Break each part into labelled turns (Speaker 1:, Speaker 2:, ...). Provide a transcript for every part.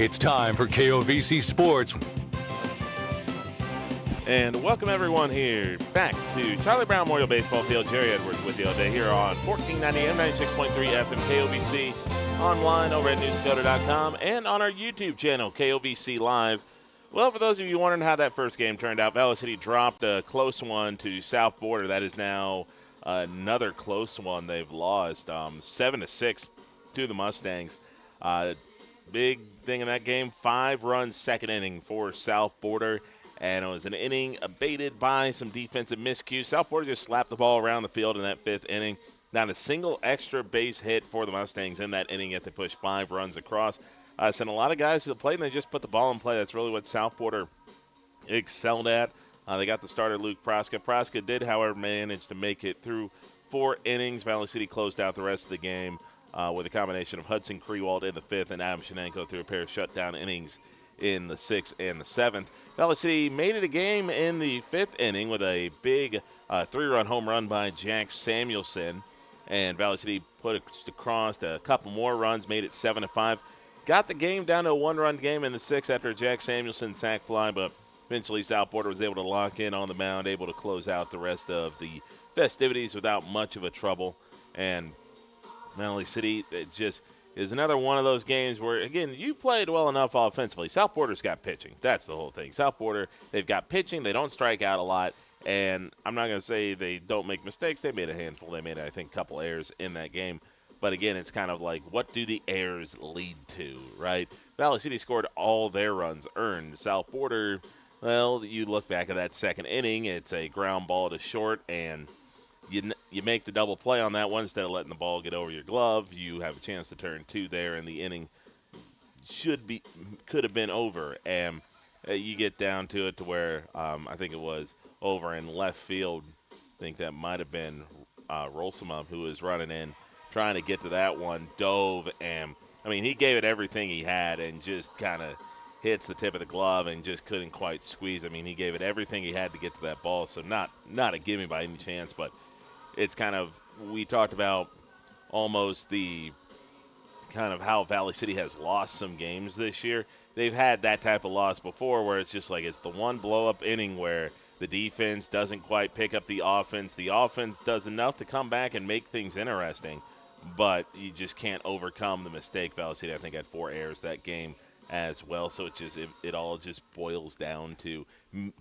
Speaker 1: It's time for KOVC Sports.
Speaker 2: And welcome everyone here back to Charlie Brown Memorial Baseball Field. Jerry Edwards with you all day here on 1490 AM 96.3 FM KOVC, online over at newsdakota.com, and on our YouTube channel, KOVC Live. Well, for those of you wondering how that first game turned out, Valley City dropped a close one to South Border. That is now another close one they've lost, 7-6 to the Mustangs. Big thing in that game, 5 runs second inning for South Border, and it was an inning abated by some defensive miscues. South Border just slapped the ball around the field in that 5th inning. Not a single extra base hit for the Mustangs in that inning, yet they pushed 5 runs across. Sent a lot of guys to the plate, and they just put the ball in play. That's really what South Border excelled at. They got the starter, Luke Praska. Praska did, however, manage to make it through 4 innings. Valley City closed out the rest of the game with a combination of Hudson Krewald in the 5th and Adam Shenenko through a pair of shutdown innings in the 6th and the 7th. Valley City made it a game in the 5th inning with a big 3-run home run by Jack Samuelson. And Valley City put it across a couple more runs, made it 7-5. Got the game down to a 1-run game in the 6th after a Jack Samuelson sac fly, but eventually South Border was able to lock in on the mound, able to close out the rest of the festivities without much of a trouble. And Valley City, it just is another one of those games where, again, you played well enough offensively. South Border's got pitching. That's the whole thing. South Border, they've got pitching. They don't strike out a lot. And I'm not going to say they don't make mistakes. They made a handful. They made, I think, a couple errors in that game. But, again, it's kind of like, what do the errors lead to, right? Valley City scored all their runs earned. South Border, well, you look back at that 2nd inning. It's a ground ball to short, and you make the double play on that one instead of letting the ball get over your glove. You have a chance to turn 2 there, and the inning could have been over. And you get down to it to where I think it was over in left field. I think that might have been Rolsima who was running in, trying to get to that one, dove, and, I mean, he gave it everything he had and just kind of hits the tip of the glove and just couldn't quite squeeze. I mean, he gave it everything he had to get to that ball, so not a gimme by any chance, but it's kind of, we talked about almost the kind of how Valley City has lost some games this year. They've had that type of loss before where it's just like it's the one blow-up inning where the defense doesn't quite pick up the offense. The offense does enough to come back and make things interesting, but you just can't overcome the mistake. Valley City, I think, had 4 errors that game as well, so it all just boils down to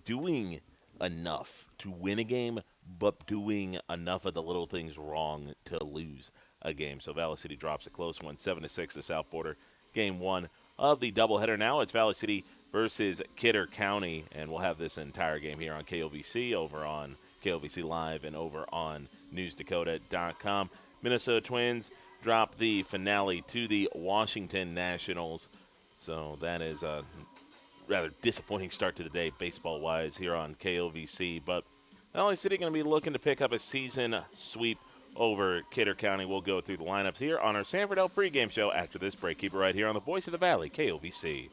Speaker 2: doing enough to win a game, but doing enough of the little things wrong to lose a game. So Valley City drops a close one, 7-6 to South Border. Game 1 of the doubleheader. Now it's Valley City versus Kidder County, and we'll have this entire game here on KOVC, over on KOVC Live, and over on newsdakota.com. Minnesota Twins drop the finale to the Washington Nationals. So that is a rather disappointing start to the day baseball-wise here on KOVC. But Valley City going to be looking to pick up a season sweep over Kidder County. We'll go through the lineups here on our Sanford L pregame show after this break. Keep it right here on the Voice of the Valley, KOVC.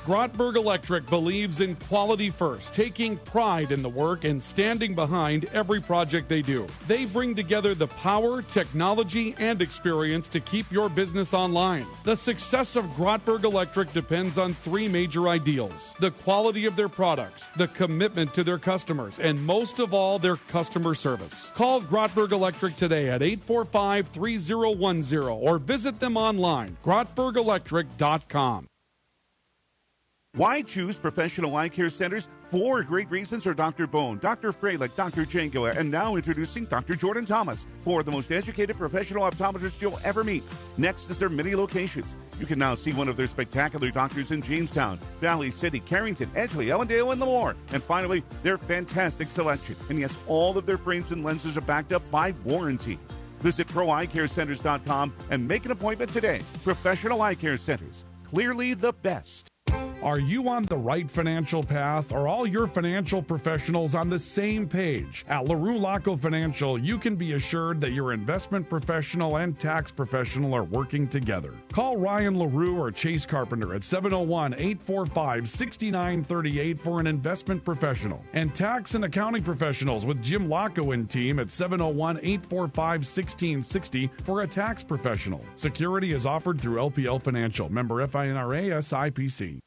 Speaker 3: Grottberg Electric believes in quality first, taking pride in the work and standing behind every project they do. They bring together the power, technology, and experience to keep your business online. The success of Grottberg Electric depends on 3 major ideals: the quality of their products, the commitment to their customers, and most of all, their customer service. Call Grottberg Electric today at 845-3010 or visit them online, grottbergelectric.com.
Speaker 4: Why choose Professional Eye Care Centers? 4 great reasons are Dr. Bone, Dr. Freilich, Dr. Jango, and now introducing Dr. Jordan Thomas, 4 of the most educated professional optometrists you'll ever meet. Next is their many locations. You can now see one of their spectacular doctors in Jamestown, Valley City, Carrington, Edgeley, Ellendale, and more. And finally, their fantastic selection. And yes, all of their frames and lenses are backed up by warranty. Visit ProEyeCareCenters.com and make an appointment today. Professional Eye Care Centers, clearly the best.
Speaker 3: Are you on the right financial path? Are all your financial professionals on the same page? At LaRue Laco Financial, you can be assured that your investment professional and tax professional are working together. Call Ryan LaRue or Chase Carpenter at 701-845-6938 for an investment professional, and tax and accounting professionals with Jim Laco and team at 701-845-1660 for a tax professional. Security is offered through LPL Financial, member FINRA SIPC.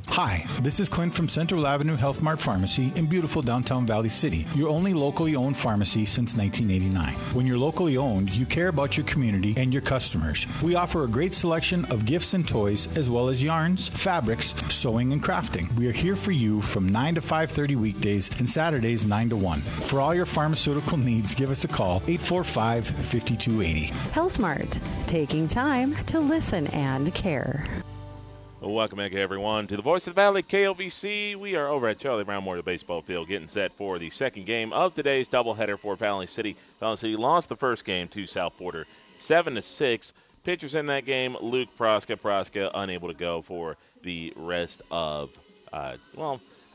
Speaker 5: Hi, this is Clint from Central Avenue Health Mart Pharmacy in beautiful downtown Valley City, your only locally owned pharmacy since 1989. When you're locally owned, you care about your community and your customers. We offer a great selection of gifts and toys, as well as yarns, fabrics, sewing, and crafting. We are here for you from 9 to 5:30 weekdays and Saturdays 9 to 1. For all your pharmaceutical needs, give us a call, 845-5280.
Speaker 6: Health Mart, taking time to listen and care.
Speaker 2: Well, welcome back, everyone, to the Voice of the Valley, KOVC. We are over at Charlie Brown Memorial Baseball Field getting set for the second game of today's doubleheader for Valley City. Valley City lost the first game to South Porter 7-6. Pitchers in that game, Luke Proska. Proska unable to go for the rest of, I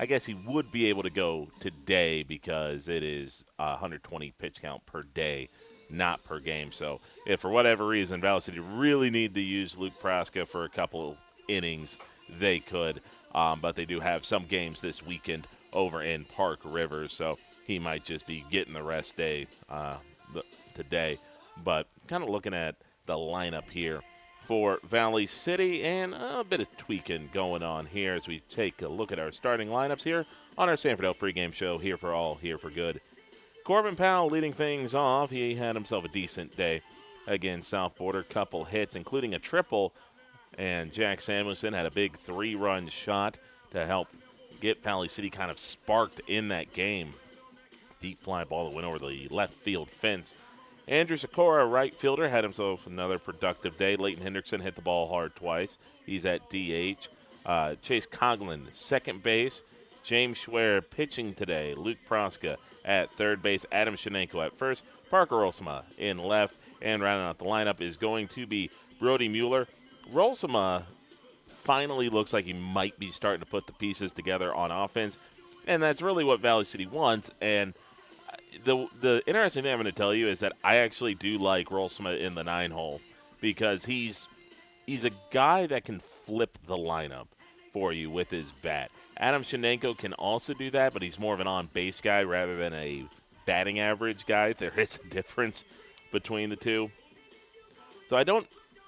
Speaker 2: guess he would be able to go today because it is 120 pitch count per day, not per game. So if for whatever reason Valley City really need to use Luke Proska for a couple of innings, they could, but they do have some games this weekend over in Park Rivers, so he might just be getting the rest day today. But kind of looking at the lineup here for Valley City, and a bit of tweaking going on here as we take a look at our starting lineups here on our Sanford Health pregame show, here for all, here for good. Corbin Powell leading things off. He had himself a decent day against South Porter, couple hits, including a triple. And Jack Samuelson had a big 3-run shot to help get Valley City kind of sparked in that game. Deep fly ball that went over the left field fence. Andrew Sikora, right fielder, had himself another productive day. Leighton Hendrickson hit the ball hard twice. He's at DH. Chase Coughlin, second base. James Schwer pitching today. Luke Proska at third base. Adam Shenenko at first. Parker Rolsema in left. And rounding out the lineup is going to be Brody Mueller. Rolsema finally looks like he might be starting to put the pieces together on offense, and that's really what Valley City wants. And the interesting thing I'm going to tell you is that I actually do like Rolsema in the 9-hole because he's a guy that can flip the lineup for you with his bat. Adam Shenenko can also do that, but he's more of an on-base guy rather than a batting average guy. There is a difference between the two. So I don't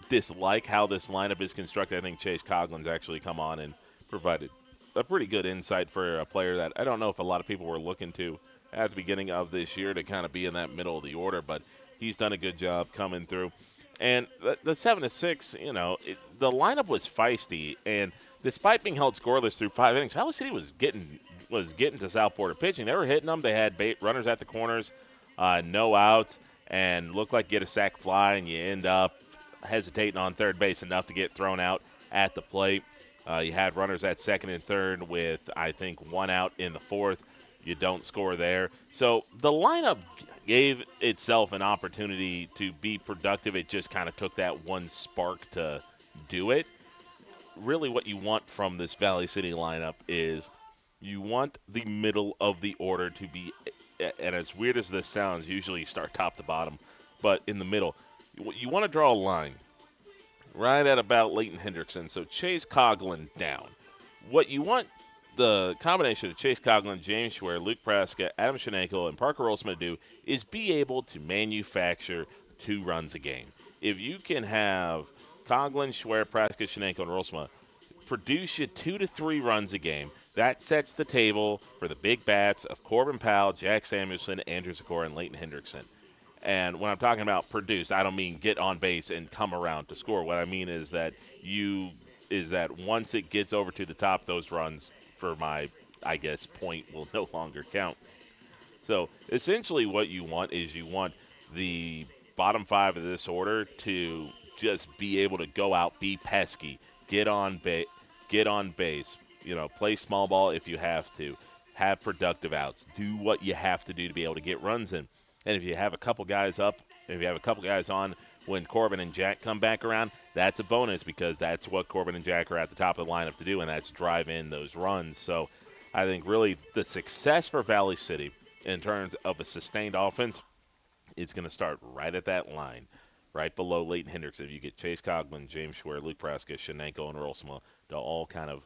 Speaker 2: dislike how this lineup is constructed. I think Chase Coughlin's actually come on and provided a pretty good insight for a player that I don't know if a lot of people were looking to at the beginning of this year to kind of be in that middle of the order, but he's done a good job coming through. And the 7-6, the lineup was feisty, and despite being held scoreless through 5 innings, Valley City was getting to South Porter pitching. They were hitting them. They had runners at the corners, no outs, and looked like get a sac fly, and you end up hesitating on third base enough to get thrown out at the plate. You had runners at second and third with, I think, 1 out in the 4th. You don't score there. So the lineup gave itself an opportunity to be productive. It just kind of took that one spark to do it. Really what you want from this Valley City lineup is you want the middle of the order to be, and as weird as this sounds, usually you start top to bottom, but in the middle. You want to draw a line right at about Leighton Hendrickson. So Chase Coughlin down. What you want the combination of Chase Coughlin, James Schwer, Luke Proska, Adam Shenenko, and Parker Rolsema to do is be able to manufacture 2 runs a game. If you can have Coughlin, Schwer, Proska, Shenenko, and Rolsema produce you 2 to 3 runs a game, that sets the table for the big bats of Corbin Powell, Jack Samuelson, Andrew Sikora, and Leighton Hendrickson. And when I'm talking about produce, I don't mean get on base and come around to score. What I mean is that once it gets over to the top, those runs for my, I guess, point will no longer count. So essentially what you want is you want the bottom 5 of this order to just be able to go out, be pesky, get on base, play small ball if you have to, have productive outs, do what you have to do to be able to get runs in. And if you have a couple guys up if you have a couple guys on when Corbin and Jack come back around, that's a bonus because that's what Corbin and Jack are at the top of the lineup to do, and that's drive in those runs. So I think really the success for Valley City in terms of a sustained offense is going to start right at that line, right below Leighton Hendricks. If you get Chase Coughlin, James Schwer, Luke Praska, Shenango, and Rolsma to all kind of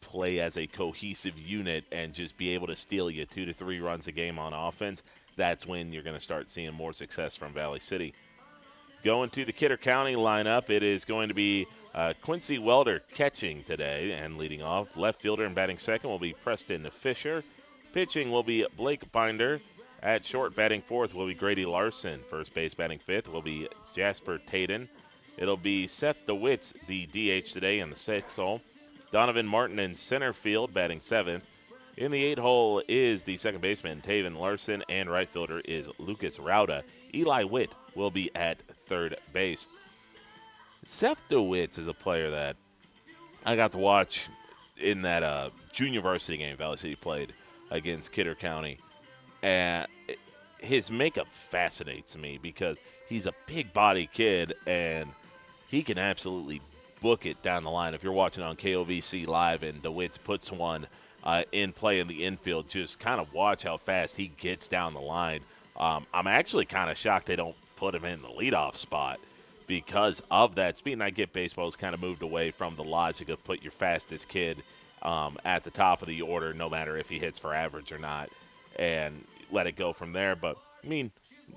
Speaker 2: play as a cohesive unit and just be able to steal you 2 to 3 runs a game on offense, that's when you're going to start seeing more success from Valley City. Going to the Kidder County lineup, it is going to be Quincy Welder catching today and leading off. Left fielder and batting second will be Preston Fisher. Pitching will be Blake Binder. At short, batting fourth will be Grady Larson. First base batting fifth will be Jasper Taden. It'll be Seth DeWitts, the DH today in the 6th hole. Donovan Martin in center field, batting 7th. In the 8th hole is the second baseman, Taven Larson, and right fielder is Lucas Rauda. Eli Witt will be at third base. Seth DeWitts is a player that I got to watch in that junior varsity game Valley City played against Kidder County. And his makeup fascinates me because he's a big-body kid, and he can absolutely book it down the line. If you're watching on KOVC Live and DeWitts puts one in play in the infield, just kind of watch how fast he gets down the line. I'm actually kind of shocked they don't put him in the leadoff spot because of that speed. And I get baseball's kind of moved away from the logic of put your fastest kid at the top of the order, no matter if he hits for average or not, and let it go from there. But, I mean,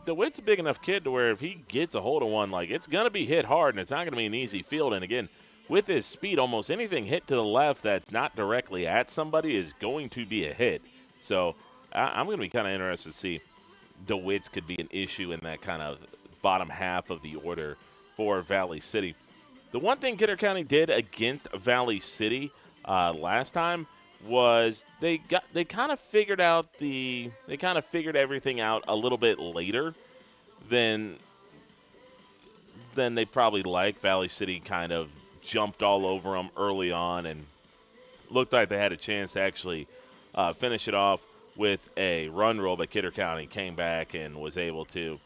Speaker 2: DeWitt's a big enough kid to where if he gets a hold of one, like, it's going to be hit hard, and it's not going to be an easy field. And, again, with his speed, almost anything hit to the left that's not directly at somebody is going to be a hit. So I'm going to be kind of interested to see DeWitt's could be an issue in that kind of bottom half of the order for Valley City. The one thing Kidder County did against Valley City last time was they kind of figured everything out a little bit later than they probably like. Valley City kind of jumped all over them early on and looked like they had a chance to actually finish it off with a run rule, but Kidder County came back and was able to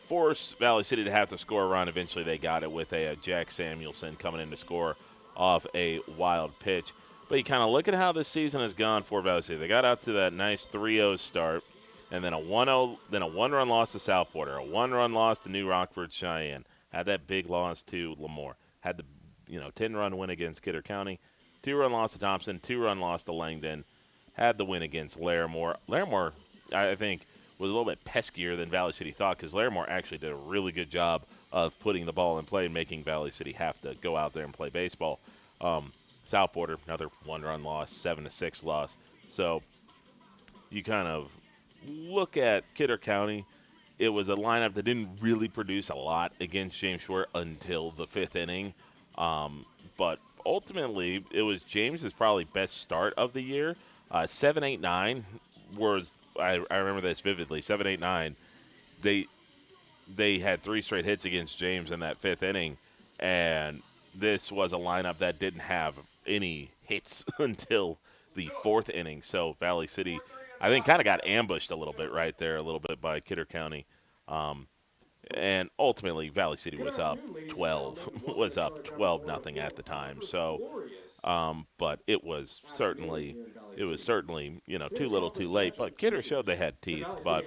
Speaker 2: force Valley City to have to score a run. Eventually they got it with a Jack Samuelson coming in to score off a wild pitch. But you kind of look at how this season has gone for Valley City. They got out to that nice 3-0 start, and then a 1-0, then a 1-run loss to South Porter, a 1-run loss to New Rockford Cheyenne, had that big loss to Lemoore, had the 10-run win against Kidder County, 2-run loss to Thompson, 2-run loss to Langdon, had the win against Larimore. Larimore, I think, was a little bit peskier than Valley City thought because Larimore actually did a really good job of putting the ball in play and making Valley City have to go out there and play baseball. South Porter, another 1-run loss, 7-6 loss. So you kind of look at Kidder County. It was a lineup that didn't really produce a lot against James Schwer until the 5th inning. But ultimately, it was James's probably best start of the year. 7-8-9 was, I remember this vividly, 7-8-9. They had 3 straight hits against James in that 5th inning, and this was a lineup that didn't have any hits until the 4th inning. So Valley City, I think, kind of got ambushed a little bit right there, a little bit by Kidder County. And ultimately, Valley City was up 12-0 at the time. So, but it was certainly, too little, too late. But Kidder showed they had teeth. But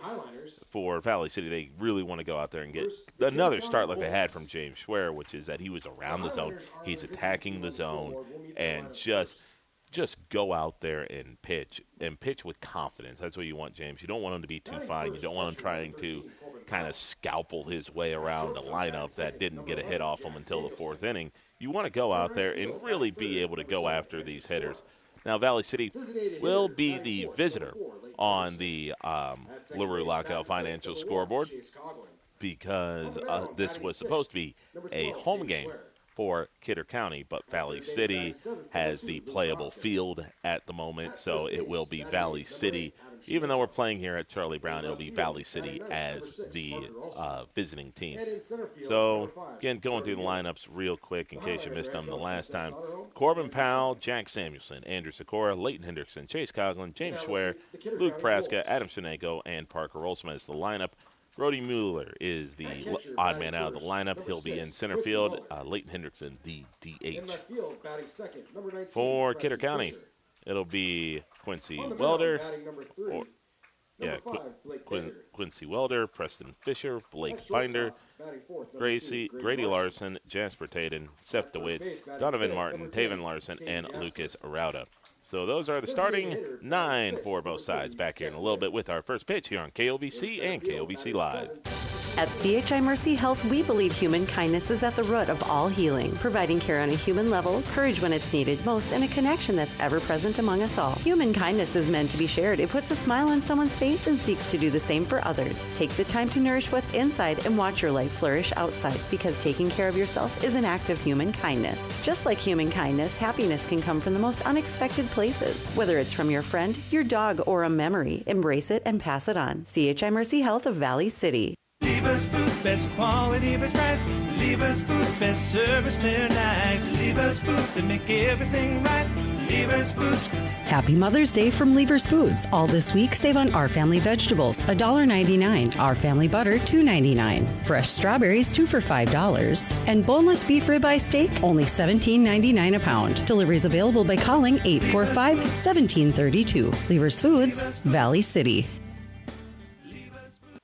Speaker 2: for Valley City, they really want to go out there and get another start like they had from James Schwer, which is that he was around the zone, he's attacking the zone, and just go out there and pitch with confidence. That's what you want, James. You don't want him to be too fine. You don't want him trying to kind of scalpel his way around a lineup that didn't get a hit off him until the 4th inning. You want to go out there and really be able to go after these hitters. Now, Valley City will be the visitor on the LaRue Lockout Financial scoreboard because this was supposed to be a home game for Kidder County, but Valley City has the playable field at the moment, so it will be Valley City. Even though we're playing here at Charlie Brown, it'll be Valley City as the visiting team. So, again, going through the lineups real quick in case you missed them the last time. Corbin Powell, Jack Samuelson, Andrew Sikora, Leighton Hendrickson, Chase Coughlin, James Schwer, Luke Praska, Adam Shenango, and Parker Rolsman is the lineup. Brody Mueller is the odd man out of the lineup. He'll be in center field. Leighton Hendrickson, the DH. For Kidder County, it'll be Quincy Welder. Quincy Welder, Preston Fisher, Blake Binder, Grady Larson, Jasper Taden, Seth DeWitz, Donovan Martin, Taven Larson, and Lucas Arauda. So those are the starting 9 for both sides. Back here in a little bit with our first pitch here on KOVC and KOVC Live.
Speaker 6: At CHI Mercy Health, we believe human kindness is at the root of all healing, providing care on a human level, courage when it's needed most, and a connection that's ever present among us all. Human kindness is meant to be shared. It puts a smile on someone's face and seeks to do the same for others. Take the time to nourish what's inside and watch your life flourish outside, because taking care of yourself is an act of human kindness. Just like human kindness, happiness can come from the most unexpected places. Whether it's from your friend, your dog, or a memory, embrace it and pass it on. CHI Mercy Health of Valley City.
Speaker 7: Lever's Foods, best quality, best price. Lever's Foods, best service, they're nice. Lever's Foods, they make everything right. Lever's Foods.
Speaker 8: Happy Mother's Day from Lever's Foods. All this week, save on Our Family vegetables, $1.99. Our Family butter, $2.99. Fresh strawberries, 2 for $5. And boneless beef ribeye steak, only $17.99 a pound. Deliveries available by calling 845-1732. Lever's Foods, Valley City.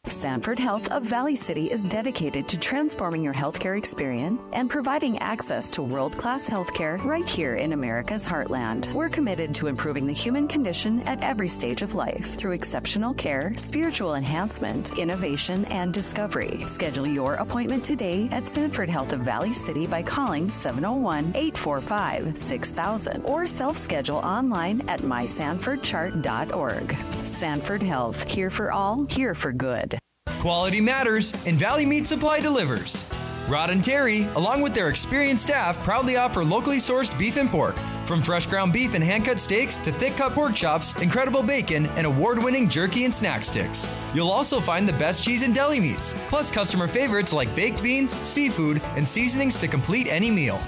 Speaker 6: Sanford Health of Valley City is dedicated to transforming your healthcare experience and providing access to world-class healthcare right here in America's heartland. We're committed to improving the human condition at every stage of life through exceptional care, spiritual enhancement, innovation, and discovery. Schedule your appointment today at Sanford Health of Valley City by calling 701-845-6000 or self-schedule online at mysanfordchart.org. Sanford Health, here for all, here for good.
Speaker 9: Quality matters, and Valley Meat Supply delivers. Rod and Terry, along with their experienced staff, proudly offer locally sourced beef and pork. From fresh ground beef and hand-cut steaks to thick-cut pork chops, incredible bacon, and award-winning jerky and snack sticks. You'll also find the best cheese and deli meats, plus customer favorites like baked beans, seafood, and seasonings to complete any meal.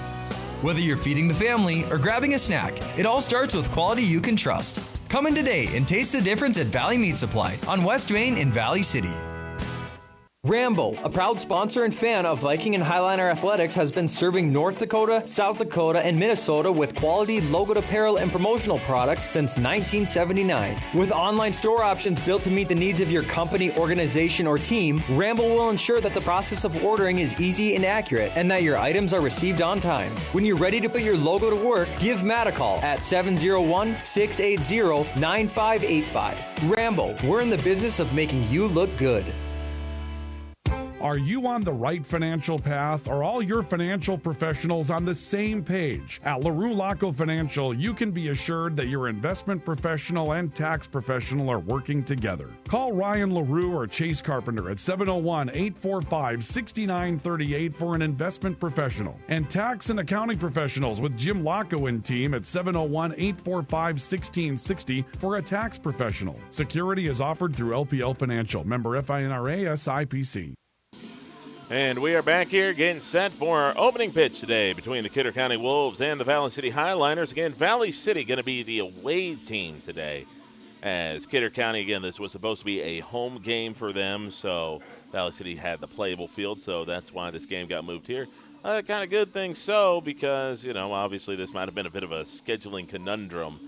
Speaker 9: Whether you're feeding the family or grabbing a snack, it all starts with quality you can trust. Come in today and taste the difference at Valley Meat Supply on West Main in Valley City. Rambo, a proud sponsor and fan of Viking and Highliner Athletics, has been serving North Dakota, South Dakota, and Minnesota with quality logoed apparel and promotional products since 1979. With online store options built to meet the needs of your company, organization, or team, Rambo will ensure that the process of ordering is easy and accurate and that your items are received on time. When you're ready to put your logo to work, give Matt a call at 701-680-9585. Rambo, we're in the business of making you look good.
Speaker 3: Are you on the right financial path? Are all your financial professionals on the same page? At LaRue Laco Financial, you can be assured that your investment professional and tax professional are working together. Call Ryan LaRue or Chase Carpenter at 701-845-6938 for an investment professional. And tax and accounting professionals with Jim Laco and team at 701-845-1660 for a tax professional. Security is offered through LPL Financial. Member FINRA SIPC.
Speaker 2: And we are back here getting set for our opening pitch today between the Kidder County Wolves and the Valley City Highliners. Again, Valley City going to be the away team today. As Kidder County, again, this was supposed to be a home game for them, so Valley City had the playable field, so that's why this game got moved here. Kind of good thing so, because, you know, obviously this might have been a bit of a scheduling conundrum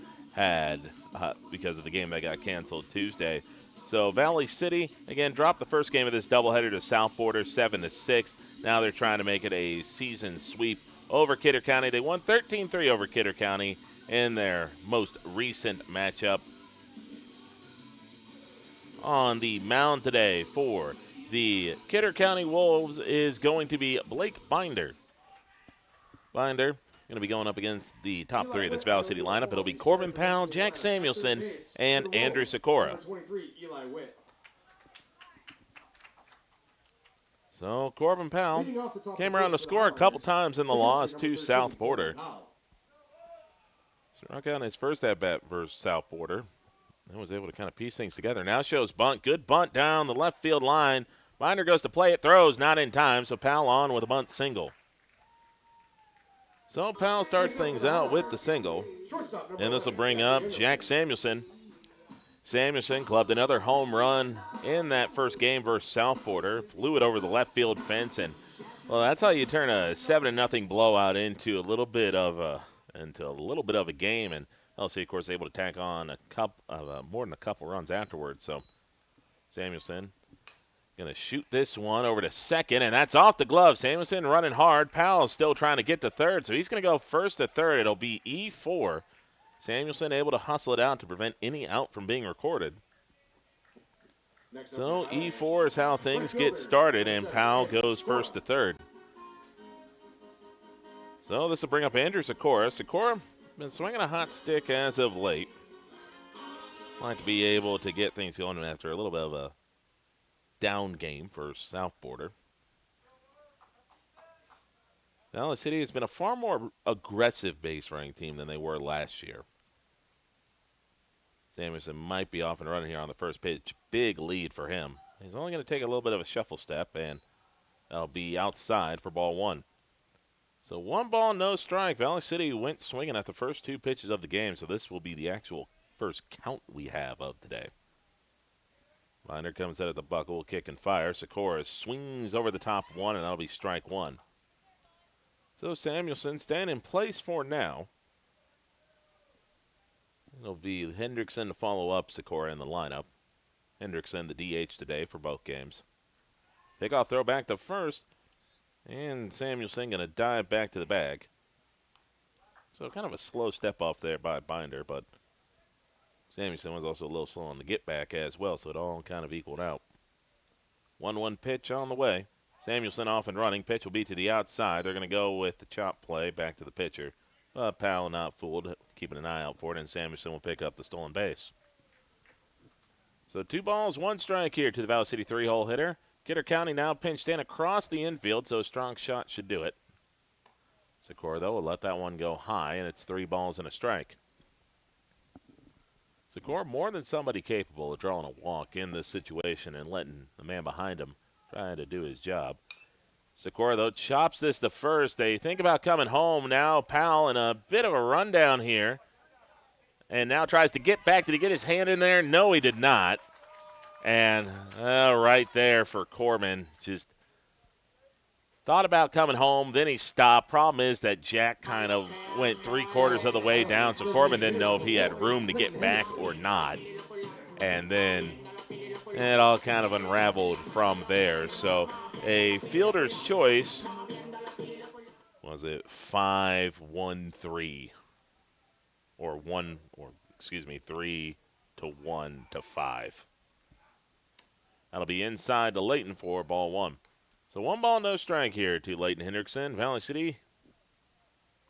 Speaker 2: because of the game that got canceled Tuesday. So Valley City, again, dropped the first game of this doubleheader to South Border 7-6. Now they're trying to make it a season sweep over Kidder County. They won 13-3 over Kidder County in their most recent matchup. On the mound today for the Kidder County Wolves is going to be Blake Binder. Binder going to be going up against the top three of this Valley City lineup. It'll be Corbin Powell, Jack Samuelson, and Andrew Sikora. So Corbin Powell came around to score a couple times in the loss to South Border. Struck out his first at-bat versus South Border and was able to kind of piece things together. Now shows bunt. Good bunt down the left field line. Binder goes to play it, throws, not in time, so Powell on with a bunt single. So Powell starts things out with the single. And this will bring up Jack Samuelson. Samuelson clubbed another home run in that first game versus South Porter. Flew it over the left field fence, and well, that's how you turn a 7-0 blowout into a little bit of a game. And LC, of course, able to tack on more than a couple runs afterwards. So Samuelson going to shoot this one over to second, and that's off the glove. Samuelson running hard. Powell still trying to get to third, so he's going to go first to third. It'll be E4. Samuelson able to hustle it out to prevent any out from being recorded. So E4 is how things get started, and Powell goes first to third. So this will bring up Andrew Sikora. Sikora been swinging a hot stick as of late. Like to be able to get things going after a little bit of a down game for South Porter. Valley City has been a far more aggressive base running team than they were last year. Samuelson might be off and running here on the first pitch. Big lead for him. He's only going to take a little bit of a shuffle step, and that'll be outside for ball one. So 1 ball, no strike. Valley City went swinging at the first 2 pitches of the game, so this will be the actual first count we have of today. Binder comes out at the buckle, kick and fire. Sikora swings over the top one, and that'll be strike one. So Samuelson staying in place for now. It'll be Hendrickson to follow up Sikora in the lineup. Hendrickson the DH today for both games. Pickoff throw back to first, and Samuelson going to dive back to the bag. So kind of a slow step off there by Binder, but Samuelson was also a little slow on the get back as well, so it all kind of equaled out. 1-1 pitch on the way. Samuelson off and running. Pitch will be to the outside. They're going to go with the chop play back to the pitcher. Powell not fooled, keeping an eye out for it, and Samuelson will pick up the stolen base. So 2 balls, 1 strike here to the Valley City 3-hole hitter. Kidder County now pinched in across the infield, so a strong shot should do it. Sikora, though, will let that one go high, and it's 3 balls and a strike. Sikora more than somebody capable of drawing a walk in this situation and letting the man behind him try to do his job. Sikora, though, chops this to first. They think about coming home now. Powell in a bit of a rundown here. And now tries to get back. Did he get his hand in there? No, he did not. And right there for Corbin. Just thought about coming home. Then he stopped. Problem is that Jack kind of went 3/4 of the way down. So Corbin didn't know if he had room to get back or not. And then it all kind of unraveled from there. So a fielder's choice. Was it 5-1-3? Or 3 to 1 to 5. That'll be inside to Layton for ball one. So 1 ball, no strike here to Layton Hendrickson. Valley City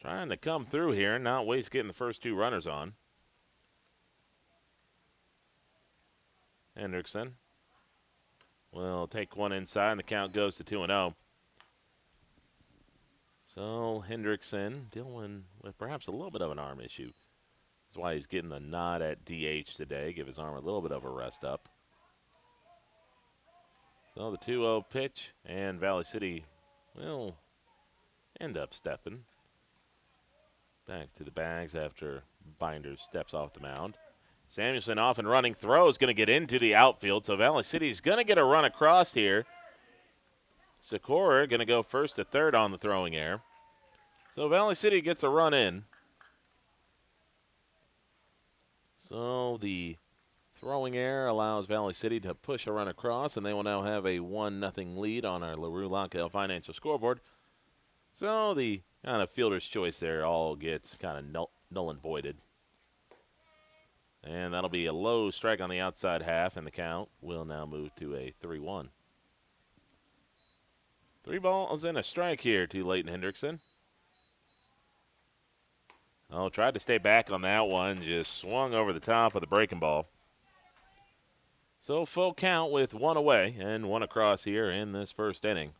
Speaker 2: trying to come through here and not waste getting the first 2 runners on. Hendrickson will take one inside, and the count goes to 2-0. So Hendrickson dealing with perhaps a little bit of an arm issue. That's why he's getting the nod at DH today. Give his arm a little bit of a rest up. So the 2-0 pitch, and Valley City will end up stepping back to the bags after Binder steps off the mound. Samuelson off and running. Throw is going to get into the outfield, so Valley City's going to get a run across here. Sikora going to go first to third on the throwing error. So Valley City gets a run in. So the throwing error allows Valley City to push a run across, and they will now have a 1-0 lead on our LaRue Lockhale Financial scoreboard. So the kind of fielder's choice there all gets kind of null and voided. And that'll be a low strike on the outside half, and the count will now move to a 3-1. 3 balls and a strike here to Layton Hendrickson. Oh, tried to stay back on that one, just swung over the top of the breaking ball. So full count with 1 away and 1 across here in this first inning.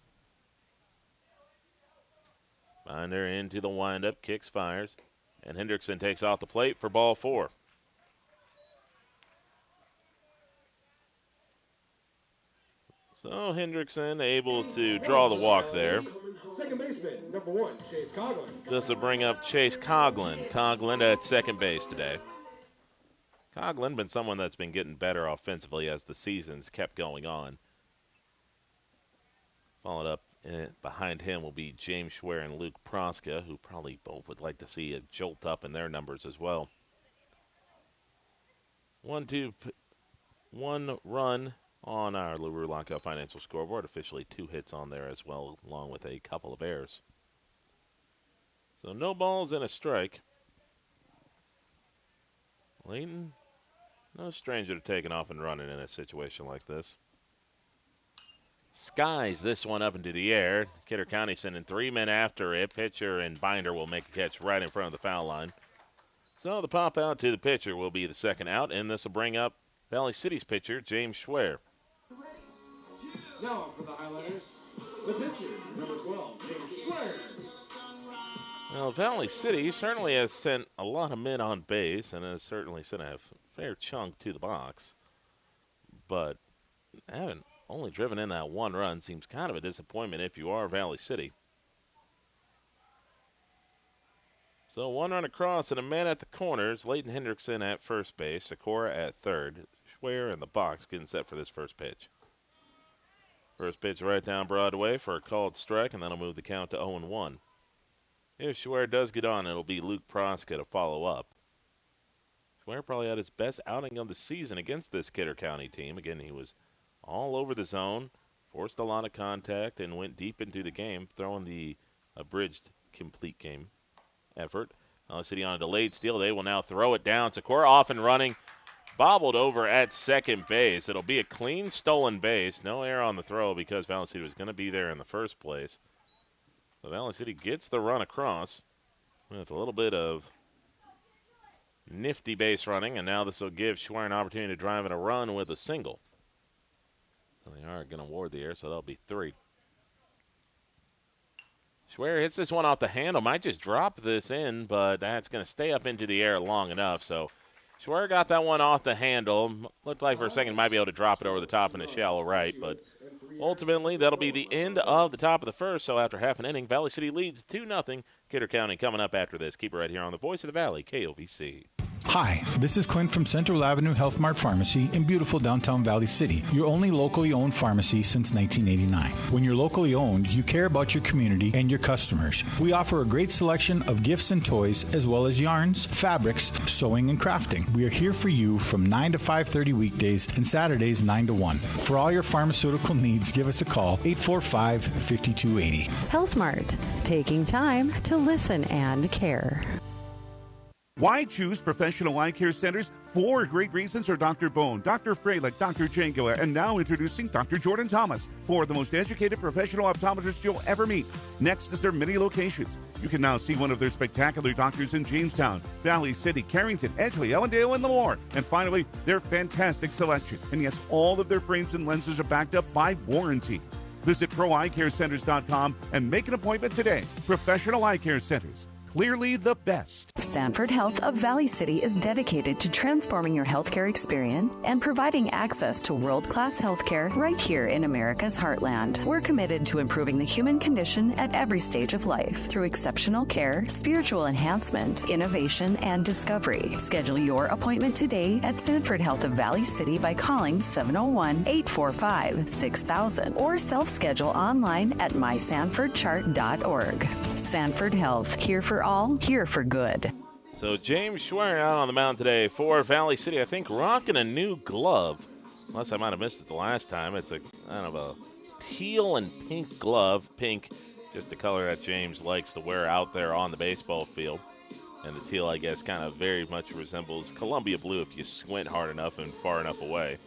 Speaker 2: Binder into the windup, kicks, fires, and Hendrickson takes off the plate for ball 4. So Hendrickson able to draw the walk there.
Speaker 10: Second baseman, number 1, Chase Coughlin.
Speaker 2: This will bring up Chase Coughlin. Coughlin at second base today. Coughlin been someone that's been getting better offensively as the season's kept going on. Followed up behind him will be James Schwer and Luke Proska, who probably both would like to see a jolt up in their numbers as well. 1 run on our LaRue Lockout Financial scoreboard. Officially 2 hits on there as well, along with a couple of errors. So no balls and a strike. Layton, no stranger to taking off and running in a situation like this. Skies this one up into the air. Kidder County sending 3 men after it. Pitcher and Binder will make a catch right in front of the foul line. So the pop out to the pitcher will be the second out, and this will bring up Valley City's pitcher, James Schwer.
Speaker 10: Now for the highlighters, the pitcher, number 12, James Schwer.
Speaker 2: Well, Valley City certainly has sent a lot of men on base and has certainly sent a fair chunk to the box. But having only driven in that 1 run seems kind of a disappointment if you are Valley City. So 1 run across and a man at the corners. Leighton Hendrickson at first base. Sikora at third. Schwer in the box getting set for this first pitch. First pitch right down Broadway for a called strike, and that'll move the count to 0-1. If Schwer does get on, it'll be Luke Proska to follow up. Schwer probably had his best outing of the season against this Kidder County team. Again, he was all over the zone, forced a lot of contact, and went deep into the game, throwing the abridged complete game effort. Valley City on a delayed steal. They will now throw it down. Sikora off and running, bobbled over at second base. It'll be a clean stolen base. No error on the throw because Valley City was going to be there in the first place. So Valley City gets the run across with a little bit of nifty base running, and now this will give Schwer an opportunity to drive in a run with a single. So they are going to award the error, so that'll be 3. Schwer hits this one off the handle. Might just drop this in, but that's going to stay up into the air long enough. So Schwer got that one off the handle. Looked like for a second might be able to drop it over the top in the shallow right, but ultimately that'll be the end of the top of the first. So after half an inning, Valley City leads 2-0. Kidder County coming up after this. Keep it right here on the Voice of the Valley, KOVC.
Speaker 5: Hi, this is Clint from Central Avenue Health Mart Pharmacy in beautiful downtown Valley City, your only locally owned pharmacy since 1989. When you're locally owned, you care about your community and your customers. We offer a great selection of gifts and toys, as well as yarns, fabrics, sewing, and crafting. We are here for you from 9 to 5:30 weekdays and Saturdays 9 to 1. For all your pharmaceutical needs, give us a call, 845-5280.
Speaker 6: Health Mart, taking time to listen and care.
Speaker 4: Why choose professional eye care centers? 4 great reasons are Dr. Bone, Dr. Freilich, Dr. Jangoa, and now introducing Dr. Jordan Thomas, 4 of the most educated professional optometrists you'll ever meet. Next is their many locations. You can now see one of their spectacular doctors in Jamestown, Valley City, Carrington, Edgeley, Ellendale, and more. And finally, their fantastic selection. And yes, all of their frames and lenses are backed up by warranty. Visit ProEyeCareCenters.com and make an appointment today. Professional Eye Care Centers. Clearly the best.
Speaker 11: Sanford Health of Valley City is dedicated to transforming your healthcare experience and providing access to world-class healthcare right here in America's heartland. We're committed to improving the human condition at every stage of life through exceptional care, spiritual enhancement, innovation, and discovery. Schedule your appointment today at Sanford Health of Valley City by calling 701-845-6000 or self-schedule online at mysanfordchart.org. Sanford Health, here for all, here for good.
Speaker 2: So James Schwer out on the mound today for Valley City. I think rocking a new glove, unless I might have missed it the last time. It's a kind of a teal and pink glove. Pink, just the color that James likes to wear out there on the baseball field. And the teal, I guess, kind of very much resembles Columbia blue if you squint hard enough and far enough away.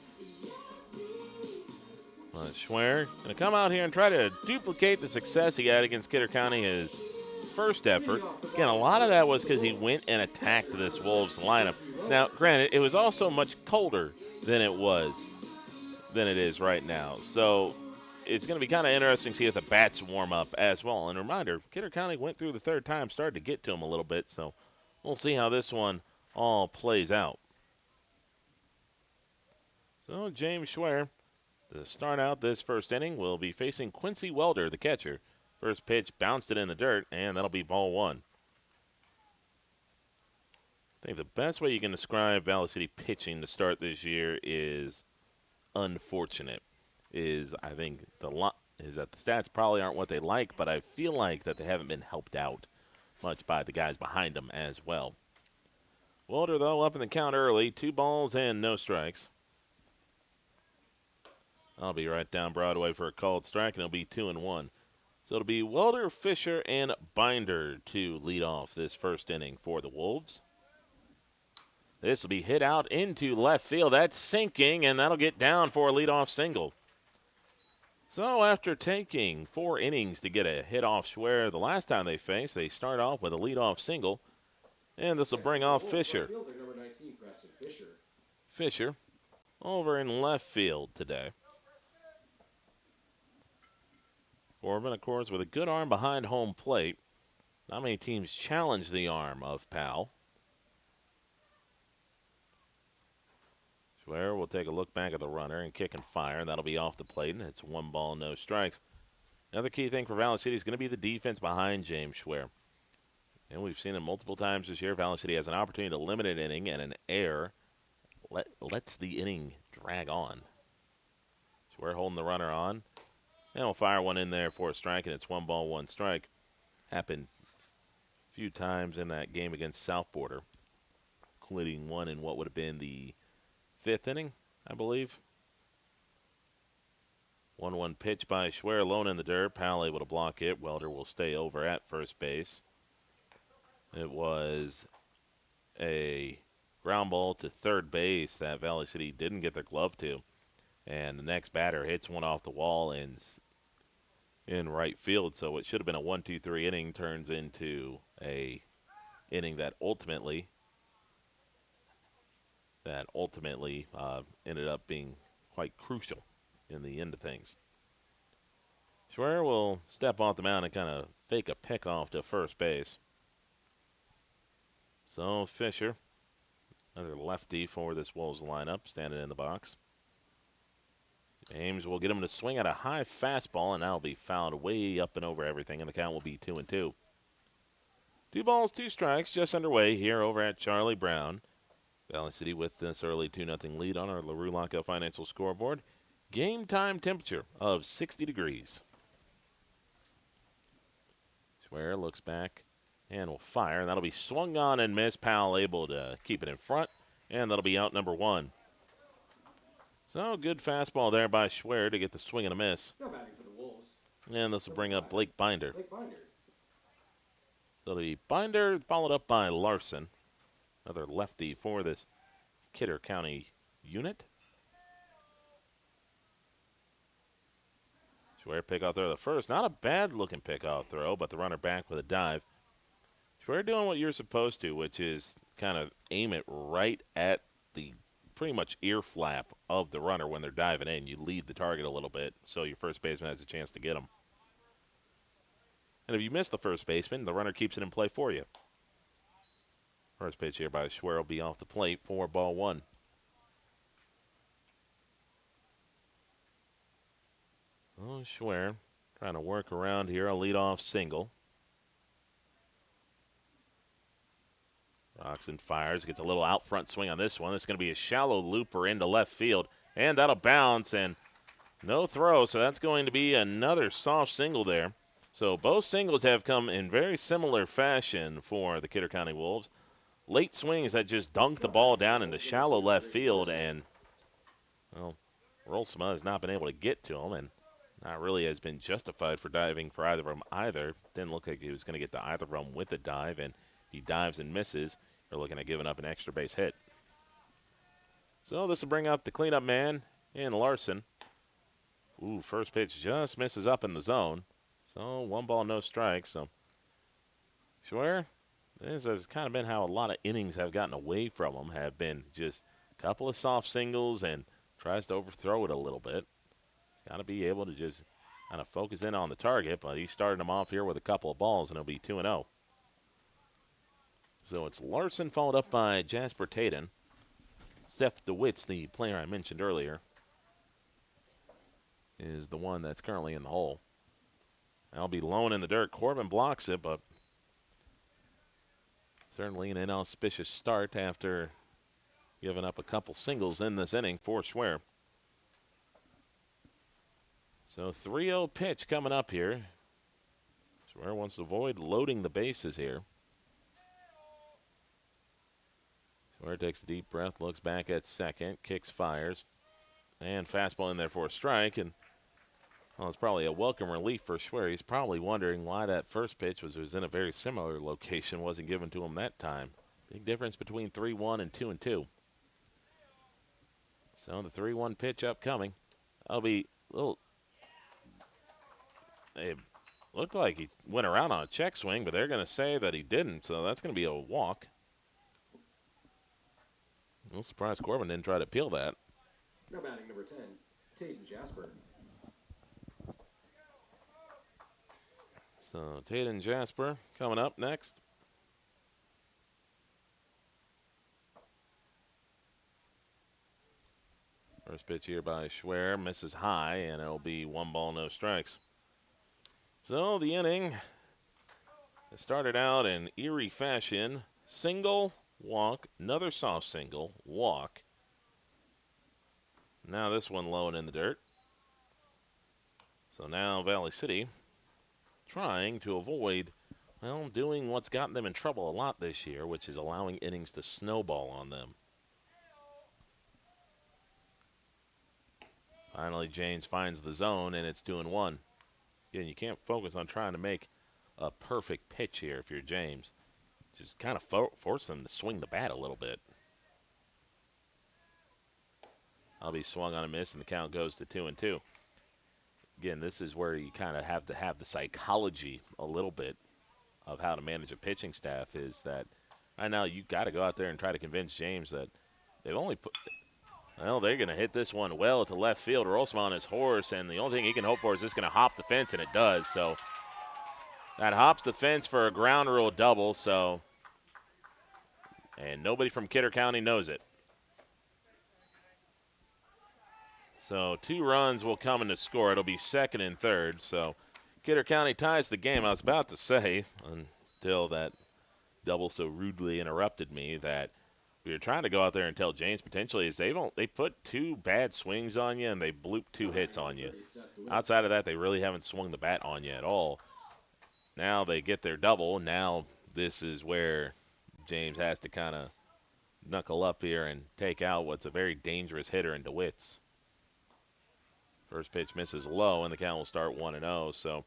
Speaker 2: Schwer going to come out here and try to duplicate the success he had against Kidder County his first effort. Again, a lot of that was because he went and attacked this Wolves lineup. Now, granted, it was also much colder than it is right now. So it's going to be kind of interesting to see if the bats warm up as well. And a reminder, Kidder County went through the third time, started to get to him a little bit. So we'll see how this one all plays out. So James Schwer, to start out this first inning, will be facing Quincy Welder, the catcher. First pitch bounced it in the dirt, and that'll be ball 1. I think the best way you can describe Valley City pitching to start this year is unfortunate. I think is that the stats probably aren't what they like, but I feel like that they haven't been helped out much by the guys behind them as well. Wilder, though, up in the count early. 2 balls and no strikes. I'll be right down Broadway for a called strike, and it'll be 2-1. So it'll be Wilder, Fisher, and Binder to lead off this first inning for the Wolves. This will be hit out into left field. That's sinking, and that'll get down for a leadoff single. So after taking 4 innings to get a hit off Schwer the last time they faced, they start off with a leadoff single, and this will bring off Fisher. Fisher over in left field today. Corbin, of course, with a good arm behind home plate. Not many teams challenge the arm of Powell. Schwer will take a look back at the runner and kick and fire, and that'll be off the plate, and it's 1 ball, no strikes. Another key thing for Valley City is going to be the defense behind James Schwer. And we've seen it multiple times this year. Valley City has an opportunity to limit an inning, and an error lets the inning drag on. Schwer holding the runner on, and we'll fire one in there for a strike, and it's 1 ball, 1 strike. Happened a few times in that game against South Border, including one in what would have been the 5th inning, I believe. 1-1 pitch by Schwer, alone in the dirt. Powell able to block it. Welder will stay over at first base. It was a ground ball to third base that Valley City didn't get their glove to. And the next batter hits one off the wall in right field. So it should have been a 1-2-3 inning, turns into a inning that ultimately ended up being quite crucial in the end of things. Schwer will step off the mound and kind of fake a pickoff to first base. So Fisher, another lefty for this Wolves lineup, standing in the box. James will get him to swing at a high fastball, and that'll be fouled way up and over everything, and the count will be 2-2. 2 balls, 2 strikes, just underway here over at Charlie Brown. Valley City with this early 2-0 lead on our LaRue Lockout Financial scoreboard. Game time temperature of 60 degrees. Schwer looks back and will fire, and that'll be swung on and missed. Powell able to keep it in front, and that'll be out number 1. So good fastball there by Schwer to get the swing and a miss. And this will bring up Blake Binder. So the Binder followed up by Larson. Another lefty for this Kidder County unit. Schwer pickoff throw the first. Not a bad looking pickoff throw, but the runner back with a dive. Schwer doing what you're supposed to, which is kind of aim it right at the pretty much ear flap of the runner when they're diving in. You lead the target a little bit so your first baseman has a chance to get them. And if you miss the first baseman, the runner keeps it in play for you. First pitch here by Schwer will be off the plate for ball 1. Oh, Schwer trying to work around here, a leadoff single. Roxon fires, gets a little out front swing on this one. It's going to be a shallow looper into left field, and that'll bounce, and no throw, so that's going to be another soft single there. So both singles have come in very similar fashion for the Kidder County Wolves. Late swings that just dunk the ball down into shallow left field, and, well, Rolsma has not been able to get to him, and not really has been justified for diving for either of them either. Didn't look like he was going to get to either of them with a dive, and he dives and misses. They're looking at giving up an extra base hit. So this will bring up the cleanup man in Larson. Ooh, first pitch just misses up in the zone. So 1 ball, no strike. So Schwer, this has kind of been how a lot of innings have gotten away from him, have been just a couple of soft singles and tries to overthrow it a little bit. He's got to be able to just kind of focus in on the target, but he's starting them off here with a couple of balls, and it'll be 2-0. So it's Larson followed up by Jasper Taden. Seth DeWitt's, the player I mentioned earlier, is the one that's currently in the hole. That'll be lone in the dirt. Corbin blocks it, but Certainly an inauspicious start after giving up a couple singles in this inning for Schwer. So 3-0 pitch coming up here. Schwer wants to avoid loading the bases here. Schwer takes a deep breath, looks back at second, kicks, fires, and fastball in there for a strike. And well, it's probably a welcome relief for Schwer. He's probably wondering why that first pitch was in a very similar location, wasn't given to him that time. Big difference between 3-1 and 2-2. So the 3-1 pitch upcoming. That'll be a little. It looked like he went around on a check swing, but they're going to say that he didn't, so that's going to be a walk. A little surprised Corbin didn't try to appeal that.
Speaker 10: Now batting number 10, Taden Jasper.
Speaker 2: So Taden Jasper coming up next. First pitch here by Schwer misses high, and it'll be 1 ball, no strikes. So the inning started out in eerie fashion. Single, walk, another soft single, walk. Now this one low and in the dirt. So now Valley City trying to avoid, well, doing what's gotten them in trouble a lot this year, which is allowing innings to snowball on them. Finally, James finds the zone, and it's 2-1. Again, you can't focus on trying to make a perfect pitch here if you're James. Just kind of force them to swing the bat a little bit. I'll be swung on a miss, and the count goes to 2-2. Again, this is where you kind of have to have the psychology a little bit of how to manage a pitching staff, is that right now you got to go out there and try to convince James that they've only put – well, they're going to hit this one well to left field. Rolsma on his horse, and the only thing he can hope for is this going to hop the fence, and it does. So that hops the fence for a ground rule double. So, and nobody from Kidder County knows it. So 2 runs will come in to score. It'll be second and third. So Kidder County ties the game. I was about to say, until that double so rudely interrupted me, that we were trying to go out there and tell James potentially is they put 2 bad swings on you and they bloop 2 hits on you. Outside of that, they really haven't swung the bat on you at all. Now they get their double. Now this is where James has to kind of knuckle up here and take out what's a very dangerous hitter in DeWitt's. First pitch misses low, and the count will start 1-0. So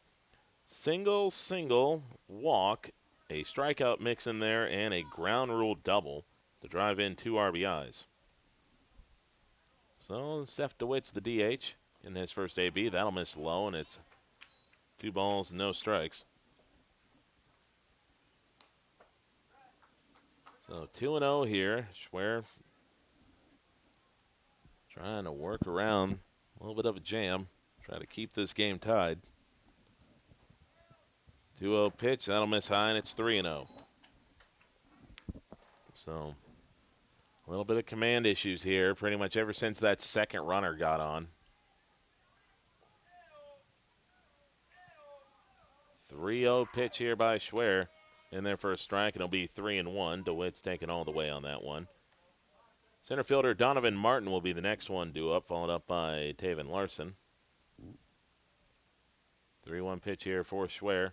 Speaker 2: single, walk, a strikeout mix in there, and a ground rule double to drive in 2 RBIs. So Seth DeWitt's the DH in his first AB. That'll miss low, and it's 2 balls, no strikes. So 2-0 here. Schwer trying to work around a little bit of a jam, try to keep this game tied. 2-0 pitch, that'll miss high, and it's 3-0. So a little bit of command issues here pretty much ever since that second runner got on. 3-0 pitch here by Schwer. In there for a strike, and it'll be 3-1. DeWitt's taking all the way on that one. Center fielder Donovan Martin will be the next one due up, followed up by Taven Larson. 3-1 pitch here for Schwer.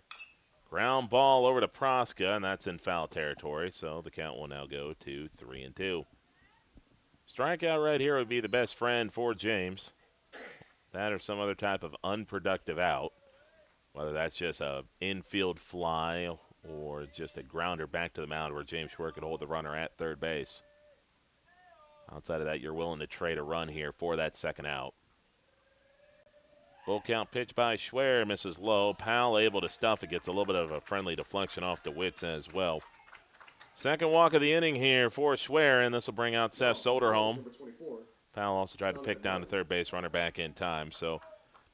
Speaker 2: Ground ball over to Proska, and that's in foul territory, so the count will now go to 3-2. Strikeout right here would be the best friend for James. That or some other type of unproductive out, whether that's just a infield fly or just a grounder back to the mound where James Schwer could hold the runner at third base. Outside of that, you're willing to trade a run here for that second out. Full count pitch by Schwer, misses low. Powell able to stuff it, gets a little bit of a friendly deflection off DeWitt's as well. Second walk of the inning here for Schwer, and this will bring out Seth Soderholm. Powell also tried to pick down the third base runner back in time. So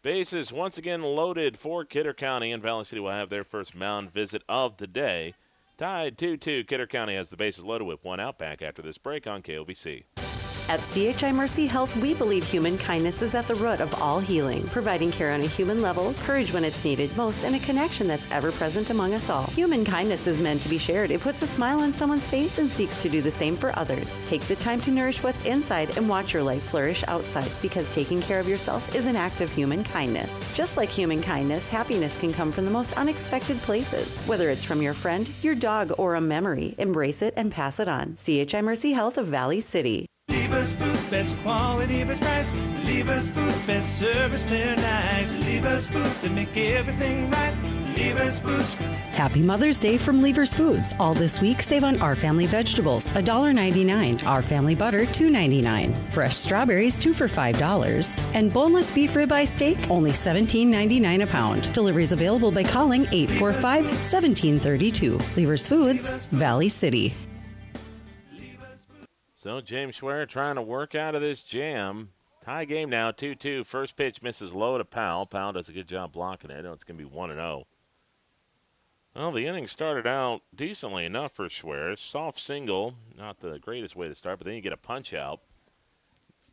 Speaker 2: bases once again loaded for Kidder County, and Valley City will have their first mound visit of the day. Tied 2-2, Kidder County has the bases loaded with 1 out. Back after this break on KOVC.
Speaker 6: At CHI Mercy Health, we believe human kindness is at the root of all healing, providing care on a human level, courage when it's needed most, and a connection that's ever present among us all. Human kindness is meant to be shared. It puts a smile on someone's face and seeks to do the same for others. Take the time to nourish what's inside and watch your life flourish outside, because taking care of yourself is an act of human kindness. Just like human kindness, happiness can come from the most unexpected places. Whether it's from your friend, your dog, or a memory, embrace it and pass it on. CHI Mercy Health of Valley City.
Speaker 7: Lever's Foods, best quality, best price. Lever's Foods, best service, they're nice. Lever's Foods, they make everything right. Lever's Foods.
Speaker 8: Happy Mother's Day from Lever's Foods. All this week, save on Our Family vegetables, $1.99. Our Family butter, $2.99. Fresh strawberries, 2 for $5. And boneless beef ribeye steak, only $17.99 a pound. Deliveries available by calling 845-1732. Lever's Foods, Valley City.
Speaker 2: So James Schwer trying to work out of this jam. Tie game now, 2-2. First pitch misses low to Powell. Powell does a good job blocking it. It's going to be 1-0. Well, the inning started out decently enough for Schwer. Soft single, not the greatest way to start, but then you get a punch out.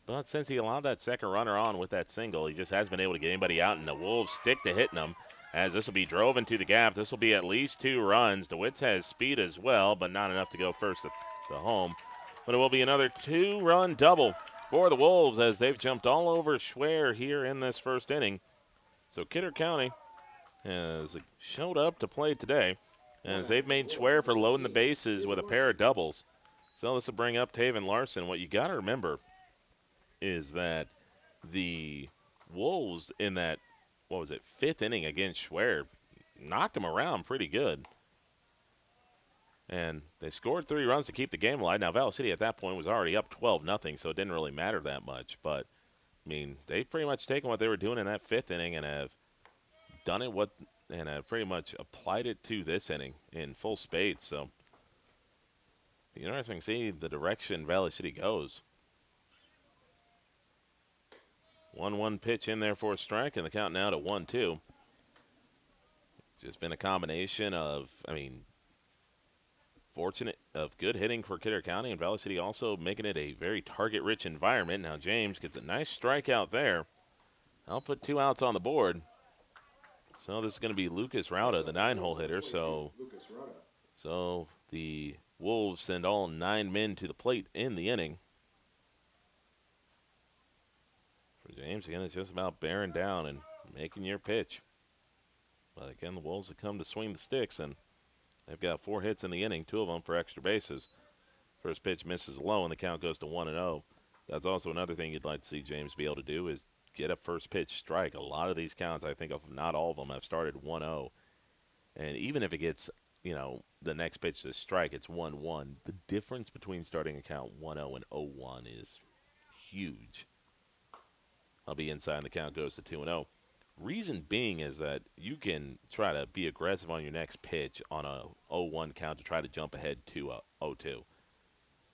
Speaker 2: But since he allowed that second runner on with that single, he just hasn't been able to get anybody out, and the Wolves stick to hitting him. As this will be drove into the gap. This will be at least 2 runs. DeWitts has speed as well, but not enough to go first to home. But it will be another 2-run double for the Wolves as they've jumped all over Schwer here in this first inning. So Kidder County has showed up to play today as they've made Schwer for loading the bases with a pair of doubles. So this will bring up Taven Larson. What you got to remember is that the Wolves in that, 5th inning against Schwer knocked him around pretty good. And they scored 3 runs to keep the game alive. Now, Valley City at that point was already up 12-0, so it didn't really matter that much. But, I mean, they've pretty much taken what they were doing in that 5th inning and have done it and have pretty much applied it to this inning in full spades. So, it'll be interesting to see the direction Valley City goes. 1-1 pitch in there for a strike, and the count now to 1-2. It's just been a combination of, fortunate of good hitting for Kidder County, and Valley City also making it a very target-rich environment. Now James gets a nice strikeout there. I'll put 2 outs on the board. So this is going to be Lucas Rauda, the 9-hole hitter. So the Wolves send all 9 men to the plate in the inning. For James, again, it's just about bearing down and making your pitch. But again, the Wolves have come to swing the sticks, and they've got 4 hits in the inning, 2 of them for extra bases. First pitch misses low, and the count goes to 1-0. That's also another thing you'd like to see James be able to do is get a first pitch strike. A lot of these counts, I think, if not all of them, have started 1-0. And even if it gets, the next pitch to strike, it's 1-1. The difference between starting a count 1-0 and 0-1 is huge. I'll be inside, and the count goes to 2-0. Reason being is that you can try to be aggressive on your next pitch on a 0-1 count to try to jump ahead to a 0-2.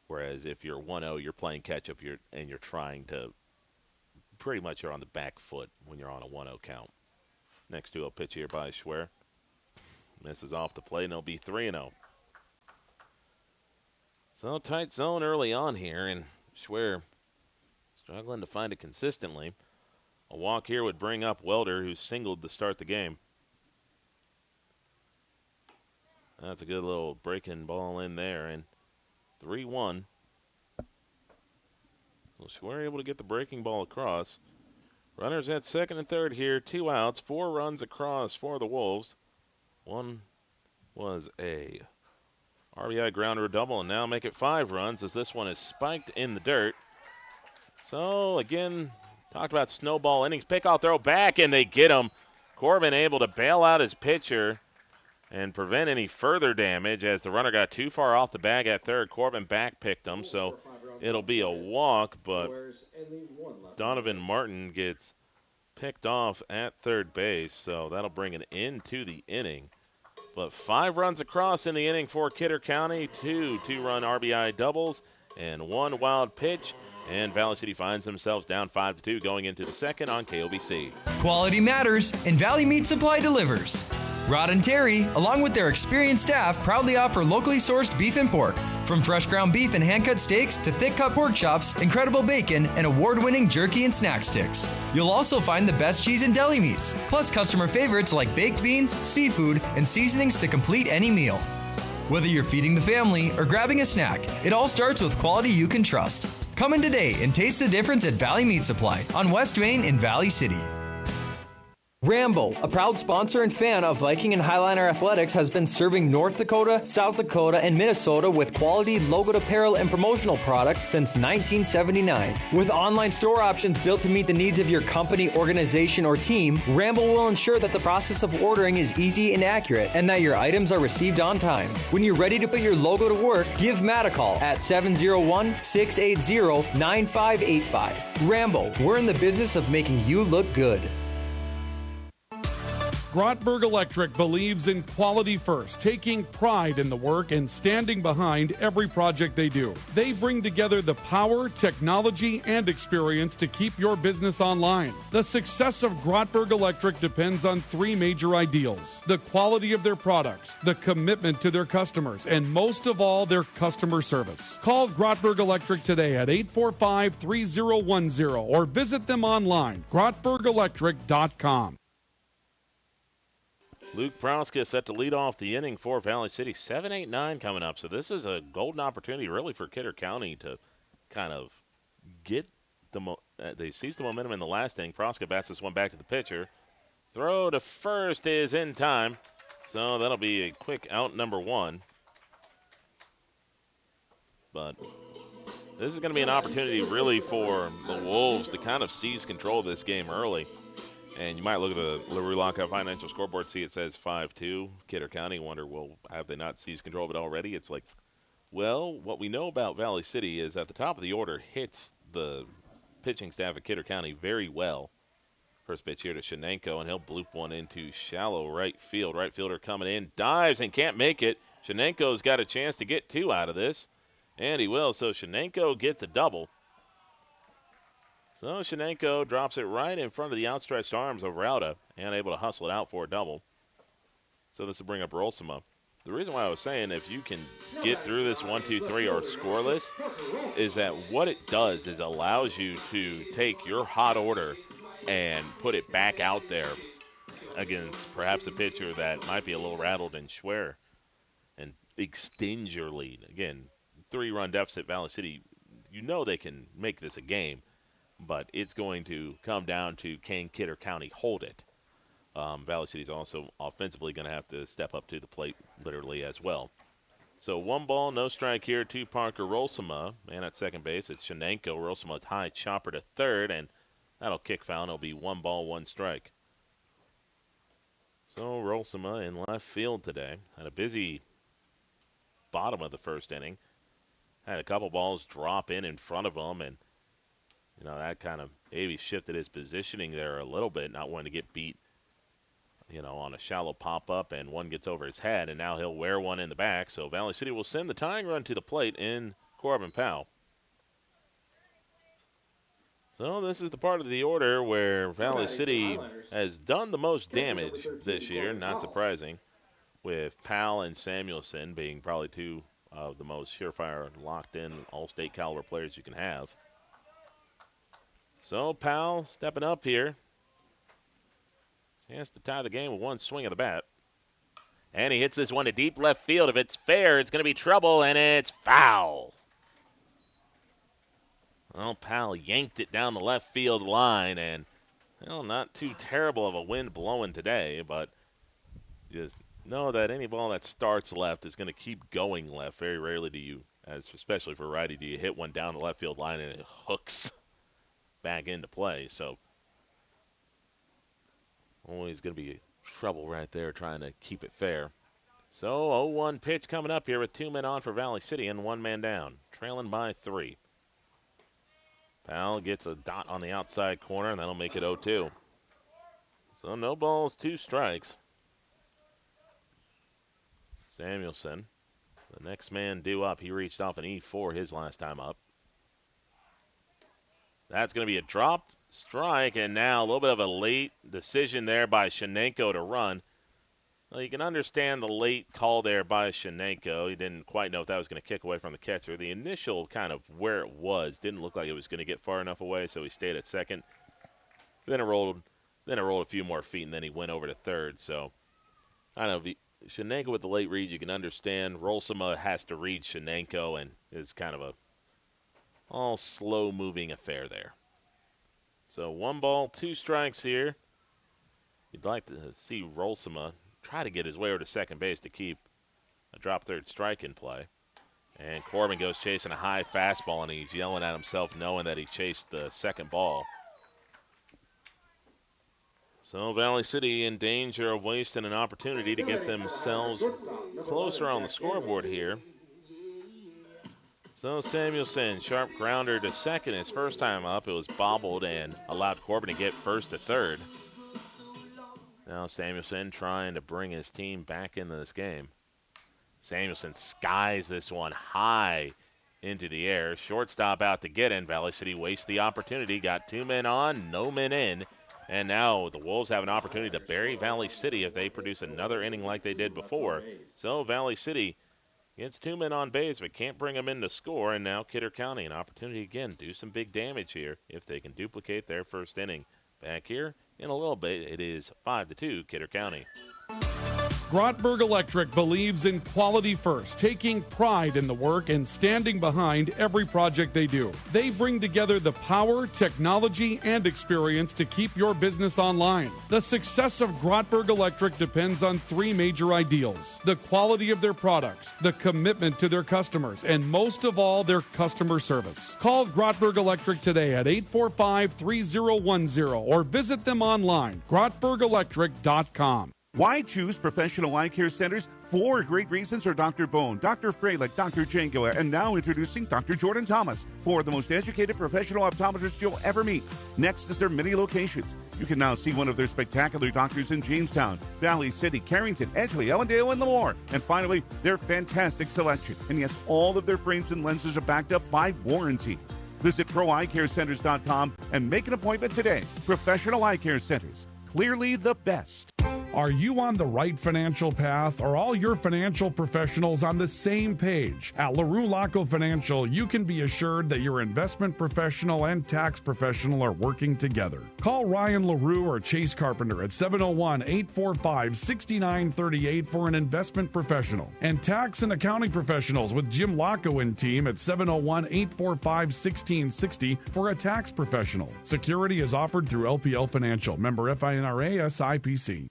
Speaker 2: Whereas if you're 1-0, you're playing catch-up and you're trying to pretty much you're on the back foot when you're on a 1-0 count. Next 2-0 pitch here by Schwer. Misses off the plate, and it'll be 3-0. So tight zone early on here, and Schwer struggling to find it consistently. A walk here would bring up Welder, who singled to start the game. That's a good little breaking ball in there, and 3-1. So Schwer able to get the breaking ball across. Runners at second and third here, 2 outs, 4 runs across for the Wolves. One was a RBI grounder double, and now make it 5 runs as this one is spiked in the dirt. So again, talked about snowball innings. Pickoff throw back, and they get him. Corbin able to bail out his pitcher and prevent any further damage as the runner got too far off the bag at third. Corbin back picked him, so it'll be a walk, but Donovan Martin gets picked off at third base, so that'll bring an end to the inning. But 5 runs across in the inning for Kidder County, 2 2-run RBI doubles, and 1 wild pitch. And Valley City finds themselves down 5-2 going into the second on KOVC.
Speaker 9: Quality matters, and Valley Meat Supply delivers. Rod and Terry, along with their experienced staff, proudly offer locally sourced beef and pork. From fresh ground beef and hand-cut steaks to thick-cut pork chops, incredible bacon, and award-winning jerky and snack sticks. You'll also find the best cheese and deli meats, plus customer favorites like baked beans, seafood, and seasonings to complete any meal. Whether you're feeding the family or grabbing a snack, it all starts with quality you can trust. Come in today and taste the difference at Valley Meat Supply on West Main in Valley City.
Speaker 12: Rambo, a proud sponsor and fan of Viking and Highliner Athletics, has been serving North Dakota, South Dakota, and Minnesota with quality logoed apparel and promotional products since 1979. With online store options built to meet the needs of your company, organization, or team, Rambo will ensure that the process of ordering is easy and accurate and that your items are received on time. When you're ready to put your logo to work, give Matt a call at 701-680-9585. Rambo, we're in the business of making you look good.
Speaker 3: Grotberg Electric believes in quality first, taking pride in the work and standing behind every project they do. They bring together the power, technology, and experience to keep your business online. The success of Grotberg Electric depends on three major ideals: the quality of their products, the commitment to their customers, and most of all, their customer service. Call Grotberg Electric today at 845-3010 or visit them online, grotbergelectric.com.
Speaker 2: Luke Proska set to lead off the inning for Valley City. 7-8-9 coming up. So this is a golden opportunity really for Kidder County to kind of get they seized the momentum in the last inning. Proska bats this one back to the pitcher. Throw to first is in time. So that'll be a quick out, number one. But this is going to be an opportunity really for the Wolves to kind of seize control of this game early. And you might look at the LaRue Lockout Financial scoreboard, see it says 5-2. Kidder County, wonder, well, have they not seized control of it already? It's like, well, what we know about Valley City is at the top of the order hits the pitching staff at Kidder County very well. First pitch here to Shenenko, and he'll bloop one into shallow right field. Right fielder coming in, dives and can't make it. Shenenko's got a chance to get two out of this, and he will. So Shenenko gets a double. So Shenenko drops it right in front of the outstretched arms of Rauda and able to hustle it out for a double. So this will bring up Rolsema. The reason why I was saying if you can get through this 1-2-3 or scoreless is that what it does is allows you to take your hot order and put it back out there against perhaps a pitcher that might be a little rattled and Schwer and extend your lead. Again, 3-run deficit Valley City, you know they can make this a game. But it's going to come down to can Kidder County hold it. Valley City's also offensively going to have to step up to the plate literally as well. So 1 ball, no strike here to Parker Rolsema. And at second base, it's Shenenko. Rolsema's high chopper to third, and that'll kick foul. It'll be 1 ball, 1 strike. So Rolsema in left field today. Had a busy bottom of the first inning. Had a couple balls drop in front of him, and you know, that kind of maybe shifted his positioning there a little bit, not wanting to get beat, you know, on a shallow pop-up, and one gets over his head, and now he'll wear one in the back. So Valley City will send the tying run to the plate in Corbin Powell. So this is the part of the order where Valley City has done the most damage this year, not surprising, with Powell and Samuelson being probably two of the most surefire, locked-in, all-state caliber players you can have. So Powell stepping up here. Chance to tie the game with one swing of the bat. And he hits this one to deep left field. If it's fair, it's going to be trouble, and it's foul. Well, Powell yanked it down the left field line, and, well, not too terrible of a wind blowing today, but just know that any ball that starts left is going to keep going left. Very rarely do you, especially for righty, do you hit one down the left field line and it hooks back into play. So always going to be trouble right there trying to keep it fair. So 0-1 pitch coming up here with 2 men on for Valley City and 1 man down, trailing by 3. Powell gets a dot on the outside corner, and that'll make it 0-2. So no balls, 2 strikes. Samuelson, the next man due up. He reached off an E4 his last time up. That's going to be a drop strike, and now a little bit of a late decision there by Shenenko to run. Well, you can understand the late call there by Shenenko. He didn't quite know if that was going to kick away from the catcher. The initial kind of where it was didn't look like it was going to get far enough away, so he stayed at second. Then it rolled a few more feet, and then he went over to third. So, I don't know. Shenenko with the late read, you can understand. Rolsema has to read Shenenko, and it's kind of a all slow-moving affair there. So 1 ball, 2 strikes here. You'd like to see Rolsema try to get his way over to second base to keep a drop third strike in play. And Corbin goes chasing a high fastball, and he's yelling at himself knowing that he chased the second ball. So Valley City in danger of wasting an opportunity to get themselves closer on the scoreboard here. So Samuelson, sharp grounder to second. His first time up, it was bobbled and allowed Corbin to get first to third. Now Samuelson trying to bring his team back into this game. Samuelson skies this one high into the air. Shortstop out to get in. Valley City wastes the opportunity. Got 2 men on, no men in. And now the Wolves have an opportunity to bury Valley City if they produce another inning like they did before. So Valley City gets 2 men on base but can't bring them in to score. And now Kidder County an opportunity again to do some big damage here if they can duplicate their first inning. Back here in a little bit, it is 5-2 Kidder County.
Speaker 3: Grotberg Electric believes in quality first, taking pride in the work and standing behind every project they do. They bring together the power, technology, and experience to keep your business online. The success of Grotberg Electric depends on 3 major ideals: the quality of their products, the commitment to their customers, and most of all, their customer service. Call Grotberg Electric today at 845-3010 or visit them online, grotbergelectric.com.
Speaker 4: Why choose professional eye care centers? 4 great reasons are Dr. Bone, Dr. Freilich, Dr. Jangoa, and now introducing Dr. Jordan Thomas, 4 of the most educated professional optometrists you'll ever meet. Next is their many locations. You can now see one of their spectacular doctors in Jamestown, Valley City, Carrington, Edgeley, Ellendale, and Lemoore. And finally, their fantastic selection. And yes, all of their frames and lenses are backed up by warranty. Visit ProEyeCareCenters.com and make an appointment today. Professional Eye Care Centers, clearly the best.
Speaker 3: Are you on the right financial path? Are all your financial professionals on the same page? At LaRue Laco Financial, you can be assured that your investment professional and tax professional are working together. Call Ryan LaRue or Chase Carpenter at 701-845-6938 for an investment professional. And tax and accounting professionals with Jim Laco and team at 701-845-1660 for a tax professional. Security is offered through LPL Financial. Member FINRA SIPC.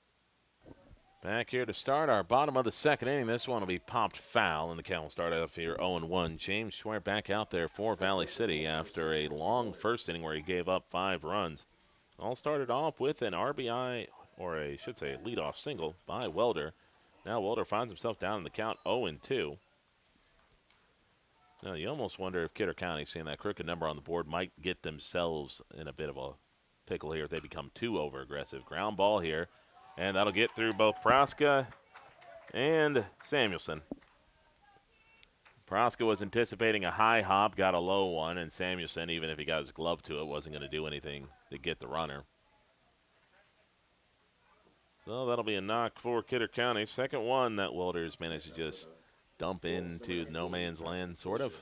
Speaker 2: Back here to start our bottom of the second inning. This one will be popped foul, and the count will start off here 0-1. James Schwer back out there for Valley City after a long first inning where he gave up 5 runs. All started off with an RBI, or I should say a leadoff single by Welder. Now Welder finds himself down in the count 0-2. Now you almost wonder if Kidder County, seeing that crooked number on the board, might get themselves in a bit of a pickle here if they become too over-aggressive. Ground ball here. And that'll get through both Proska and Samuelson. Proska was anticipating a high hop, got a low one, and Samuelson, even if he got his glove to it, wasn't going to do anything to get the runner. So that'll be a knock for Kidder County. Second one that Wilders managed to just dump into no man's land, sort of.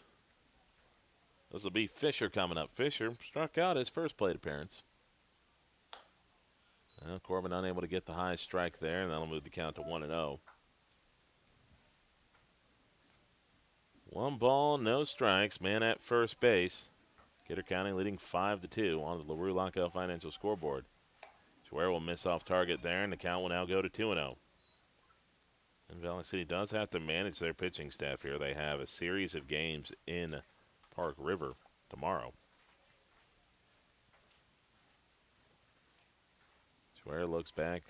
Speaker 2: This will be Fisher coming up. Fisher struck out his first plate appearance. Well, Corbin unable to get the high strike there, and that'll move the count to 1-0. 1 ball, no strikes. Man at first base. Kidder County leading 5-2 on the LaRue Lockout Financial scoreboard. Schwer will miss off target there, and the count will now go to 2-0. And Valley City does have to manage their pitching staff here. They have a series of games in Park River tomorrow. Schwer looks back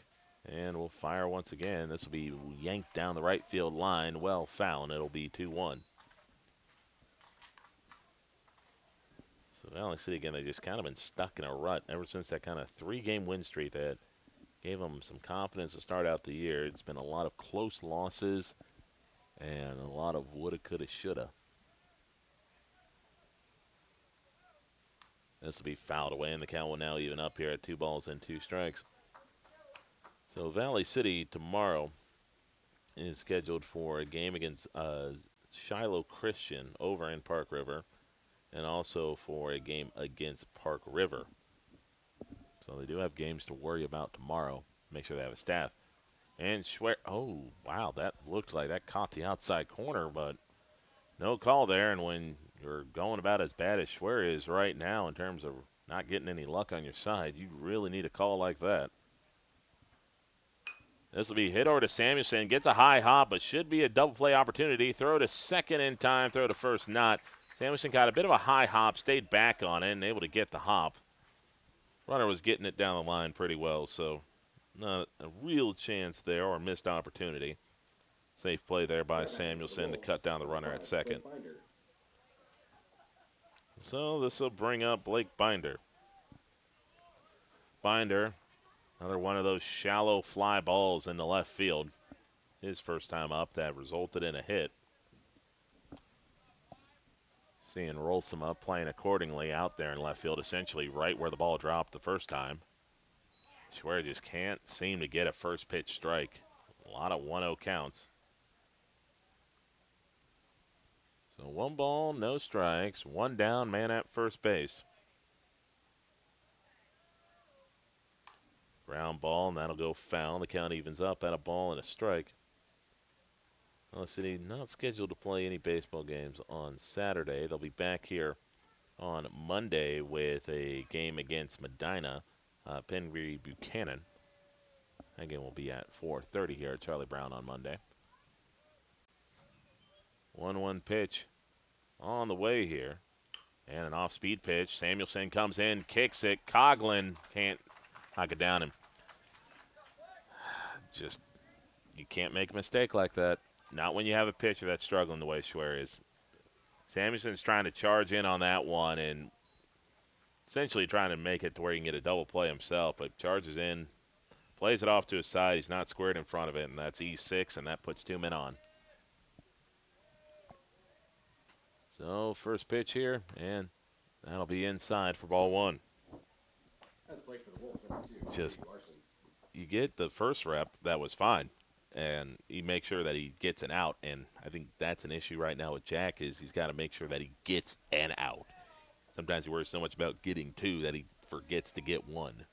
Speaker 2: and will fire once again. This will be yanked down the right field line. Well foul, and it'll be 2-1. So Valley City, again, they've just kind of been stuck in a rut ever since that kind of 3-game win streak that gave them some confidence to start out the year. It's been a lot of close losses and a lot of woulda, coulda, shoulda. This will be fouled away, and the count will now even up here at 2 balls and 2 strikes. So Valley City tomorrow is scheduled for a game against Shiloh Christian over in Park River, and also for a game against Park River. So they do have games to worry about tomorrow. Make sure they have a staff. And Schwer, oh, wow, that looked like that caught the outside corner, but no call there. And when you're going about as bad as Schwer is right now in terms of not getting any luck on your side, you really need a call like that. This will be hit over to Samuelson. Gets a high hop, but should be a double play opportunity. Throw to second in time, throw to first not. Samuelson got a bit of a high hop, stayed back on it, and able to get the hop. Runner was getting it down the line pretty well, so not a real chance there or missed opportunity. Safe play there by Samuelson to cut down the runner at second. So this will bring up Blake Binder. Binder, another one of those shallow fly balls in the left field. His first time up, that resulted in a hit. Seeing Rolsema playing accordingly out there in left field, essentially right where the ball dropped the first time. Schwer just can't seem to get a first pitch strike. A lot of 1-0 counts. So 1 ball, no strikes, 1 down, man at first base. Ground ball, and that'll go foul. The count evens up at a ball and a strike. Valley City not scheduled to play any baseball games on Saturday. They'll be back here on Monday with a game against Medina, Penry Buchanan. That game will be at 4:30 here at Charlie Brown on Monday. 1-1 pitch on the way here. And an off-speed pitch. Samuelson comes in, kicks it. Coughlin can't knock it down. And just, you can't make a mistake like that. Not when you have a pitcher that's struggling the way Schwer is. Samuelson's trying to charge in on that one and essentially trying to make it to where he can get a double play himself, but charges in, plays it off to his side. He's not squared in front of it, and that's E6, and that puts 2 men on. So first pitch here, and that'll be inside for ball 1. Just, you get the first rep, that was fine, and he makes sure that he gets an out, and I think that's an issue right now with Jack is he's got to make sure that he gets an out. Sometimes he worries so much about getting 2 that he forgets to get 1.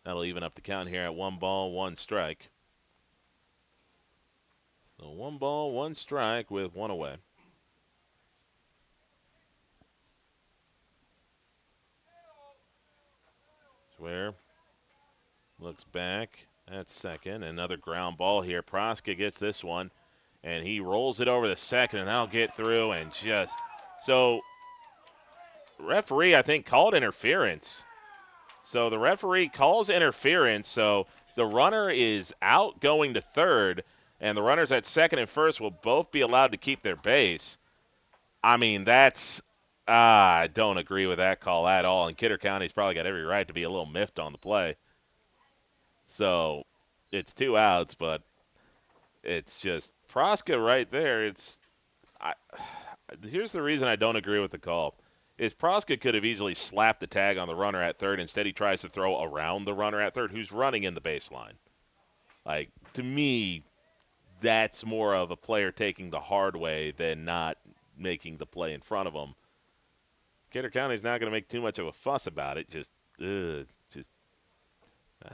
Speaker 2: That'll even up the count here at 1 ball, 1 strike. So 1 ball, 1 strike with 1 away. Schwer looks back at second. Another ground ball here. Proska gets this one, and he rolls it over the second, and that'll get through. And just so, referee, I think, called interference. So the referee calls interference. So the runner is out going to third, and the runners at second and first will both be allowed to keep their base. I mean, that's. I don't agree with that call at all. And Kidder County's probably got every right to be a little miffed on the play. So it's 2 outs, but it's just Proska right there. Here's the reason I don't agree with the call. Is Proska could have easily slapped the tag on the runner at third. Instead, he tries to throw around the runner at third who's running in the baseline. Like, to me, that's more of a player taking the hard way than not making the play in front of him. Kidder County's not going to make too much of a fuss about it.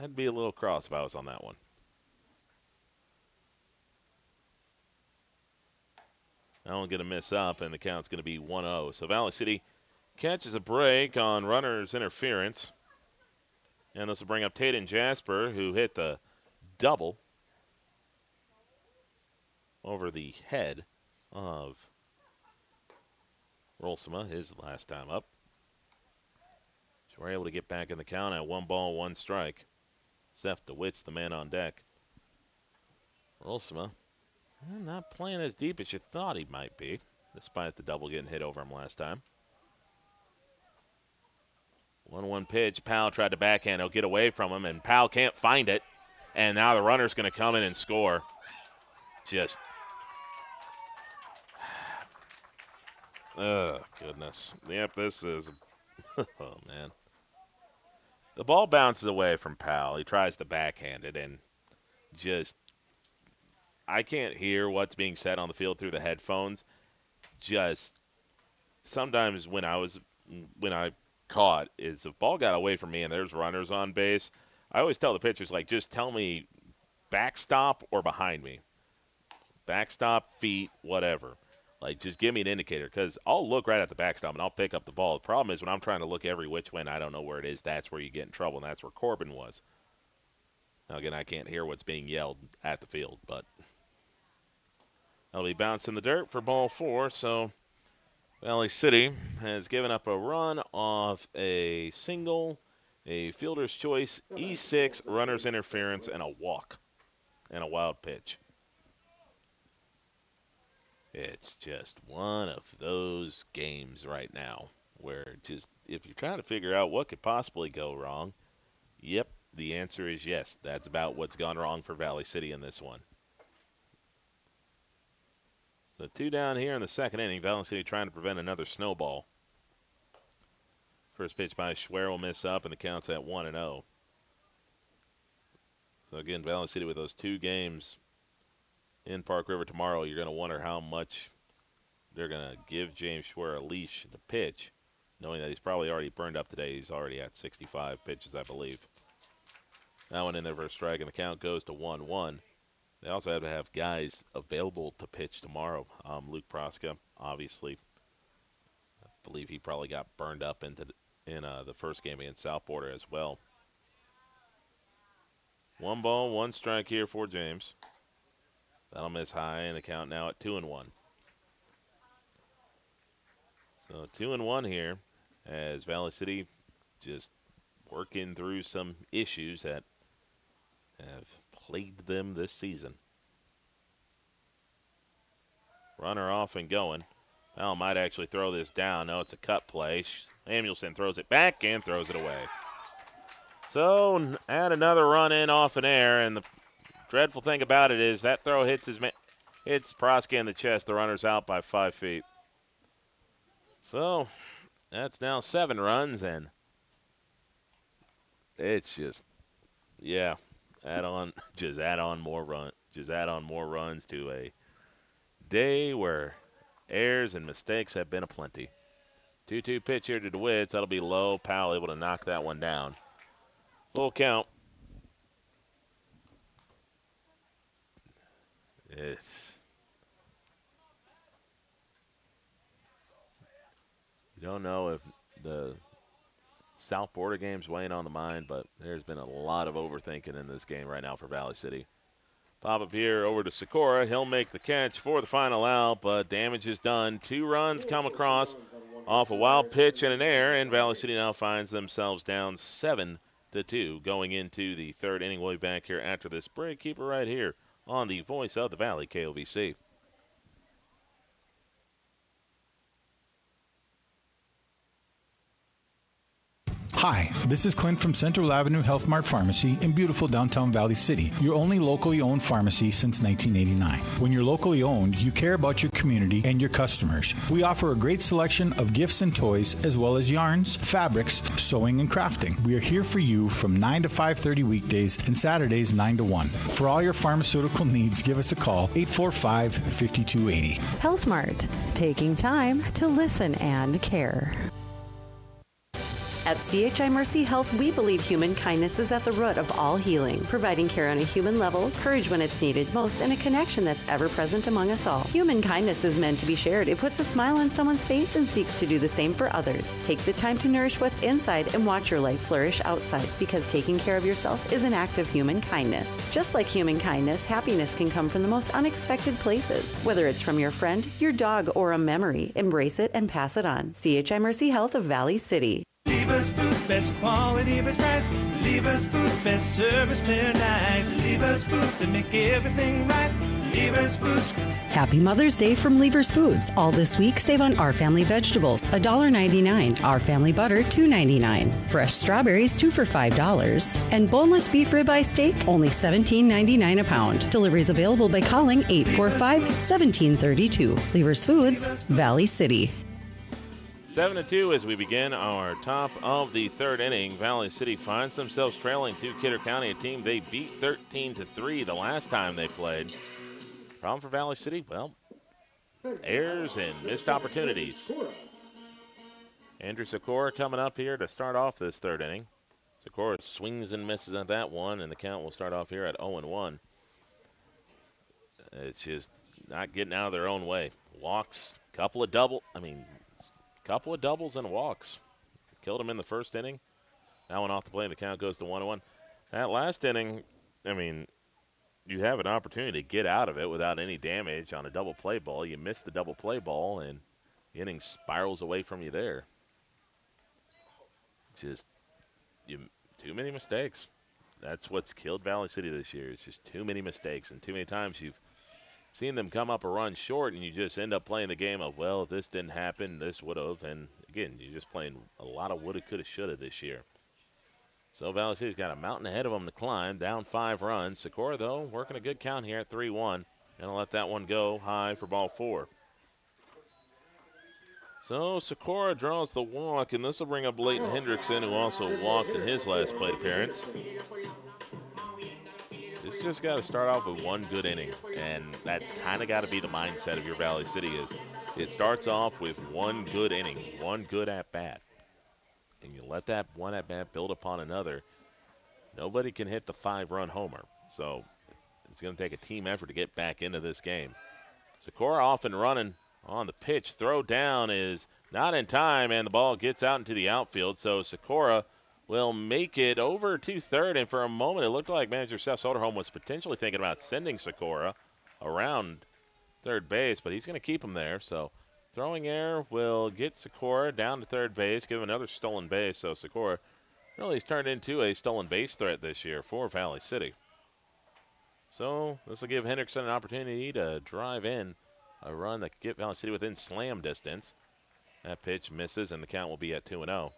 Speaker 2: I'd be a little cross if I was on that one. That one going to miss up, and the count's going to be 1-0. So Valley City catches a break on runner's interference. And this will bring up Tatum Jasper, who hit the double over the head of Rolsema, his last time up. So we're able to get back in the count at 1 ball, 1 strike. Seth DeWitt's the man on deck. Rolsema not playing as deep as you thought he might be, despite the double getting hit over him last time. 1-1 pitch. Powell tried to backhand. He'll get away from him, and Powell can't find it. And now the runner's going to come in and score. Just, oh, goodness. Yep, this is, oh, man. The ball bounces away from Powell. He tries to backhand it, and just I can't hear what's being said on the field through the headphones. Just sometimes when I caught is if ball got away from me and there's runners on base, I always tell the pitchers, like, just tell me backstop or behind me. Backstop, feet, whatever. Like, just give me an indicator because I'll look right at the backstop and I'll pick up the ball. The problem is when I'm trying to look every which way and I don't know where it is, that's where you get in trouble, and that's where Corbin was. Now, again, I can't hear what's being yelled at the field, but that'll be bounced in the dirt for ball 4, so Valley City has given up a run off a single, a fielder's choice, E6, runner's interference, and a walk, and a wild pitch. It's just one of those games right now where just if you're trying to figure out what could possibly go wrong, yep, the answer is yes. That's about what's gone wrong for Valley City in this one. So 2 down here in the second inning. Valley City trying to prevent another snowball. First pitch by Schwer will miss up, and the count's at 1-0. So again, Valley City with those 2 games in Park River tomorrow, you're going to wonder how much they're going to give James Schwer a leash to pitch, knowing that he's probably already burned up today. He's already at 65 pitches, I believe. That one in there for a strike, and the count goes to 1-1. They also have to have guys available to pitch tomorrow. Luke Proska, obviously, I believe he probably got burned up in the first game against South Border as well. 1 ball, 1 strike here for James. That'll miss high, and the count now at 2-1. So 2-1 here as Valley City just working through some issues that have plagued them this season. Runner off and going. Well, might actually throw this down. No, it's a cut play. Samuelson throws it back and throws it away. So add another run in off an air, and the dreadful thing about it is that throw hits Proska in the chest. The runner's out by 5 feet. So that's now 7 runs, and it's just, yeah, add on more runs to a day where errors and mistakes have been aplenty. 2-2 pitch here to DeWitts. That'll be low. Powell able to knock that one down. Full count. You don't know if the South Border game's weighing on the mind, but there's been a lot of overthinking in this game right now for Valley City. Pop up here over to Sikora. He'll make the catch for the final out, but damage is done. 2 runs come across off a wild pitch and an error, and Valley City now finds themselves down 7-2 going into the 3rd inning. We'll be back here after this break. Keep it right here on the Voice of the Valley, KOVC.
Speaker 5: Hi, this is Clint from Central Avenue Health Mart Pharmacy in beautiful downtown Valley City, your only locally owned pharmacy since 1989. When you're locally owned, you care about your community and your customers. We offer a great selection of gifts and toys, as well as yarns, fabrics, sewing, and crafting. We are here for you from 9 to 5:30 weekdays and Saturdays 9 to 1. For all your pharmaceutical needs, give us a call, 845-5280.
Speaker 6: Health Mart, taking time to listen and care. At CHI Mercy Health, we believe human kindness is at the root of all healing, providing care on a human level, courage when it's needed most, and a connection that's ever present among us all. Human kindness is meant to be shared. It puts a smile on someone's face and seeks to do the same for others. Take the time to nourish what's inside and watch your life flourish outside, because taking care of yourself is an act of human kindness. Just like human kindness, happiness can come from the most unexpected places. Whether it's from your friend, your dog, or a memory, embrace it and pass it on. CHI Mercy Health of Valley City.
Speaker 7: Lever's Foods, best quality, best price. Lever's Foods, best service, they're nice. Lever's Foods, they make everything right. Lever's Foods.
Speaker 8: Happy Mother's Day from Lever's Foods. All this week, save on Our Family vegetables, $1.99. Our Family butter, $2.99. Fresh strawberries, 2 for $5. And boneless beef ribeye steak, only $17.99 a pound. Deliveries available by calling 845-1732. Lever's Foods, Valley City.
Speaker 2: 7-2 as we begin our top of the 3rd inning. Valley City finds themselves trailing to Kidder County, a team they beat 13-3 the last time they played. Problem for Valley City, well, errors and missed opportunities. Andrew Sikora coming up here to start off this third inning. Sikora swings and misses at that one, and the count will start off here at 0-1. It's just not getting out of their own way. Walks, couple of doubles and walks. Killed him in the first inning. That one off the plate, and the count goes to 1-1. That last inning, you have an opportunity to get out of it without any damage on a double play ball. You miss the double play ball, and the inning spirals away from you there. Just too many mistakes. That's what's killed Valley City this year. It's just too many mistakes, and too many times you've seen them come up a run short, and you just end up playing the game of, well, if this didn't happen, this would have. And, again, you're just playing a lot of woulda, coulda, shoulda this year. So Valley City's got a mountain ahead of them to climb, down 5 runs. Sikora, though, working a good count here at 3-1. And I'll let that one go high for ball 4. So Sikora draws the walk, and this will bring up Leighton Hendrickson, who also walked in his last plate appearance. It's just got to start off with one good inning, and that's kind of got to be the mindset of your Valley City is it starts off with one good inning, one good at-bat. And you let that one at-bat build upon another. Nobody can hit the 5-run homer, so it's going to take a team effort to get back into this game. Sikora off and running on the pitch. Throw down is not in time, and the ball gets out into the outfield, so Sikora will make it over to third, and for a moment it looked like manager Seth Soderholm was potentially thinking about sending Sikora around third base, but he's going to keep him there. So throwing error will get Sikora down to third base, give him another stolen base. So Sikora really has turned into a stolen base threat this year for Valley City. So this will give Hendrickson an opportunity to drive in a run that could get Valley City within slam distance. That pitch misses, and the count will be at 2-0.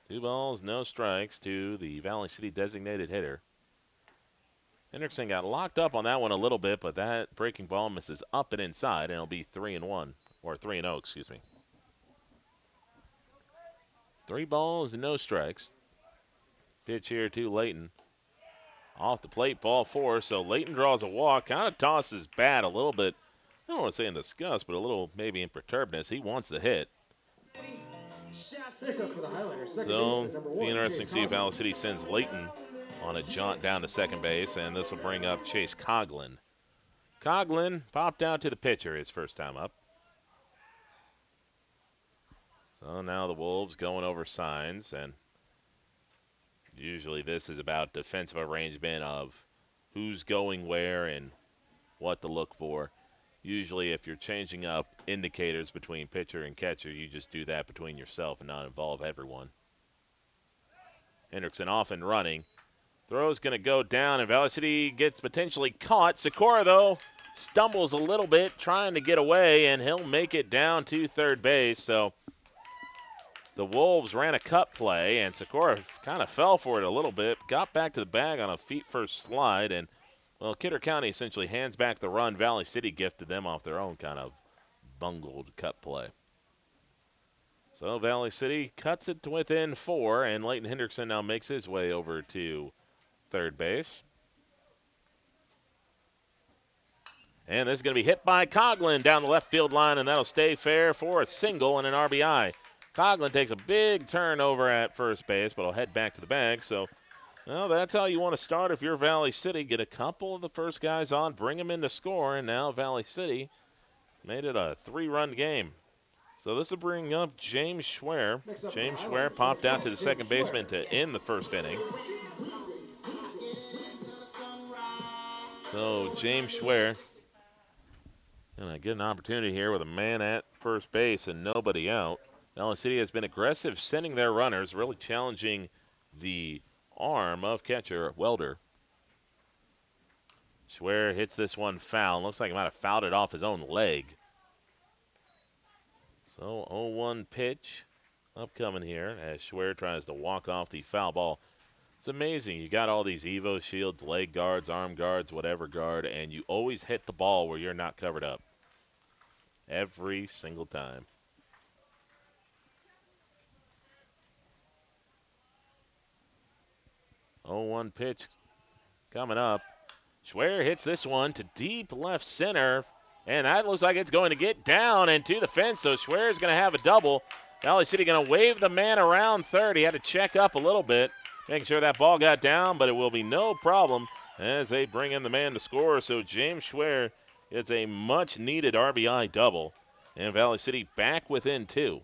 Speaker 2: 2 balls, no strikes to the Valley City designated hitter. Hendrickson got locked up on that one a little bit, but that breaking ball misses up and inside, and it'll be 3-1, or 3-0, excuse me. 3 balls and no strikes. Pitch here to Leighton. Off the plate, ball 4, so Leighton draws a walk, kind of tosses bat a little bit. I don't want to say in disgust, but a little maybe in perturbedness. He wants the hit. So, be interesting to see if Valley City sends Leighton on a jaunt down to second base, and this will bring up Chase Coughlin. Coughlin popped out to the pitcher his first time up. So now the Wolves going over signs, and usually this is about defensive arrangement of who's going where and what to look for. Usually if you're changing up indicators between pitcher and catcher, you just do that between yourself and not involve everyone. Hendrickson off and running. Throw's going to go down, and Valley City gets potentially caught. Sikora, though, stumbles a little bit trying to get away, and he'll make it down to third base. So the Wolves ran a cut play, and Sikora kind of fell for it a little bit, got back to the bag on a feet-first slide, and, well, Kidder County essentially hands back the run Valley City gifted them off their own kind of bungled cut play. So Valley City cuts it to within 4, and Leighton Hendrickson now makes his way over to third base. And this is going to be hit by Coughlin down the left field line, and that'll stay fair for a single and an RBI. Coughlin takes a big turn over at first base, but will head back to the bag. So, well, that's how you want to start if you're Valley City. Get a couple of the first guys on, bring them in to score, and now Valley City made it a 3-run game. So this will bring up James Schwer. James Schwer popped out to the second baseman to end the first inning. So James Schwer going to get an opportunity here with a man at first base and nobody out. Valley City has been aggressive sending their runners, really challenging the arm of catcher Welder. Schwer hits this one foul. Looks like he might have fouled it off his own leg. So 0-1 pitch upcoming here as Schwer tries to walk off the foul ball. It's amazing. You got all these Evo shields, leg guards, arm guards, whatever guard, and you always hit the ball where you're not covered up. Every single time. Oh, 1 pitch coming up. Schwer hits this one to deep left center, and that looks like it's going to get down and to the fence, so Schwer is going to have a double. Valley City going to wave the man around third. He had to check up a little bit, making sure that ball got down, but it will be no problem as they bring in the man to score. So James Schwer gets a much-needed RBI double, and Valley City back within 2.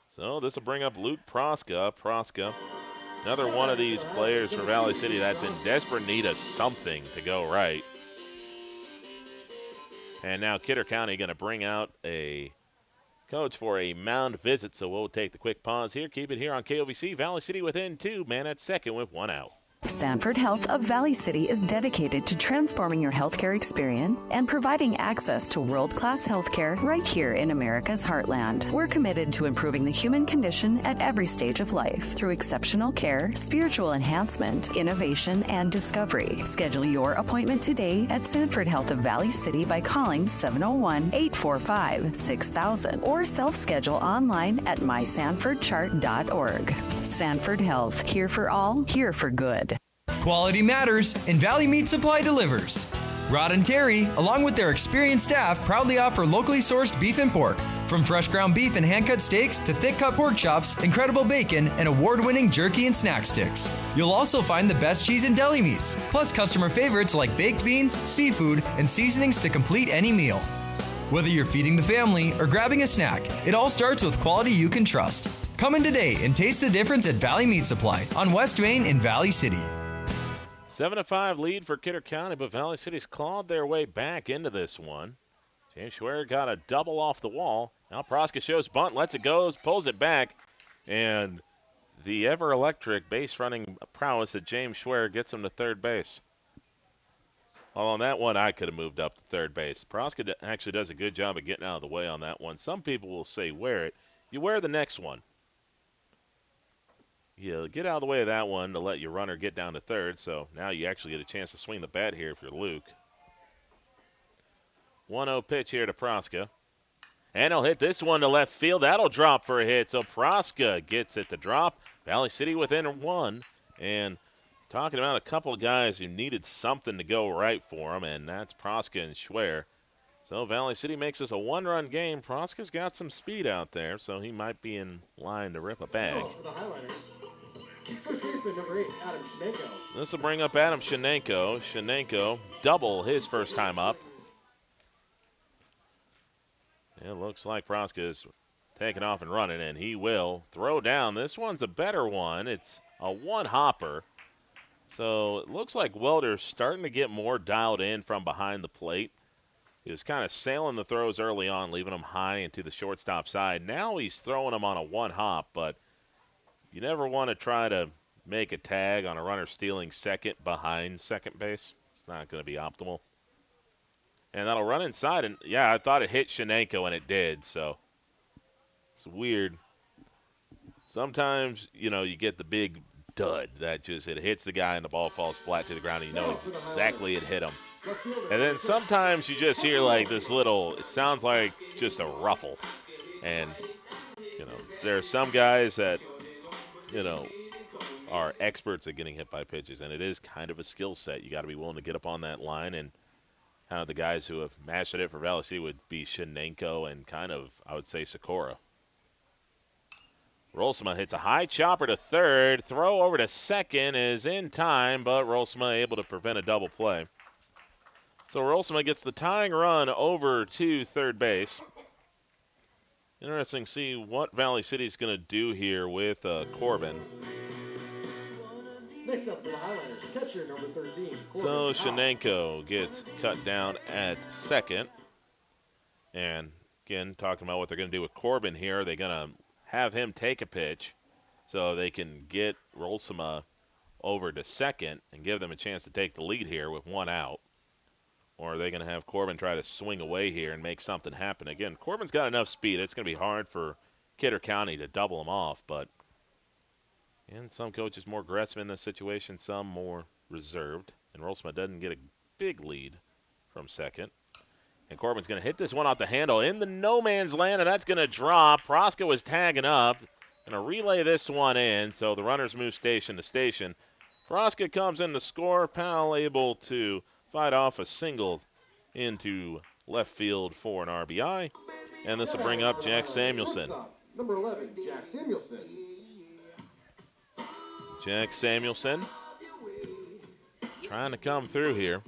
Speaker 2: So this will bring up Luke Proska. Proska, another one of these players for Valley City that's in desperate need of something to go right. And now Kidder County going to bring out a coach for a mound visit, so we'll take the quick pause here. Keep it here on KOVC. Valley City within 2, man at second with 1 out.
Speaker 11: Sanford Health of Valley City is dedicated to transforming your healthcare experience and providing access to world-class healthcare right here in America's heartland. We're committed to improving the human condition at every stage of life through exceptional care, spiritual enhancement, innovation, and discovery. Schedule your appointment today at Sanford Health of Valley City by calling 701-845-6000 or self-schedule online at mysanfordchart.org. Sanford Health, here for all, here for good.
Speaker 9: Quality matters, and Valley Meat Supply delivers. Rod and Terry, along with their experienced staff, proudly offer locally sourced beef and pork. From fresh ground beef and hand-cut steaks to thick-cut pork chops, incredible bacon, and award-winning jerky and snack sticks. You'll also find the best cheese and deli meats, plus customer favorites like baked beans, seafood, and seasonings to complete any meal. Whether you're feeding the family or grabbing a snack, it all starts with quality you can trust. Come in today and taste the difference at Valley Meat Supply on West Main in Valley City.
Speaker 2: 7-5 lead for Kidder County, but Valley City's clawed their way back into this one. James Schwer got a double off the wall. Now Proska shows bunt, lets it go, pulls it back, and the ever-electric base-running prowess of James Schwer gets him to third base. Well, on that one, I could have moved up to third base. Proska actually does a good job of getting out of the way on that one. Some people will say wear it. You wear the next one. You get out of the way of that one to let your runner get down to third, so now you actually get a chance to swing the bat here if you're Luke. 1-0 pitch here to Proska. And he'll hit this one to left field. That'll drop for a hit, so Proska gets it to drop. Valley City within 1. And talking about a couple of guys who needed something to go right for them, and that's Proska and Schwer. So Valley City makes this a 1-run game. Proska's got some speed out there, so he might be in line to rip a bag. This will bring up Adam Shenenko. Shenenko double his first time up. It looks like Proska is taking off and running, and he will throw down. This one's a better one. It's a one-hopper. So it looks like Welder's starting to get more dialed in from behind the plate. He was kind of sailing the throws early on, leaving them high into the shortstop side. Now he's throwing them on a one-hop, but you never want to try to make a tag on a runner stealing second behind second base. It's not going to be optimal. And that'll run inside, and yeah, I thought it hit Shenenko, and it did, so it's weird. Sometimes, you know, you get the big dud that just it hits the guy and the ball falls flat to the ground, and you know exactly it hit him. And then sometimes you just hear like this little, it sounds like just a ruffle. And, you know, there are some guys that, you know, are experts at getting hit by pitches, and it is kind of a skill set. You got to be willing to get up on that line, and kind of the guys who have mastered it for Valley City would be Shenenko and kind of, I would say, Sikora. Rolsema hits a high chopper to third. Throw over to second is in time, but Rolsema able to prevent a double play. So Rolsema gets the tying run over to third base. Interesting to see what Valley City's going to do here with Corbin.
Speaker 10: Next up for the Highlanders, catcher number 13.
Speaker 2: So Shenenko gets cut down at second. And again, talking about what they're going to do with Corbin here. Are they going to have him take a pitch so they can get Rolsema over to second and give them a chance to take the lead here with 1 out? Or are they going to have Corbin try to swing away here and make something happen? Again, Corbin's got enough speed. It's going to be hard for Kidder County to double him off, but and some coaches more aggressive in this situation, some more reserved. And Rolsema doesn't get a big lead from second. And Corbin's going to hit this one off the handle in the no man's land, and that's going to drop. Proska was tagging up. Going to relay this one in, so the runners move station to station. Froska comes in to score. Powell able to fight off a single into left field for an RBI. And this will bring up Jack Samuelson.
Speaker 10: Number 11, Jack Samuelson.
Speaker 2: Jack Samuelson trying to come through here.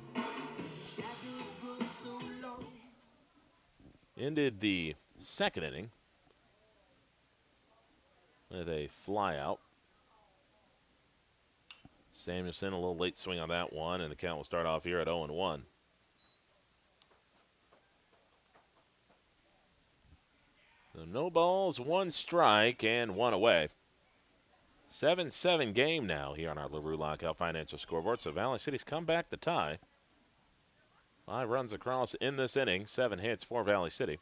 Speaker 2: Ended the second inning with a fly out. Samuelson, a little late swing on that one, and the count will start off here at 0-1. So no balls, 1 strike, and 1 away. 7-7 game now here on our LaRue Lockout Financial Scoreboard. So Valley City's come back to tie. 5 runs across in this inning, 7 hits for Valley City.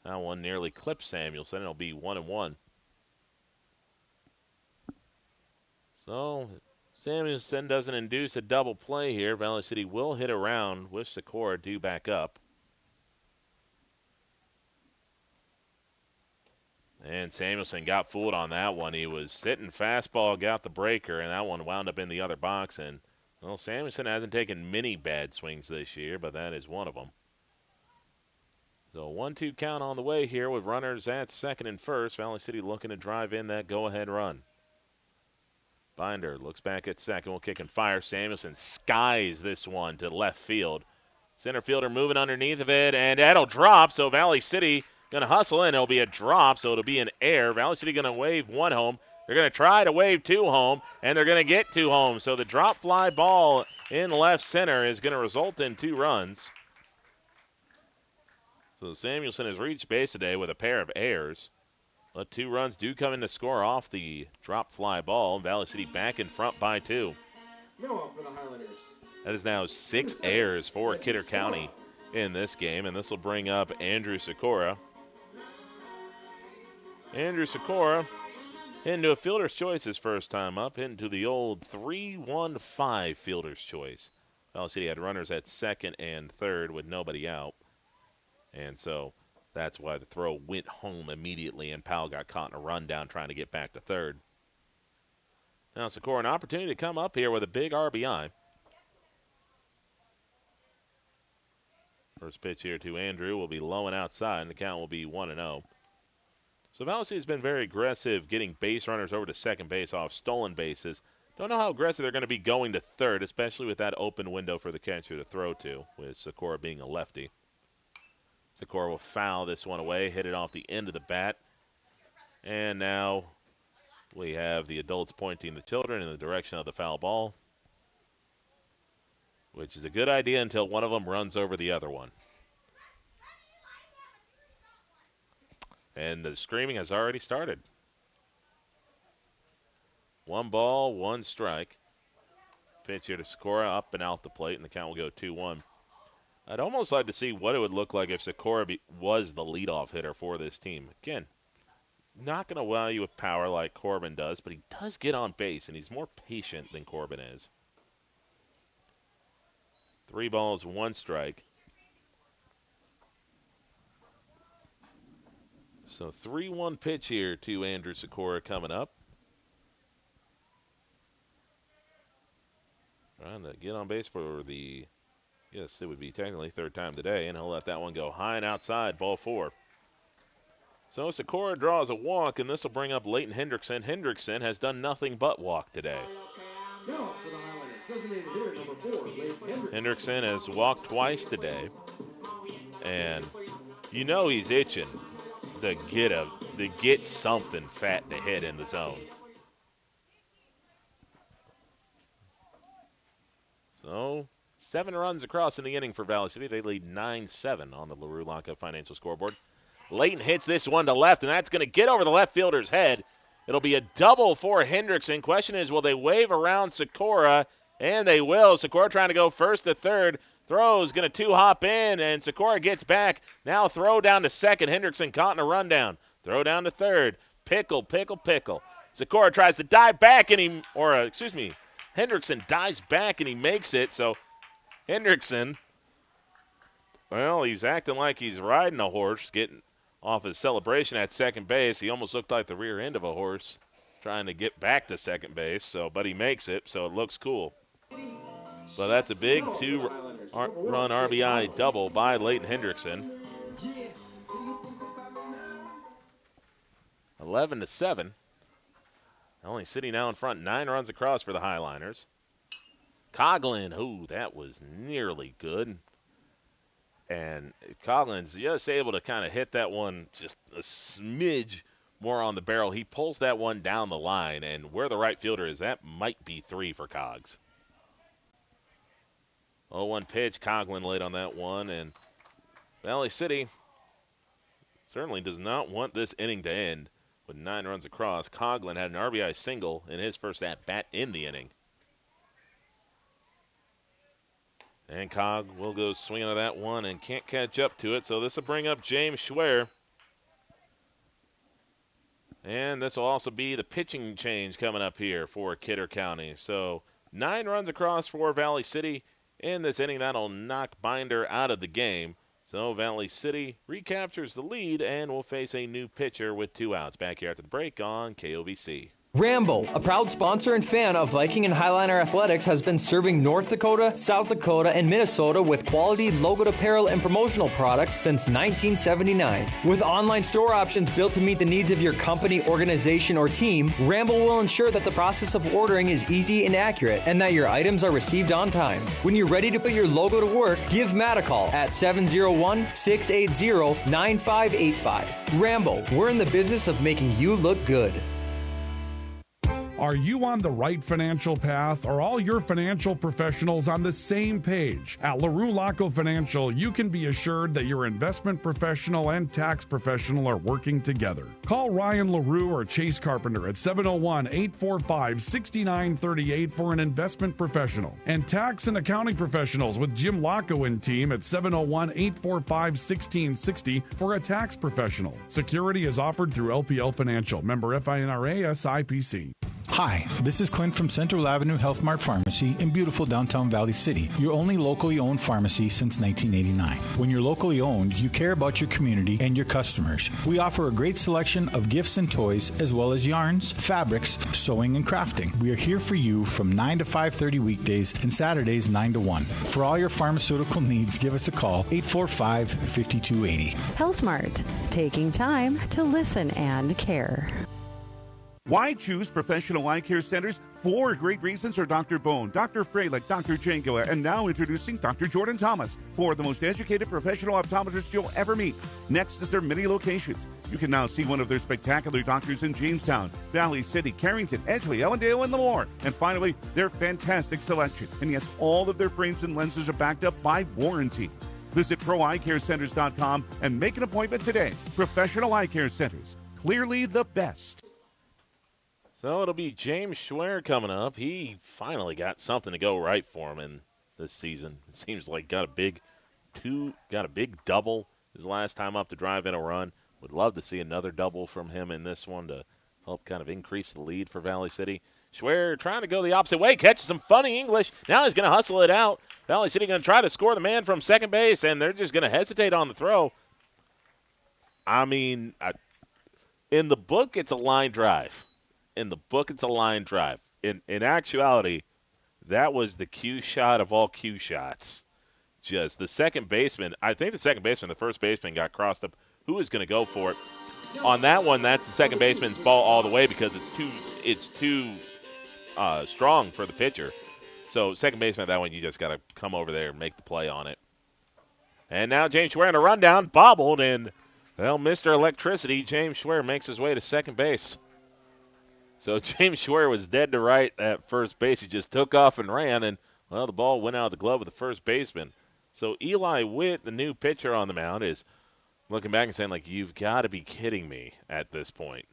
Speaker 2: That one nearly clipped Samuelson. It'll be 1-1. So Samuelson doesn't induce a double play here. Valley City will hit around with Sikora due back up. And Samuelson got fooled on that one. He was sitting fastball, got the breaker, and that one wound up in the other box. And, well, Samuelson hasn't taken many bad swings this year, but that is one of them. So 1-2 count on the way here with runners at second and first. Valley City looking to drive in that go-ahead run. Binder looks back at second. Will kick and fire. Samuelson skies this one to left field. Center fielder moving underneath of it, and that'll drop. So Valley City going to hustle in. It'll be a drop, so it'll be an error. Valley City going to wave 1 home. They're going to try to wave 2 home, and they're going to get 2 home. So the drop fly ball in left center is going to result in 2 runs. So Samuelson has reached base today with a pair of errors. But 2 runs do come in to score off the drop fly ball. Valley City back in front by 2.
Speaker 10: Now for the Highlanders.
Speaker 2: That is now 6 errors for Kidder County in this game, and this will bring up Andrew Sikora. Andrew Sikora into a fielder's choice his first time up, into the old 3-1-5 fielder's choice. Valley City had runners at second and third with nobody out. And so that's why the throw went home immediately, and Powell got caught in a rundown trying to get back to third. Now Sikora, an opportunity to come up here with a big RBI. First pitch here to Andrew will be low and outside, and the count will be 1-0. So Valley City has been very aggressive getting base runners over to second base off stolen bases. Don't know how aggressive they're going to be going to third, especially with that open window for the catcher to throw to, with Sikora being a lefty. Sikora will foul this one away, hit it off the end of the bat. And now we have the adults pointing the children in the direction of the foul ball, which is a good idea until one of them runs over the other one. And the screaming has already started. 1 ball, 1 strike. Pitch here to Sikora, up and out the plate, and the count will go 2-1. I'd almost like to see what it would look like if Sikora was the leadoff hitter for this team. Again, not going to wow you with power like Corbin does, but he does get on base, and he's more patient than Corbin is. 3 balls, 1 strike. So 3-1 pitch here to Andrew Sikora coming up. Trying to get on base for the, yes, it would be technically 3rd time today, and he'll let that one go high and outside, ball 4. So Sikora draws a walk, and this will bring up Leighton Hendrickson. Hendrickson has done nothing but walk today.
Speaker 10: Now for the Highlanders, designated hitter number 4, Leighton
Speaker 2: Hendrickson has walked twice today, and you know he's itching to get something fat to hit in the zone. So 7 runs across in the inning for Valley City. They lead 9-7 on the LaRue Lockout Financial Scoreboard. Leighton hits this one to left, and that's going to get over the left fielder's head. It'll be a double for Hendrickson. Question is, will they wave around Sikora? And they will. Sikora trying to go first to third. Throws, going to 2-hop in, and Sikora gets back. Now throw down to second. Hendrickson caught in a rundown. Throw down to third. Pickle. Sikora tries to dive back, and Hendrickson dives back, and he makes it. So Hendrickson, well, he's acting like he's riding a horse, getting off his celebration at second base. He almost looked like the rear end of a horse trying to get back to second base, but he makes it, so it looks cool. But that's a big two-run RBI double by Leighton Hendrickson. 11-7. Valley City now in front, 9 runs across for the Highliners. Coughlin, that was nearly good. And Coughlin's just able to kind of hit that one just a smidge more on the barrel. He pulls that one down the line, and where the right fielder is, that might be 3 for Cogs. 0-1 pitch, Coughlin late on that one, and Valley City certainly does not want this inning to end with 9 runs across. Coughlin had an RBI single in his first at-bat in the inning. And Cog will go swinging to that one and can't catch up to it, so this will bring up James Schwer. And this will also be the pitching change coming up here for Kidder County. So 9 runs across for Valley City in this inning. That'll knock Binder out of the game. So Valley City recaptures the lead and will face a new pitcher with 2 outs. Back here after the break on KOVC.
Speaker 9: Ramble, a proud sponsor and fan of Viking and Highliner Athletics, has been serving North Dakota, South Dakota, and Minnesota with quality logoed apparel and promotional products since 1979. With online store options built to meet the needs of your company, organization, or team, Ramble will ensure that the process of ordering is easy and accurate and that your items are received on time. When you're ready to put your logo to work, give Matt a call at 701-680-9585. Ramble, we're in the business of making you look good.
Speaker 3: Are you on the right financial path? Are all your financial professionals on the same page? At LaRue Laco Financial, you can be assured that your investment professional and tax professional are working together. Call Ryan LaRue or Chase Carpenter at 701-845-6938 for an investment professional. And tax and accounting professionals with Jim Laco and team at 701-845-1660 for a tax professional. Security is offered through LPL Financial. Member FINRA SIPC.
Speaker 5: Hi, this is Clint from Central Avenue Health Mart Pharmacy in beautiful downtown Valley City, your only locally owned pharmacy since 1989. When you're locally owned, you care about your community and your customers. We offer a great selection of gifts and toys, as well as yarns, fabrics, sewing, and crafting. We are here for you from 9 to 5:30 weekdays and Saturdays 9 to 1. For all your pharmaceutical needs, give us a call, 845-5280.
Speaker 8: Health Mart, taking time to listen and care.
Speaker 4: Why choose professional eye care centers? 4 great reasons are Dr. Bone, Dr. Freilich, Dr. Jangoa, and now introducing Dr. Jordan Thomas, 4 of the most educated professional optometrists you'll ever meet. Next is their many locations. You can now see one of their spectacular doctors in Jamestown, Valley City, Carrington, Edgeley, Ellendale, and more. And finally, their fantastic selection. And yes, all of their frames and lenses are backed up by warranty. Visit ProEyeCareCenters.com and make an appointment today. Professional Eye Care Centers, clearly the best.
Speaker 2: So it'll be James Schwer coming up. He finally got something to go right for him in this season. It seems like got a big double his last time up to drive in a run. Would love to see another double from him in this one to help kind of increase the lead for Valley City. Schwer trying to go the opposite way, catches some funny English. Now he's going to hustle it out. Valley City going to try to score the man from second base, and they're just going to hesitate on the throw. I mean, in the book, it's a line drive. In the book, it's a line drive. In actuality, that was the cue shot of all cue shots. Just the second baseman, I think the first baseman got crossed up. Who was going to go for it? On that one, that's the second baseman's ball all the way because it's too strong for the pitcher. So second baseman, that one, you just got to come over there and make the play on it. And now James Schwer in a rundown, bobbled, and, well, Mr. Electricity, James Schwer makes his way to second base. So James Schwer was dead to right at first base. He just took off and ran, and, well, the ball went out of the glove of the first baseman. So Eli Witt, the new pitcher on the mound, is looking back and saying, like, you've got to be kidding me at this point.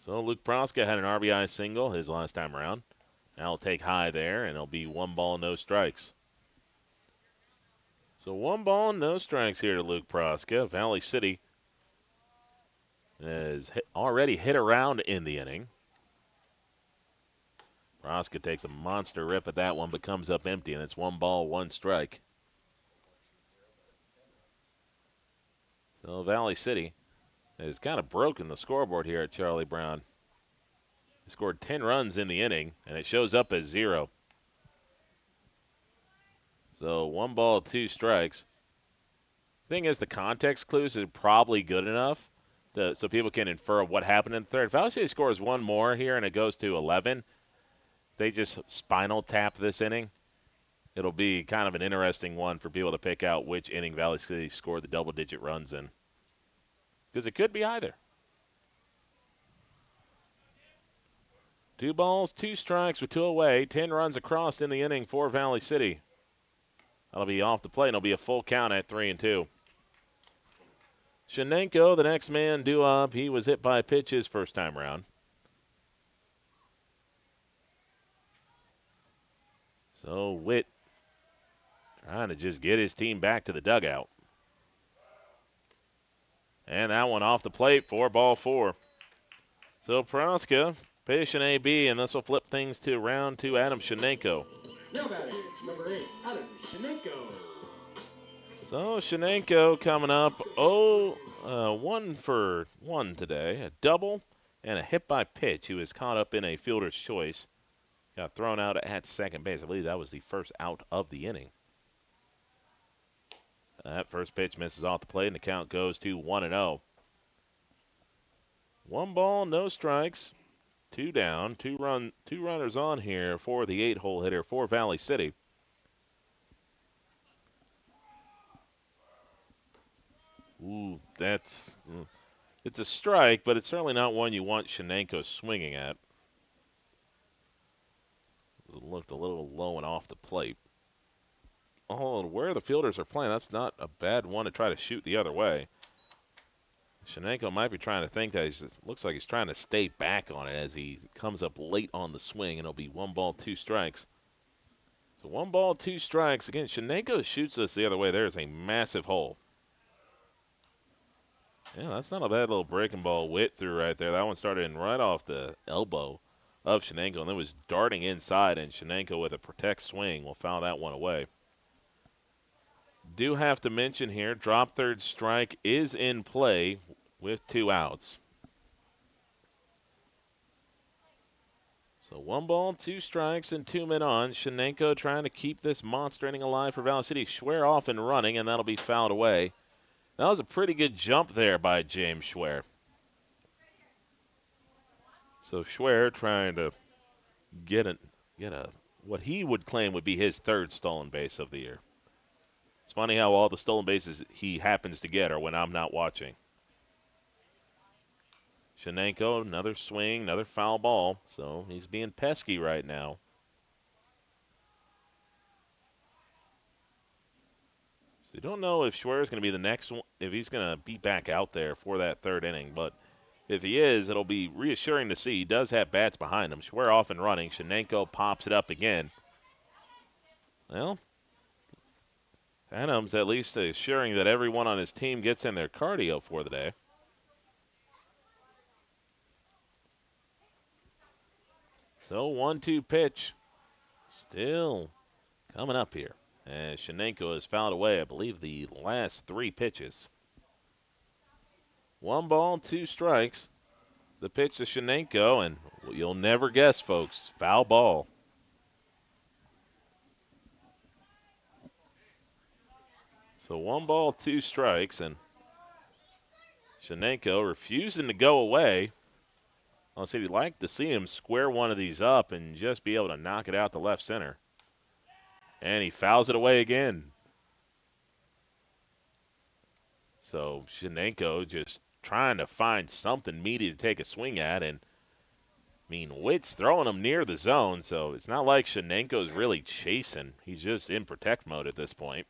Speaker 2: So Luke Proska had an RBI single his last time around. Now he'll take high there, and it'll be 1 ball, no strikes. So 1 ball, no strikes here to Luke Proska. Valley City has already hit around in the inning. Proska takes a monster rip at that one, but comes up empty, and it's 1 ball, 1 strike. So Valley City has kind of broken the scoreboard here at Charlie Brown. He scored 10 runs in the inning, and it shows up as 0. So 1 ball, 2 strikes. Thing is, the context clues are probably good enough so people can infer what happened in the third. If Valley City scores 1 more here and it goes to 11, they just spinal tap this inning. It'll be kind of an interesting one for people to pick out which inning Valley City scored the double-digit runs in. Because it could be either. 2 balls, 2 strikes with 2 away. 10 runs across in the inning for Valley City. That'll be off the plate, and it'll be a full count at 3-2. Shenenko, the next man due up. He was hit by a pitch his first time around. So Witt trying to just get his team back to the dugout. And that one off the plate for ball 4. So Proska, patient AB, and this will flip things to round 2, Adam Shenenko.
Speaker 10: Now batting, number 8, Adam Shenenko.
Speaker 2: So Shenenko coming up 1 for 1 today. A double and a hit by pitch. He was caught up in a fielder's choice. Got thrown out at second base. I believe that was the first out of the inning. That first pitch misses off the plate, and the count goes to 1-0. 1 ball, no strikes. 2 down, 2 runners on here for the 8-hole hitter for Valley City. Ooh, it's a strike, but it's certainly not one you want Shenenko swinging at. It looked a little low and off the plate. Oh, where the fielders are playing, that's not a bad one to try to shoot the other way. Shenenko might be trying to think that looks like he's trying to stay back on it as he comes up late on the swing, and it'll be 1 ball, 2 strikes. So 1 ball, 2 strikes. Again, Shenenko shoots this the other way. There's a massive hole. Yeah, that's not a bad little breaking ball Witt through right there. That one started in right off the elbow of Shenenko, and then was darting inside, and Shenenko with a protect swing will foul that one away. Do have to mention here, drop third strike is in play with 2 outs. So 1 ball, 2 strikes, and 2 men on. Shenenko trying to keep this monster inning alive for Valley City. Schwer off and running, and that'll be fouled away. That was a pretty good jump there by James Schwer. So Schwer trying to get what he would claim would be his 3rd stolen base of the year. It's funny how all the stolen bases he happens to get are when I'm not watching. Shenenko, another swing, another foul ball. So he's being pesky right now. So you don't know if Schwer is going to be the next one, if he's going to be back out there for that 3rd inning. But if he is, it'll be reassuring to see. He does have bats behind him. Schwer off and running. Shenenko pops it up again. Well, Adams at least assuring that everyone on his team gets in their cardio for the day. So 1-2 pitch still coming up here. And Shenenko has fouled away, I believe, the last 3 pitches. 1 ball, 2 strikes. The pitch to Shenenko, and you'll never guess, folks, foul ball. So 1 ball, 2 strikes, and Shenenko refusing to go away. I'll say you'd like to see him square one of these up and just be able to knock it out to left center. And he fouls it away again. So Shenenko just trying to find something meaty to take a swing at. And, I mean, Witt's throwing him near the zone, so it's not like Shenenko's really chasing. He's just in protect mode at this point.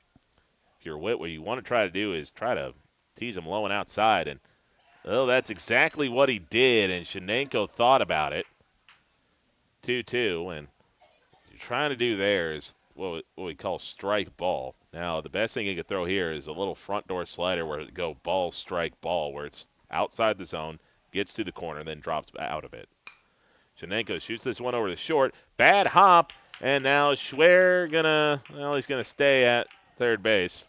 Speaker 2: If you're Witt, what you want to try to do is try to tease him low and outside. And, well, that's exactly what he did, and Shenenko thought about it. 2-2, and what you're trying to do there is what we call strike ball. Now, the best thing he could throw here is a little front door slider where it go ball, strike, ball, where it's outside the zone, gets to the corner, then drops out of it. Shenenko shoots this one over the short. Bad hop, and now Schwer he's gonna stay at third base.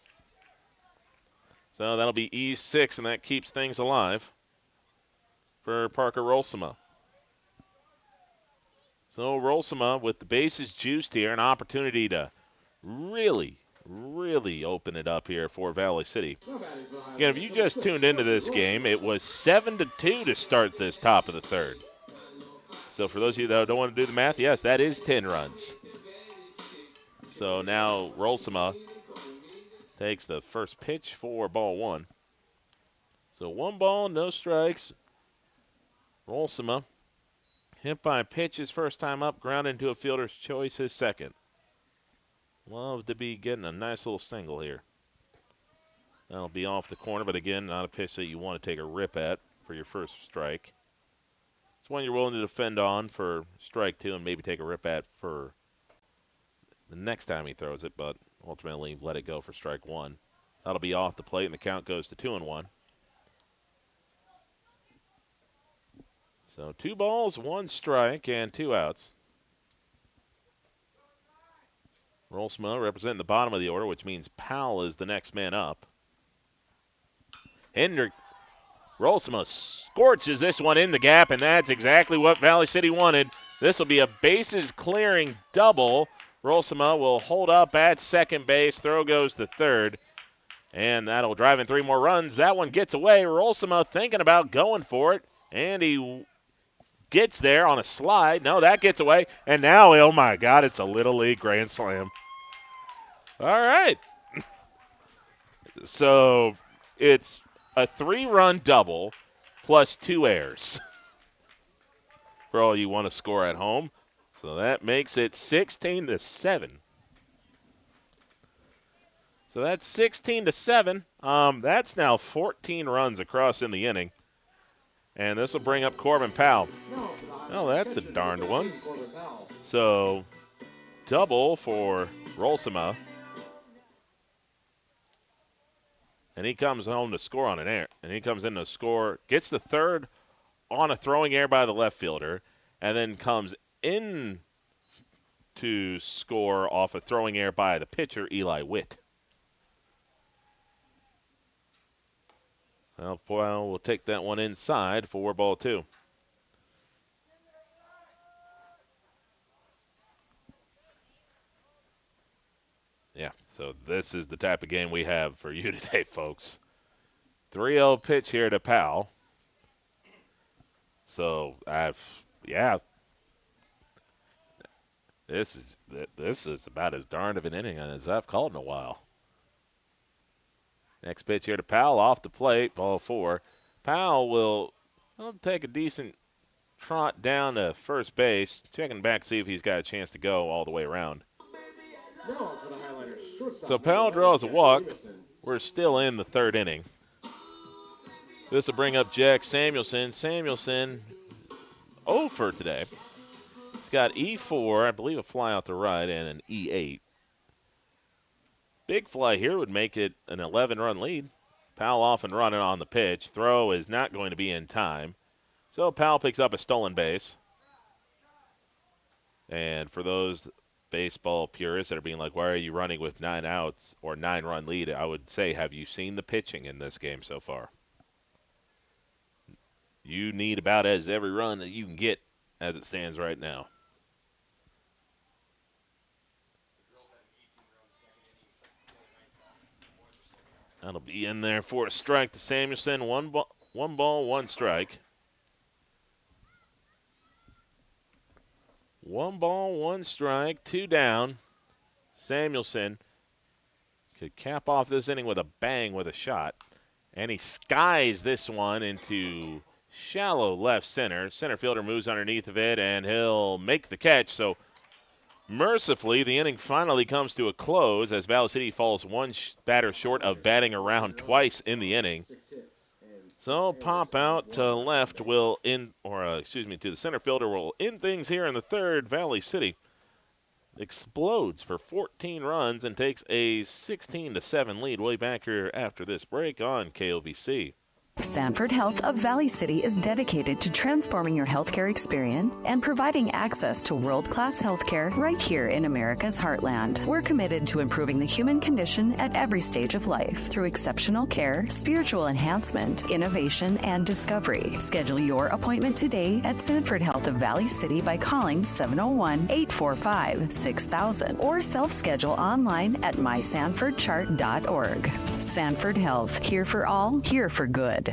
Speaker 2: So that'll be E6, and that keeps things alive. for Parker Rolsema. So Rolsema, with the bases juiced here, an opportunity to really open it up here for Valley City. Again, if you just tuned into this game, it was 7-2 to start this top of the third. So for those of you that don't want to do the math, yes, that is 10 runs. So now Rolsema takes the first pitch for ball one. So 1 ball, no strikes. Rolsema hit by a pitch his first time up, ground into a fielder's choice his second. Love to be getting a nice little single here. That'll be off the corner, but again, not a pitch that you want to take a rip at for your first strike. It's one you're willing to defend on for strike two and maybe take a rip at for the next time he throws it, but ultimately let it go for strike one. That'll be off the plate, and the count goes to 2-1. So 2 balls, 1 strike, and 2 outs. Rolsema representing the bottom of the order, which means Powell is the next man up. Hendrick Rolsema scorches this one in the gap, and that's exactly what Valley City wanted. This will be a bases-clearing double. Rolsema will hold up at second base. Throw goes to third, and that'll drive in 3 more runs. That one gets away. Rolsema thinking about going for it, and he gets there on a slide. No, that gets away, and now, oh my God, it's a Little League grand slam. All right. So it's a 3-run double plus 2 errors for all you want to score at home. So that makes it 16-7. So that's 16-7. That's now 14 runs across in the inning. And this will bring up Corbin Powell. Oh, that's a darned one. So double for Rolsema. And he comes home to score on an error. And he comes in to score, gets the third on a throwing error by the left fielder, and then comes in to score off a throwing error by the pitcher, Eli Witt. Well, Powell will take that one inside for ball 2. Yeah, so this is the type of game we have for you today, folks. 3-0 pitch here to Powell. So, this is about as darned of an inning as I've called in a while. Next pitch here to Powell off the plate, ball 4. Powell will take a decent trot down to first base, checking back, see if he's got a chance to go all the way around. So Powell draws a walk. We're still in the 3rd inning. This will bring up Jack Samuelson. Samuelson 0 for today. He's got E4, I believe a fly out to right, and an E8. Big fly here would make it an 11-run lead. Powell off and running on the pitch. Throw is not going to be in time. So Powell picks up a stolen base. And for those baseball purists that are being like, why are you running with 9 outs or 9-run lead? I would say, have you seen the pitching in this game so far? You need about as every run that you can get as it stands right now. That'll be in there for a strike to Samuelson. One ball, 1 strike. 1 ball, 1 strike, 2 down. Samuelson could cap off this inning with a bang with a shot. And he skies this one into shallow left center. Center fielder moves underneath of it, and he'll make the catch. So mercifully, the inning finally comes to a close as Valley City falls 1 batter short of batting around twice in the inning. So pop out to left will to the center fielder will end things here in the 3rd. Valley City explodes for 14 runs and takes a 16-7 lead. We'll be back here after this break on KOVC.
Speaker 11: Sanford Health of Valley City is dedicated to transforming your healthcare experience and providing access to world-class healthcare right here in America's heartland. We're committed to improving the human condition at every stage of life through exceptional care, spiritual enhancement, innovation, and discovery. Schedule your appointment today at Sanford Health of Valley City by calling 701-845-6000 or self-schedule online at mysanfordchart.org. Sanford Health, here for all, here for good.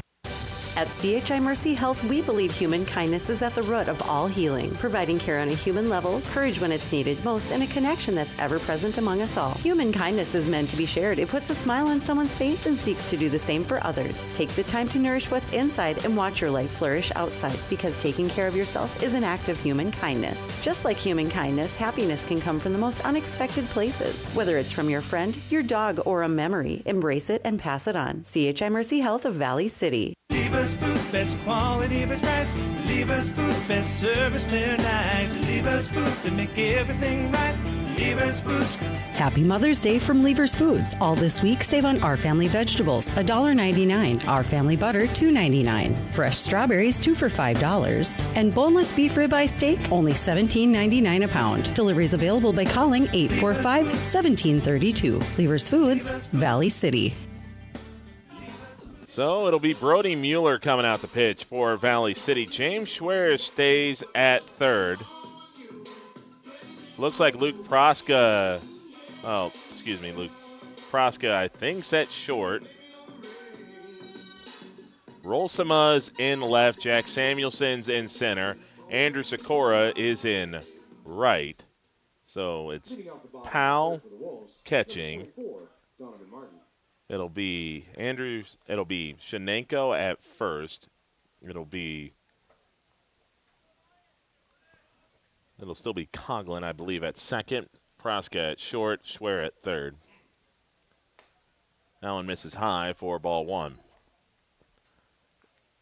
Speaker 6: At CHI Mercy Health, we believe human kindness is at the root of all healing, providing care on a human level, courage when it's needed most, and a connection that's ever present among us all. Human kindness is meant to be shared. It puts a smile on someone's face and seeks to do the same for others. Take the time to nourish what's inside and watch your life flourish outside, because taking care of yourself is an act of human kindness. Just like human kindness, happiness can come from the most unexpected places. Whether it's from your friend, your dog, or a memory, embrace it and pass it on. CHI Mercy Health of Valley City.
Speaker 7: Lever's Foods, best quality, best price. Lever's Foods, best service, they're nice. Lever's Foods, they make everything right. Lever's Foods.
Speaker 8: Happy Mother's Day from Lever's Foods. All this week, save on Our Family vegetables, $1.99. Our Family butter, $2.99. Fresh strawberries, 2 for $5. And boneless beef ribeye steak, only $17.99 a pound. Deliveries available by calling 845-1732. Lever's Foods, Valley City.
Speaker 2: So it'll be Brody Mueller coming out the pitch for Valley City. James Schwer stays at third. Looks like Luke Proska, Luke Proska, I think's at short. Rolsama's in left. Jack Samuelson's in center. Andrew Sikora is in right. So it's Powell catching. It'll be Shenenko at first. It'll still be Coughlin, I believe, at second. Proska at short. Schwer at third. That one misses high for ball one.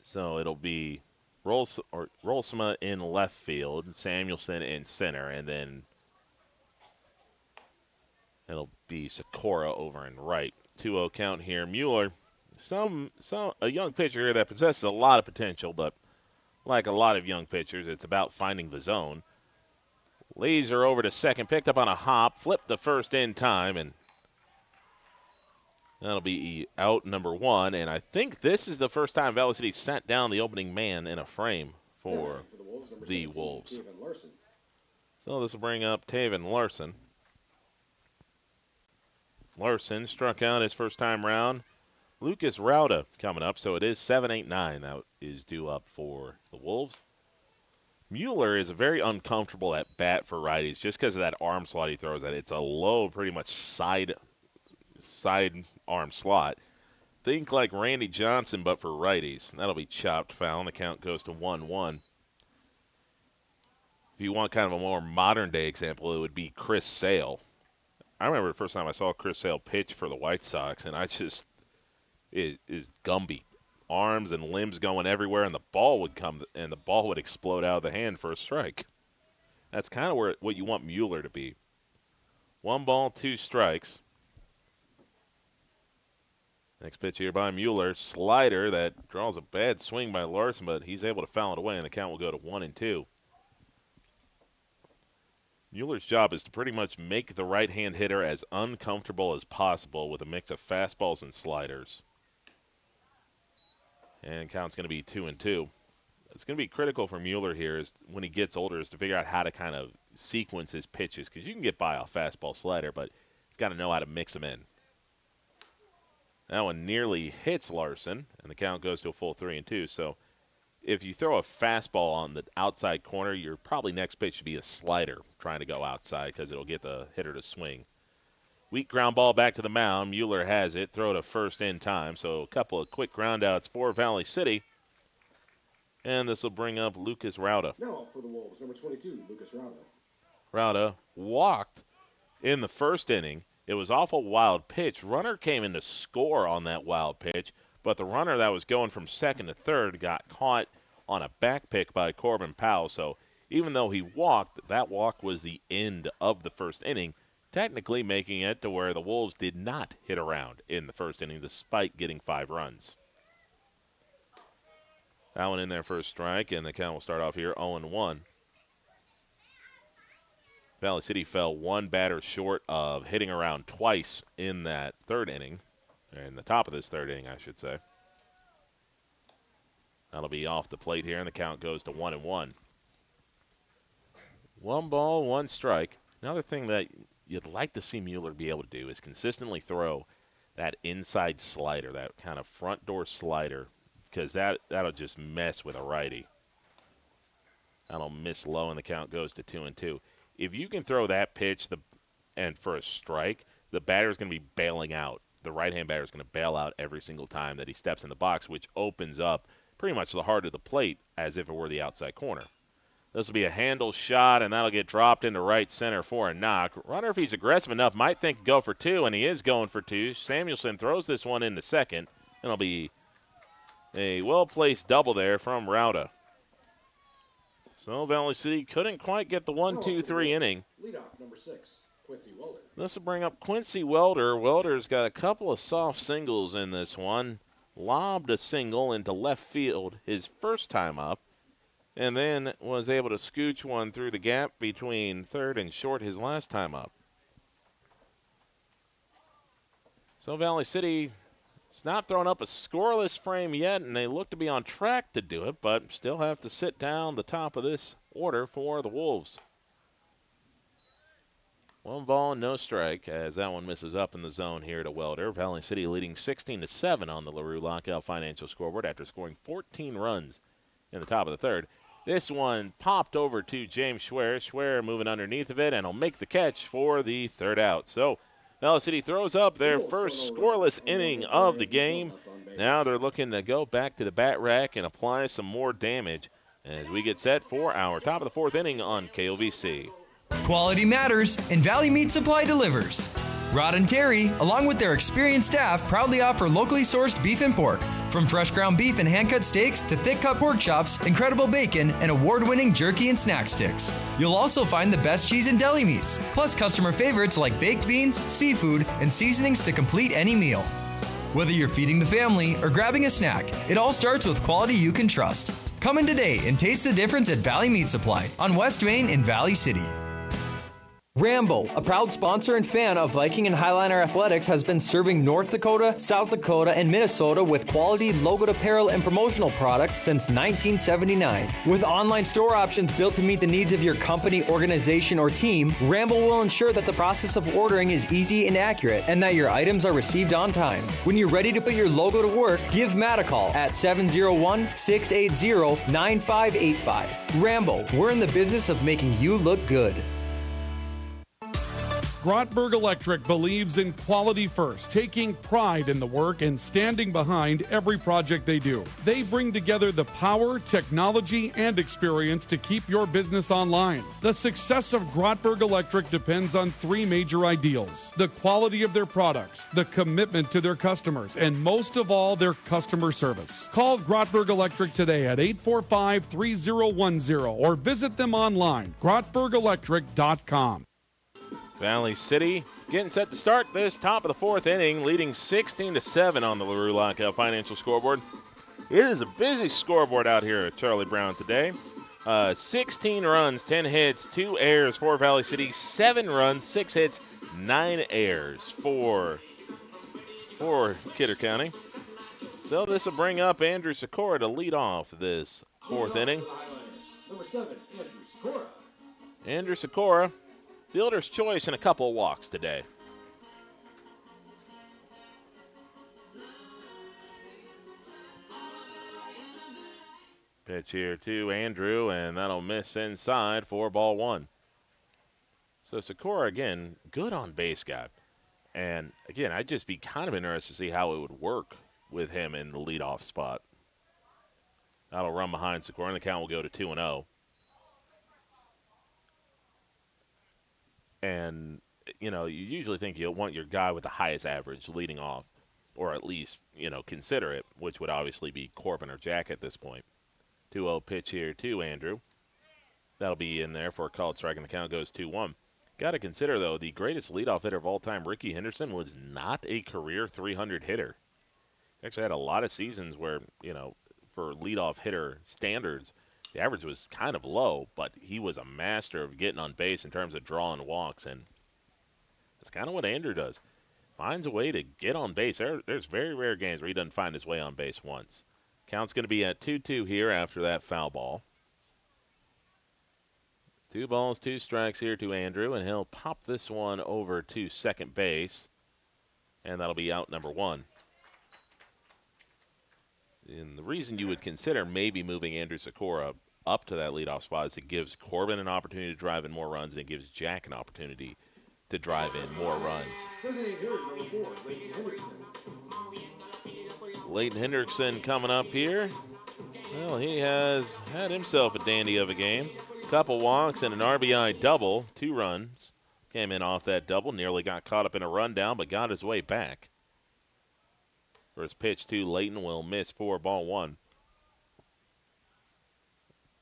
Speaker 2: So it'll be Rolsema in left field, Samuelson in center, and then it'll be Sikora over in right. 2-0 count here. Mueller, a young pitcher here that possesses a lot of potential, but like a lot of young pitchers, it's about finding the zone. Laser over to second, picked up on a hop, flipped to first in time, and that'll be out number one. And I think this is the first time Valley City sat down the opening man in a frame for the Wolves. So this will bring up Taven Larson. Larson struck out his first time round. Lucas Rauda coming up, so it is 7-8-9 that is due up for the Wolves. Mueller is very uncomfortable at bat for righties just because of that arm slot he throws at. It's a low, pretty much side arm slot. Think like Randy Johnson, but for righties. That'll be chopped foul, and the count goes to 1-1. If you want kind of a more modern-day example, it would be Chris Sale. I remember the first time I saw Chris Sale pitch for the White Sox, and it is Gumby. Arms and limbs going everywhere, and the ball would explode out of the hand for a strike. That's kind of what you want Mueller to be. 1 ball, 2 strikes. Next pitch here by Mueller. Slider that draws a bad swing by Larson, but he's able to foul it away, and the count will go to 1-2. Mueller's job is to pretty much make the right-hand hitter as uncomfortable as possible with a mix of fastballs and sliders. And count's going to be 2-2. It's going to be critical for Mueller here is when he gets older is to figure out how to kind of sequence his pitches, because you can get by a fastball slider, but he's got to know how to mix them in. That one nearly hits Larson, and the count goes to a full 3-2. So if you throw a fastball on the outside corner, your probably next pitch should be a slider trying to go outside because it'll get the hitter to swing. Weak ground ball back to the mound. Mueller has it. Throw to first in time. So a couple of quick ground outs for Valley City. And this will bring up Lucas Rauda.
Speaker 10: Now for the Wolves, number 22, Lucas Rauda.
Speaker 2: Rauda walked in the first inning. It was awful wild pitch. Runner came in to score on that wild pitch, but the runner that was going from second to third got caught on a back pick by Corbin Powell. So even though he walked, that walk was the end of the first inning, technically making it to where the Wolves did not hit around in the first inning despite getting 5 runs. That one in there for a strike, and the count will start off here 0-1. Valley City fell one batter short of hitting around twice in that third inning, or in the top of this third inning, I should say. That'll be off the plate here, and the count goes to 1-1. 1 ball, 1 strike. Another thing that you'd like to see Mueller be able to do is consistently throw that inside slider, that kind of front door slider, because that'll just mess with a righty. That'll miss low, and the count goes to 2-2. If you can throw that pitch and for a strike, the batter's going to be bailing out. The right-hand batter is going to bail out every single time that he steps in the box, which opens up pretty much the heart of the plate as if it were the outside corner. This will be a handle shot, and that'll get dropped into right center for a knock. Runner, if he's aggressive enough, might think go for 2, and he is going for 2. Samuelson throws this one into second, and it'll be a well-placed double there from Rauda. So Valley City couldn't quite get the 1-2-3 inning.
Speaker 10: Leadoff, number 6, Quincy Welder.
Speaker 2: This will bring up Quincy Welder. Welder's got a couple of soft singles in this one. Lobbed a single into left field his first time up, and then was able to scooch one through the gap between third and short his last time up. So Valley City has not thrown up a scoreless frame yet, and they look to be on track to do it, but still have to sit down the top of this order for the Wolves. 1 ball, no strike, as that one misses up in the zone here to Welder. Valley City leading 16-7 on the LaRue Lockout Financial scoreboard after scoring 14 runs in the top of the third. This one popped over to James Schwer. Schwer moving underneath of it, and will make the catch for the third out. So Valley City throws up their first scoreless inning of the game. Now they're looking to go back to the bat rack and apply some more damage as we get set for our top of the 4th inning on KOVC.
Speaker 9: Quality matters, and Valley Meat Supply delivers. Rod and Terry, along with their experienced staff, proudly offer locally sourced beef and pork. From fresh ground beef and hand-cut steaks to thick-cut pork chops, incredible bacon, and award-winning jerky and snack sticks. You'll also find the best cheese and deli meats, plus customer favorites like baked beans, seafood, and seasonings to complete any meal. Whether you're feeding the family or grabbing a snack, it all starts with quality you can trust. Come in today and taste the difference at Valley Meat Supply on West Main in Valley City.
Speaker 12: Rambo, a proud sponsor and fan of Viking and Highliner Athletics, has been serving North Dakota, South Dakota, and Minnesota with quality logoed apparel and promotional products since 1979. With online store options built to meet the needs of your company, organization, or team, Rambo will ensure that the process of ordering is easy and accurate and that your items are received on time. When you're ready to put your logo to work, give Matt a call at 701-680-9585. Rambo, we're in the business of making you look good.
Speaker 3: Grotberg Electric believes in quality first, taking pride in the work and standing behind every project they do. They bring together the power, technology, and experience to keep your business online. The success of Grotberg Electric depends on 3 major ideals: the quality of their products, the commitment to their customers, and most of all, their customer service. Call Grotberg Electric today at 845-3010 or visit them online, grotbergelectric.com.
Speaker 2: Valley City getting set to start this top of the 4th inning, leading 16-7 on the LaRue Lockout Financial scoreboard. It is a busy scoreboard out here at Charlie Brown today. 16 runs, 10 hits, 2 errors for Valley City, 7 runs, 6 hits, 9 errors for Kidder County. So this will bring up Andrew Sikora to lead off this 4th inning.
Speaker 10: Number 7, Andrew Sikora.
Speaker 2: Andrew Sikora, fielder's choice and a couple of walks today. Pitch here to Andrew, and that'll miss inside for ball 1. So Sikora, again, good on base guy. And, again, I'd just be kind of interested to see how it would work with him in the leadoff spot. That'll run behind Sikora, and the count will go to 2-0. And, you know, you usually think you'll want your guy with the highest average leading off, or at least, you know, consider it, which would obviously be Corbin or Jack at this point. 2-0 pitch here to Andrew. That'll be in there for a called strike, and the count goes 2-1. Got to consider, though, the greatest leadoff hitter of all time, Ricky Henderson, was not a career 300 hitter. Actually had a lot of seasons where, you know, for leadoff hitter standards, the average was kind of low, but he was a master of getting on base in terms of drawing walks, and that's kind of what Andrew does. Finds a way to get on base. There's very rare games where he doesn't find his way on base once. Count's going to be at 2-2 here after that foul ball. 2 balls, 2 strikes here to Andrew, and he'll pop this one over to second base, and that'll be out number 1. And the reason you would consider maybe moving Andrew Sikora up to that leadoff spot is it gives Corbin an opportunity to drive in more runs, and it gives Jack an opportunity to drive in more runs. Leighton Hendrickson coming up here. Well, he has had himself a dandy of a game. Couple walks and an RBI double. 2 runs came in off that double. Nearly got caught up in a rundown, but got his way back. First pitch to Leighton will miss for ball 1.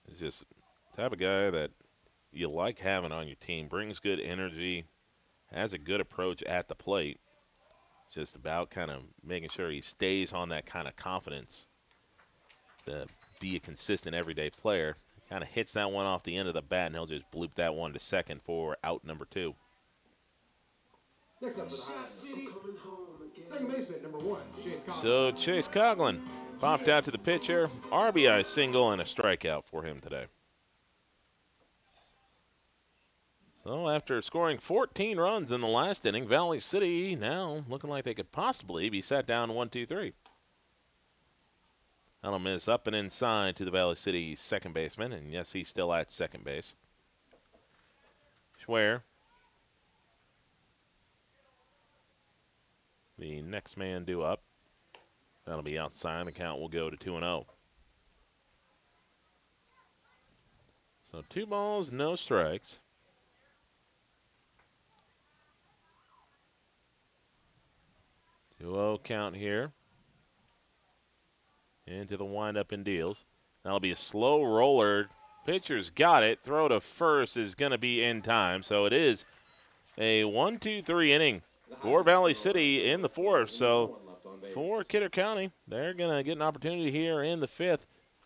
Speaker 2: He's just the type of guy that you like having on your team. Brings good energy, has a good approach at the plate. It's just about kind of making sure he stays on that kind of confidence to be a consistent everyday player. Kind of hits that one off the end of the bat, and he'll just bloop that one to second for out number 2.
Speaker 10: Next up for the Highlanders, second baseman, number 1, Chase Coughlin.
Speaker 2: So Chase Coughlin popped out to the pitcher. RBI single and a strikeout for him today. So after scoring 14 runs in the last inning, Valley City now looking like they could possibly be set down 1-2-3. That'll miss up and inside to the Valley City second baseman, and yes, he's still at second base. Schwer, the next man due up. That'll be outside. The count will go to 2-0. So 2 balls, no strikes. 2-0 count here. Into the windup and deals. That'll be a slow roller. Pitcher's got it. Throw to first is going to be in time. So it is a 1-2-3 inning for Valley City in the 4th. So for Kidder County, they're going to get an opportunity here in the 5th.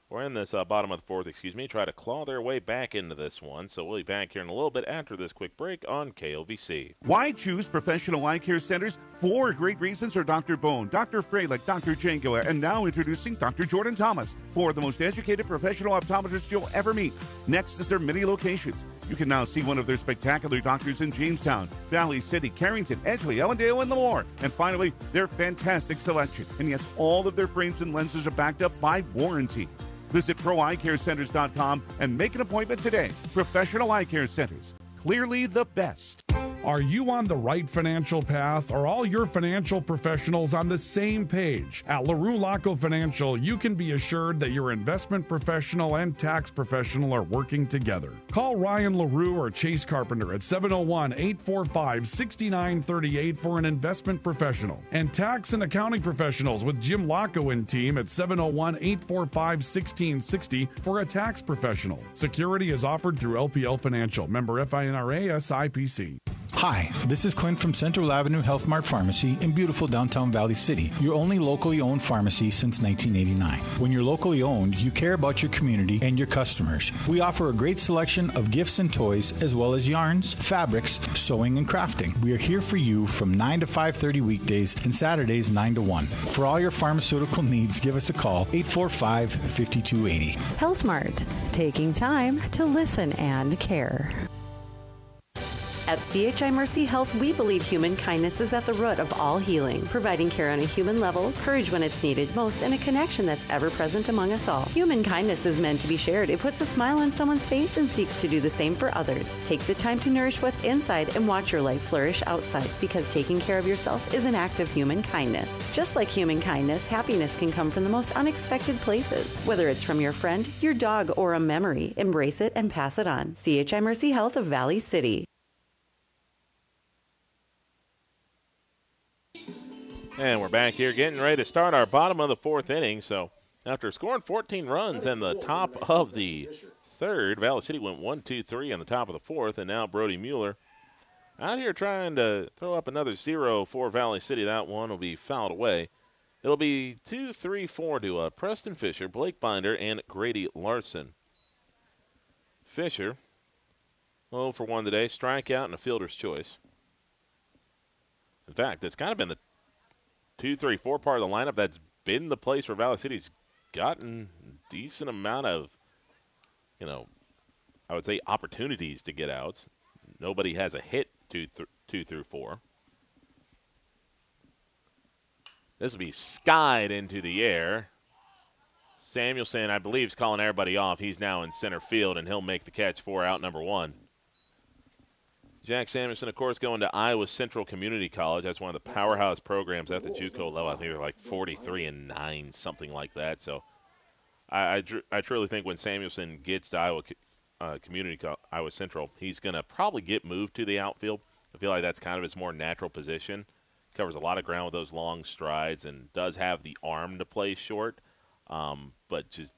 Speaker 2: Or in this bottom of the 4th, try to claw their way back into this one. So we'll be back here in a little bit after this quick break on KOVC.
Speaker 4: Why choose professional eye care centers? 4 great reasons are Dr. Bone, Dr. Freilich, Dr. Jangoa, and now introducing Dr. Jordan Thomas, 4 of the most educated professional optometrists you'll ever meet. Next is their many locations. You can now see one of their spectacular doctors in Jamestown, Valley City, Carrington, Edgeley, Ellendale, and Lemoore. And finally, their fantastic selection. And yes, all of their frames and lenses are backed up by warranty. Visit ProEyeCareCenters.com and make an appointment today. Professional Eye Care Centers, clearly the best.
Speaker 3: Are you on the right financial path? Are all your financial professionals on the same page? At LaRue Laco Financial, you can be assured that your investment professional and tax professional are working together. Call Ryan LaRue or Chase Carpenter at 701-845-6938 for an investment professional. And tax and accounting professionals with Jim Laco and team at 701-845-1660 for a tax professional. Security is offered through LPL Financial. Member FINRA SIPC.
Speaker 5: Hi, this is Clint from Central Avenue Health Mart Pharmacy in beautiful downtown Valley City, your only locally owned pharmacy since 1989. When you're locally owned, you care about your community and your customers. We offer a great selection of gifts and toys, as well as yarns, fabrics, sewing, and crafting. We are here for you from 9 to 5:30 weekdays and Saturdays 9 to 1. For all your pharmaceutical needs, give us a call, 845-5280.
Speaker 8: Health Mart, taking time to listen and care. At CHI Mercy Health, we believe human kindness is at the root of all healing, providing care on a human level, courage when it's needed most, and a connection that's ever present among us all. Human kindness is meant to be shared. It puts a smile on someone's face and seeks to do the same for others. Take the time to nourish what's inside and watch your life flourish outside, because taking care of yourself is an act of human kindness. Just like human kindness, happiness can come from the most unexpected places. Whether it's from your friend, your dog, or a memory, embrace it and pass it on. CHI Mercy Health of Valley City.
Speaker 2: And we're back here getting ready to start our bottom of the 4th inning. So after scoring 14 runs in the top of the 3rd, Valley City went 1-2-3 on the top of the 4th, and now Brody Mueller out here trying to throw up another 0 for Valley City. That one will be fouled away. It'll be 2-3-4 to Preston Fisher, Blake Binder, and Grady Larson. Fisher, 0 for 1 today, strikeout and a fielder's choice. In fact, it's kind of been the 2-3-4 part of the lineup that's been the place where Valley City's gotten a decent amount of, I would say opportunities to get outs. Nobody has a hit 2 through 4. This will be skied into the air. Samuelson, I believe, is calling everybody off. He's now in center field, and he'll make the catch for out number 1. Jack Samuelson, of course, going to Iowa Central Community College. That's one of the powerhouse programs at the JUCO level. I think they're like 43-9, something like that. So I truly think when Samuelson gets to Iowa Central, he's going to probably get moved to the outfield. I feel like that's kind of his more natural position. Covers a lot of ground with those long strides and does have the arm to play short, but just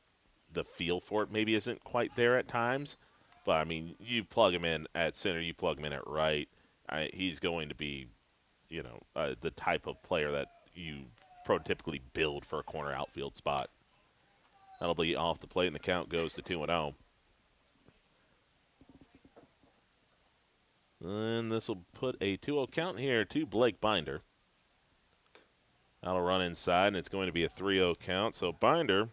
Speaker 2: the feel for it maybe isn't quite there at times. But, I mean, you plug him in at center, you plug him in at right, he's going to be, the type of player that you prototypically build for a corner outfield spot. That'll be off the plate, and the count goes to 2-0. And this will put a 2-0 count here to Blake Binder. That'll run inside, and it's going to be a 3-0 count. So Binder,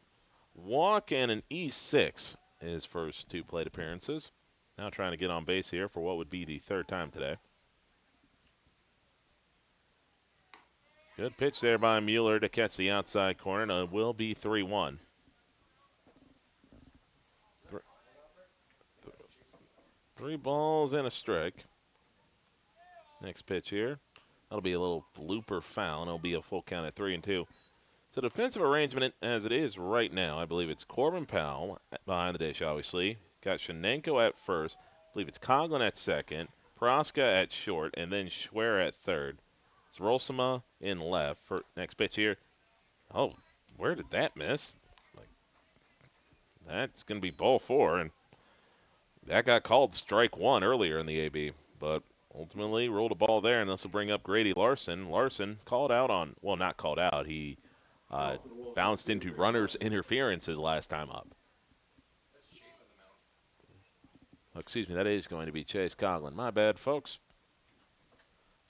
Speaker 2: walk and an E6, his first 2 plate appearances. Now trying to get on base here for what would be the 3rd time today. Good pitch there by Mueller to catch the outside corner, and it will be 3-1. 3 balls and a strike. Next pitch here. That'll be a little blooper foul, and it'll be a full count at 3-2. So defensive arrangement as it is right now, I believe it's Corbin Powell behind the dish, obviously. Got Shenenko at first. I believe it's Coughlin at second. Proska at short, and then Schwer at third. It's Rolsema in left for next pitch here. Oh, where did that miss? That's going to be ball 4, and that got called strike 1 earlier in the AB, but ultimately rolled a ball there, and this will bring up Grady Larson. Larson called out on, well, not called out. He bounced into runner's interference his last time up. Oh, excuse me, that is going to be Chase Coughlin. My bad, folks.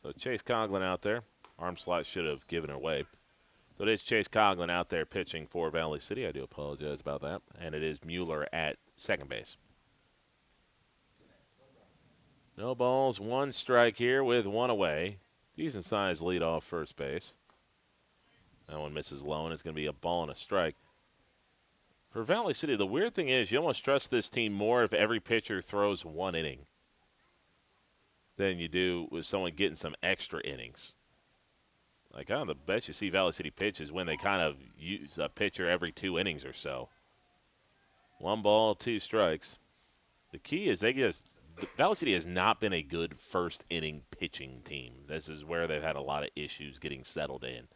Speaker 2: So Chase Coughlin out there. Arm slot should have given it away. So it is Chase Coughlin out there pitching for Valley City. I do apologize about that. And it is Mueller at second base. No balls, 1 strike here with 1 away. Decent size lead off first base. That one misses low, and it's going to be a ball and a strike. For Valley City, the weird thing is you almost trust this team more if every pitcher throws 1 inning than you do with someone getting some extra innings. Like, kind of the best you see Valley City pitch is when they kind of use a pitcher every 2 innings or so. 1 ball, 2 strikes. The key is Valley City has not been a good first inning pitching team. This is where they've had a lot of issues getting settled in.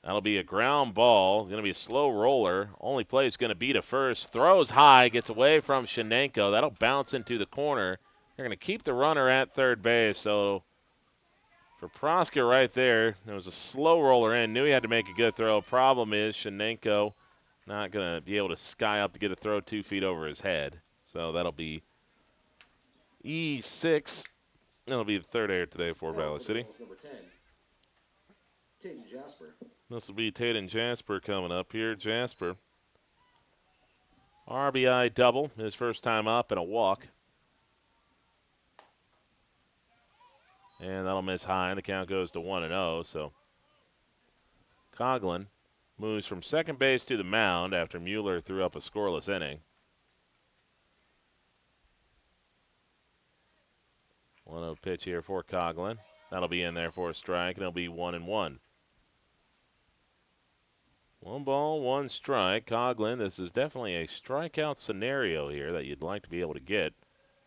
Speaker 2: That'll be a ground ball. Going to be a slow roller. Only play is going to be to first. Throws high, gets away from Shenenko. That'll bounce into the corner. They're going to keep the runner at third base. So for Proska right there, there was a slow roller in. Knew he had to make a good throw. Problem is Shenenko not going to be able to sky up to get a throw 2 feet over his head. So that'll be E6. That'll be the 3rd error today for Valley City.
Speaker 10: Number 10, Tatum Jasper.
Speaker 2: This will be Tatum Jasper coming up here. Jasper, RBI double, his first time up, and a walk. And that'll miss high, and the count goes to 1-0. So Coughlin moves from second base to the mound after Mueller threw up a scoreless inning. 1-0 pitch here for Coughlin. That'll be in there for a strike, and it'll be 1-1. 1 ball, 1 strike. Coughlin, this is definitely a strikeout scenario here that you'd like to be able to get.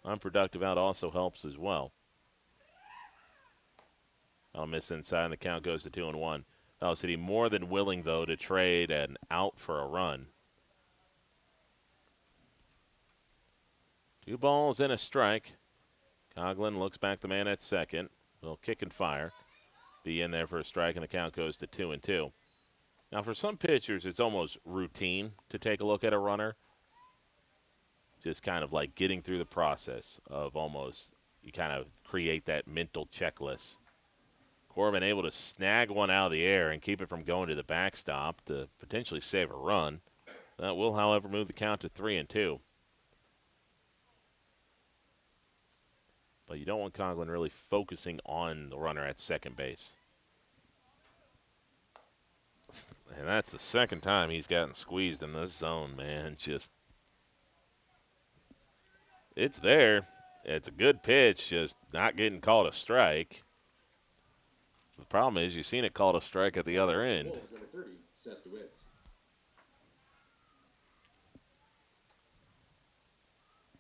Speaker 2: Unproductive out also helps as well. I'll miss inside, and the count goes to 2-1. Valley City more than willing, though, to trade an out for a run. 2 balls and a strike. Coughlin looks back the man at second. Will kick and fire. be in there for a strike, and the count goes to 2-2. Now, for some pitchers, it's almost routine to take a look at a runner. Just kind of like getting through the process of almost, you kind of create that mental checklist. Corbin able to snag one out of the air and keep it from going to the backstop to potentially save a run. That will, however, move the count to 3-2. But you don't want Conklin really focusing on the runner at second base. And that's the second time he's gotten squeezed in this zone, man. Just, it's there. It's a good pitch, just not getting called a strike. The problem is you've seen it called a strike at the other end.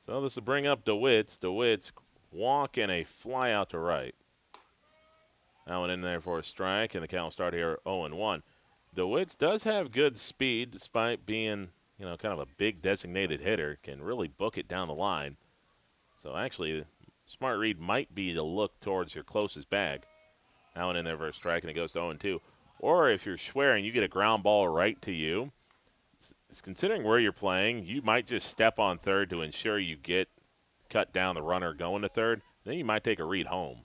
Speaker 2: So this will bring up DeWitts. DeWitts walk and a fly out to right. That one in there for a strike, and the count will start here 0-1. DeWitts does have good speed despite being, kind of a big designated hitter. Can really book it down the line. So actually, smart read might be to look towards your closest bag. That one in there for a strike, and it goes to 0-2. Or if you're Schwer, you get a ground ball right to you, considering where you're playing, you might just step on third to ensure you get cut down the runner going to third. Then you might take a read home.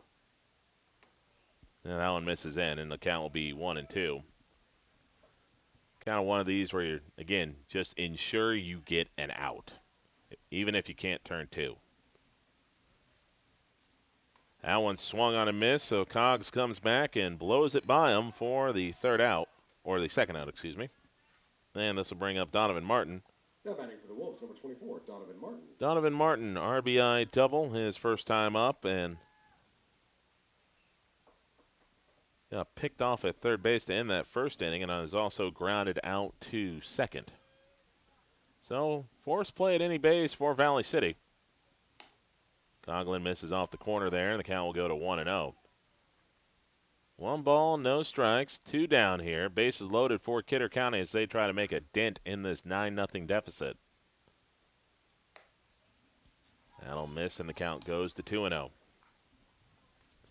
Speaker 2: And that one misses in, and the count will be 1-2. Kind of one of these where you're, again, just ensure you get an out, even if you can't turn two. That one swung on a miss, so Cogs comes back and blows it by him for the third out, or the second out, excuse me. And this will bring up Donovan Martin.
Speaker 10: Now batting for the Wolves, number 24, Donovan Martin.
Speaker 2: Donovan Martin, RBI double, his first time up, and got picked off at third base to end that first inning, and was also grounded out to second. So, force play at any base for Valley City. Coughlin misses off the corner there, and the count will go to 1-0. 1 ball, no strikes, 2 down here. Bases loaded for Kidder County as they try to make a dent in this 9-0 deficit. That'll miss, and the count goes to 2-0.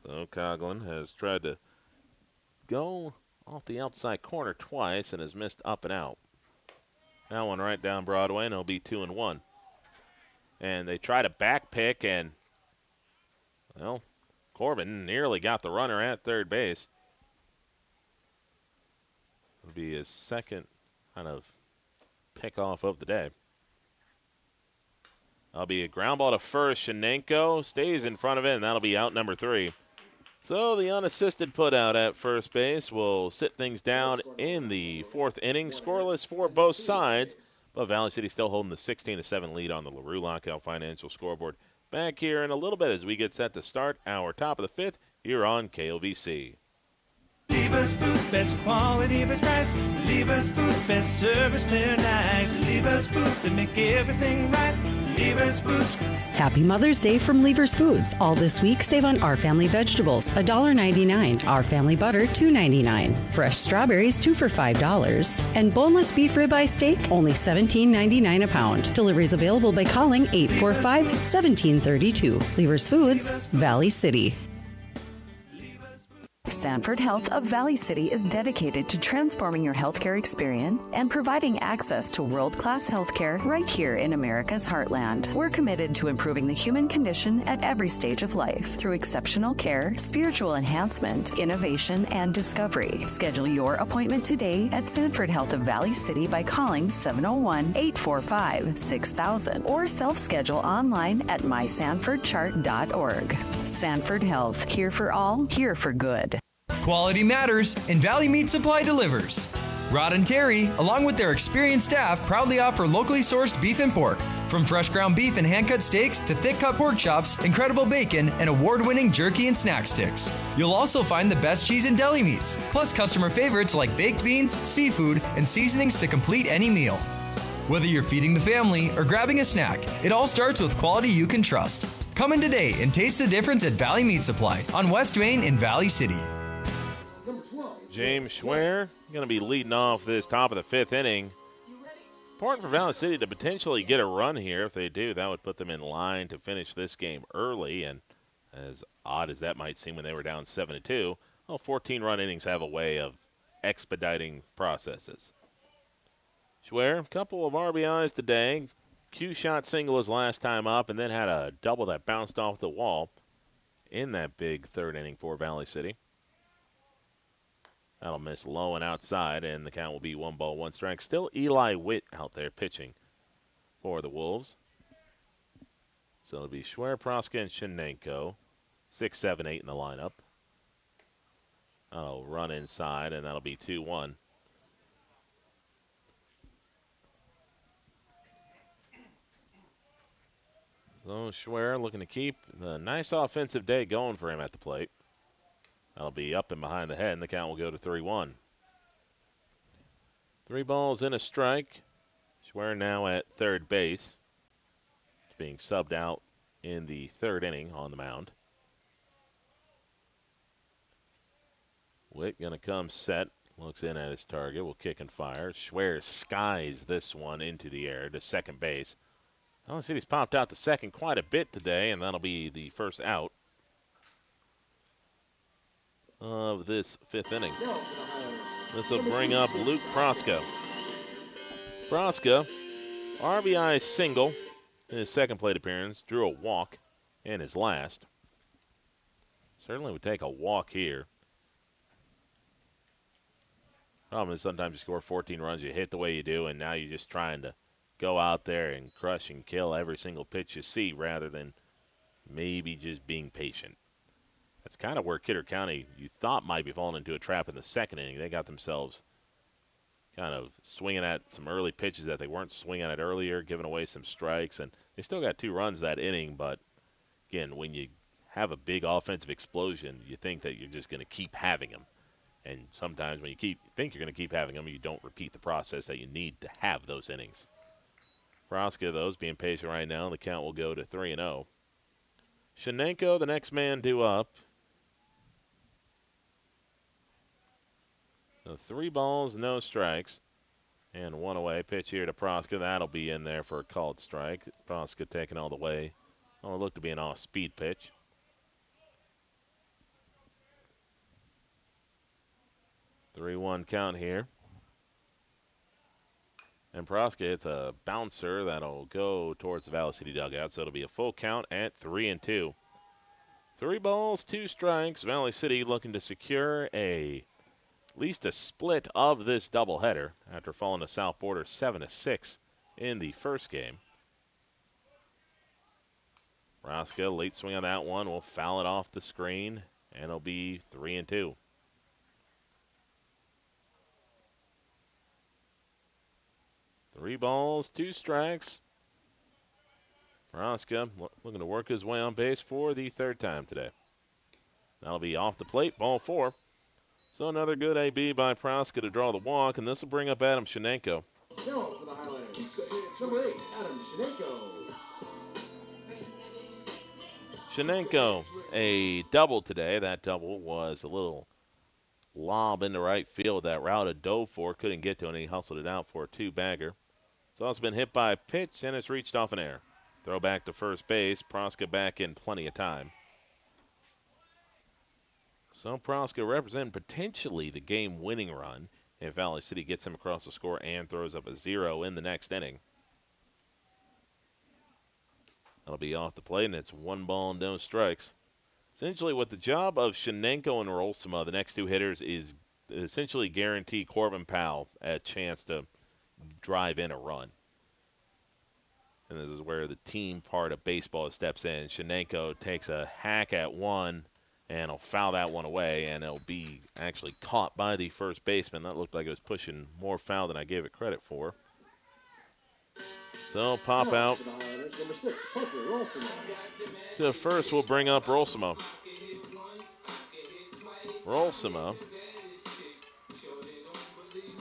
Speaker 2: So Coughlin has tried to go off the outside corner twice and has missed up and out. That one right down Broadway, and it'll be 2-1. And they try to back pick, and, well, Corbin nearly got the runner at third base. It'll be his second kind of pickoff of the day. That'll be a ground ball to first. Shenenko stays in front of it, and that'll be out number 3. So the unassisted putout at first base will sit things down in the 4th inning. Scoreless for both sides, but Valley City still holding the 16-7 lead on the LaRue Lockout Financial scoreboard. Back here in a little bit as we get set to start our top of the 5th here on KOVC.
Speaker 7: Lever's Foods, best quality, best price. Lever's Foods, best service, they're nice. Lever's Foods, they make everything right. Lever's Foods.
Speaker 8: Happy Mother's Day from Lever's Foods. All this week, save on Our Family vegetables, $1.99. Our Family butter, $2.99. Fresh strawberries, 2 for $5. And boneless beef ribeye steak, only $17.99 a pound. Deliveries available by calling 845-1732. Lever's Foods, Valley City.
Speaker 11: Sanford Health of Valley City is dedicated to transforming your healthcare experience and providing access to world-class healthcare right here in America's heartland. We're committed to improving the human condition at every stage of life through exceptional care, spiritual enhancement, innovation, and discovery. Schedule your appointment today at Sanford Health of Valley City by calling 701-845-6000 or self-schedule online at mysanfordchart.org. Sanford Health, here for all, here for good.
Speaker 9: Quality matters, and Valley Meat Supply delivers. Rod and Terry, along with their experienced staff, proudly offer locally sourced beef and pork. From fresh ground beef and hand-cut steaks to thick-cut pork chops, incredible bacon, and award-winning jerky and snack sticks. You'll also find the best cheese and deli meats, plus customer favorites like baked beans, seafood, and seasonings to complete any meal. Whether you're feeding the family or grabbing a snack, it all starts with quality you can trust. Come in today and taste the difference at Valley Meat Supply on West Main in Valley City.
Speaker 2: James Schwer going to be leading off this top of the 5th inning. Important for Valley City to potentially get a run here. If they do, that would put them in line to finish this game early. And as odd as that might seem when they were down 7-2, Well, 14-run innings have a way of expediting processes. Schwer, a couple of RBIs today. Q-shot single his last time up, and then had a double that bounced off the wall in that big third inning for Valley City. That'll miss low and outside, and the count will be 1-1 Still Eli Witt out there pitching for the Wolves. So it'll be Schwer, Proska, and Shenenko. 6, 7, 8 in the lineup. That'll run inside, and that'll be 2-1. So Schwer looking to keep the nice offensive day going for him at the plate. That'll be up and behind the head, and the count will go to 3-1. 3 balls and a strike. Schwer now at third base. He's being subbed out in the third inning on the mound. Witt going to come set. Looks in at his target. Will kick and fire. Schwer skies this one into the air to second base. Valley City's popped out to second quite a bit today, and that'll be the first out of this fifth inning. This will bring up Luke Proska. Proska, RBI single in his second plate appearance, drew a walk in his last. Certainly would take a walk here. Problem is sometimes you score 14 runs, you hit the way you do, and now you're just trying to go out there and crush and kill every single pitch you see rather than maybe just being patient. That's kind of where Kidder County, you thought, might be falling into a trap in the second inning. They got themselves kind of swinging at some early pitches that they weren't swinging at earlier, giving away some strikes, and they still got 2 runs that inning. But, again, when you have a big offensive explosion, you think that you're just going to keep having them. And sometimes when you think you're going to keep having them, you don't repeat the process that you need to have those innings. Proska, though, is being patient right now. The count will go to 3-0. Shenenko, the next man due up. So 3 balls, no strikes, and 1 away. Pitch here to Proska. That'll be in there for a called strike. Proska taking all the way. Oh, it looked to be an off-speed pitch. 3-1 count here. And Proska hits a bouncer that'll go towards the Valley City dugout, so it'll be a full count at 3-2. 3 balls, 2 strikes. Valley City looking to secure at least a split of this doubleheader after falling to South Border 7-6 in the first game. Proska, late swing on that one, will foul it off the screen, and it'll be 3-2. Three balls, 2 strikes. Proska looking to work his way on base for the 3rd time today. That'll be off the plate, ball 4. So another good AB by Proska to draw the walk, and this will bring up Adam Shenenko.
Speaker 10: Now for the Highlanders, it's number 8, Adam Shenenko.
Speaker 2: Shenenko, a double today. That double was a little lob into right field that Rauda dove for, couldn't get to it, and he hustled it out for a 2-bagger. It's also been hit by a pitch, and it's reached off an air. Throw back to first base. Proska back in plenty of time. So Proska representing potentially the game-winning run if Valley City gets him across the score and throws up a 0 in the next inning. That'll be off the plate, and it's 1 ball and no strikes. Essentially, what the job of Shenenko and Rolsema, the next 2 hitters, is essentially guarantee Corbin Powell a chance to drive in a run. And this is where the team part of baseball steps in. Shenenko takes a hack at one, and he'll foul that one away, and it'll be actually caught by the first baseman. That looked like it was pushing more foul than I gave it credit for. So pop out.
Speaker 10: Number 6, Parker Rolsema.
Speaker 2: To first, we'll bring up Rolsema. Rolsema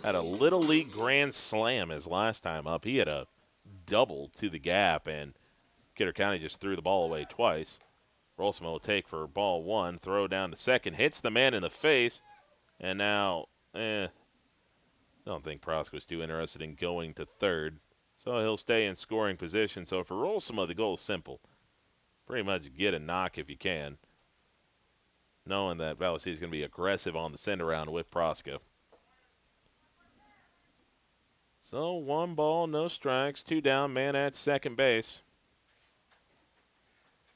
Speaker 2: had a Little League grand slam his last time up. He had a double to the gap, and Kidder County just threw the ball away twice. Rolsema will take for ball 1, throw down to second, hits the man in the face, and now, I don't think Proska was too interested in going to third. So he'll stay in scoring position. So for Rolsema, the goal is simple. Pretty much get a knock if you can. knowing that Valley City is going to be aggressive on the send around with Proska. So 1 ball, no strikes, 2 down, man at second base.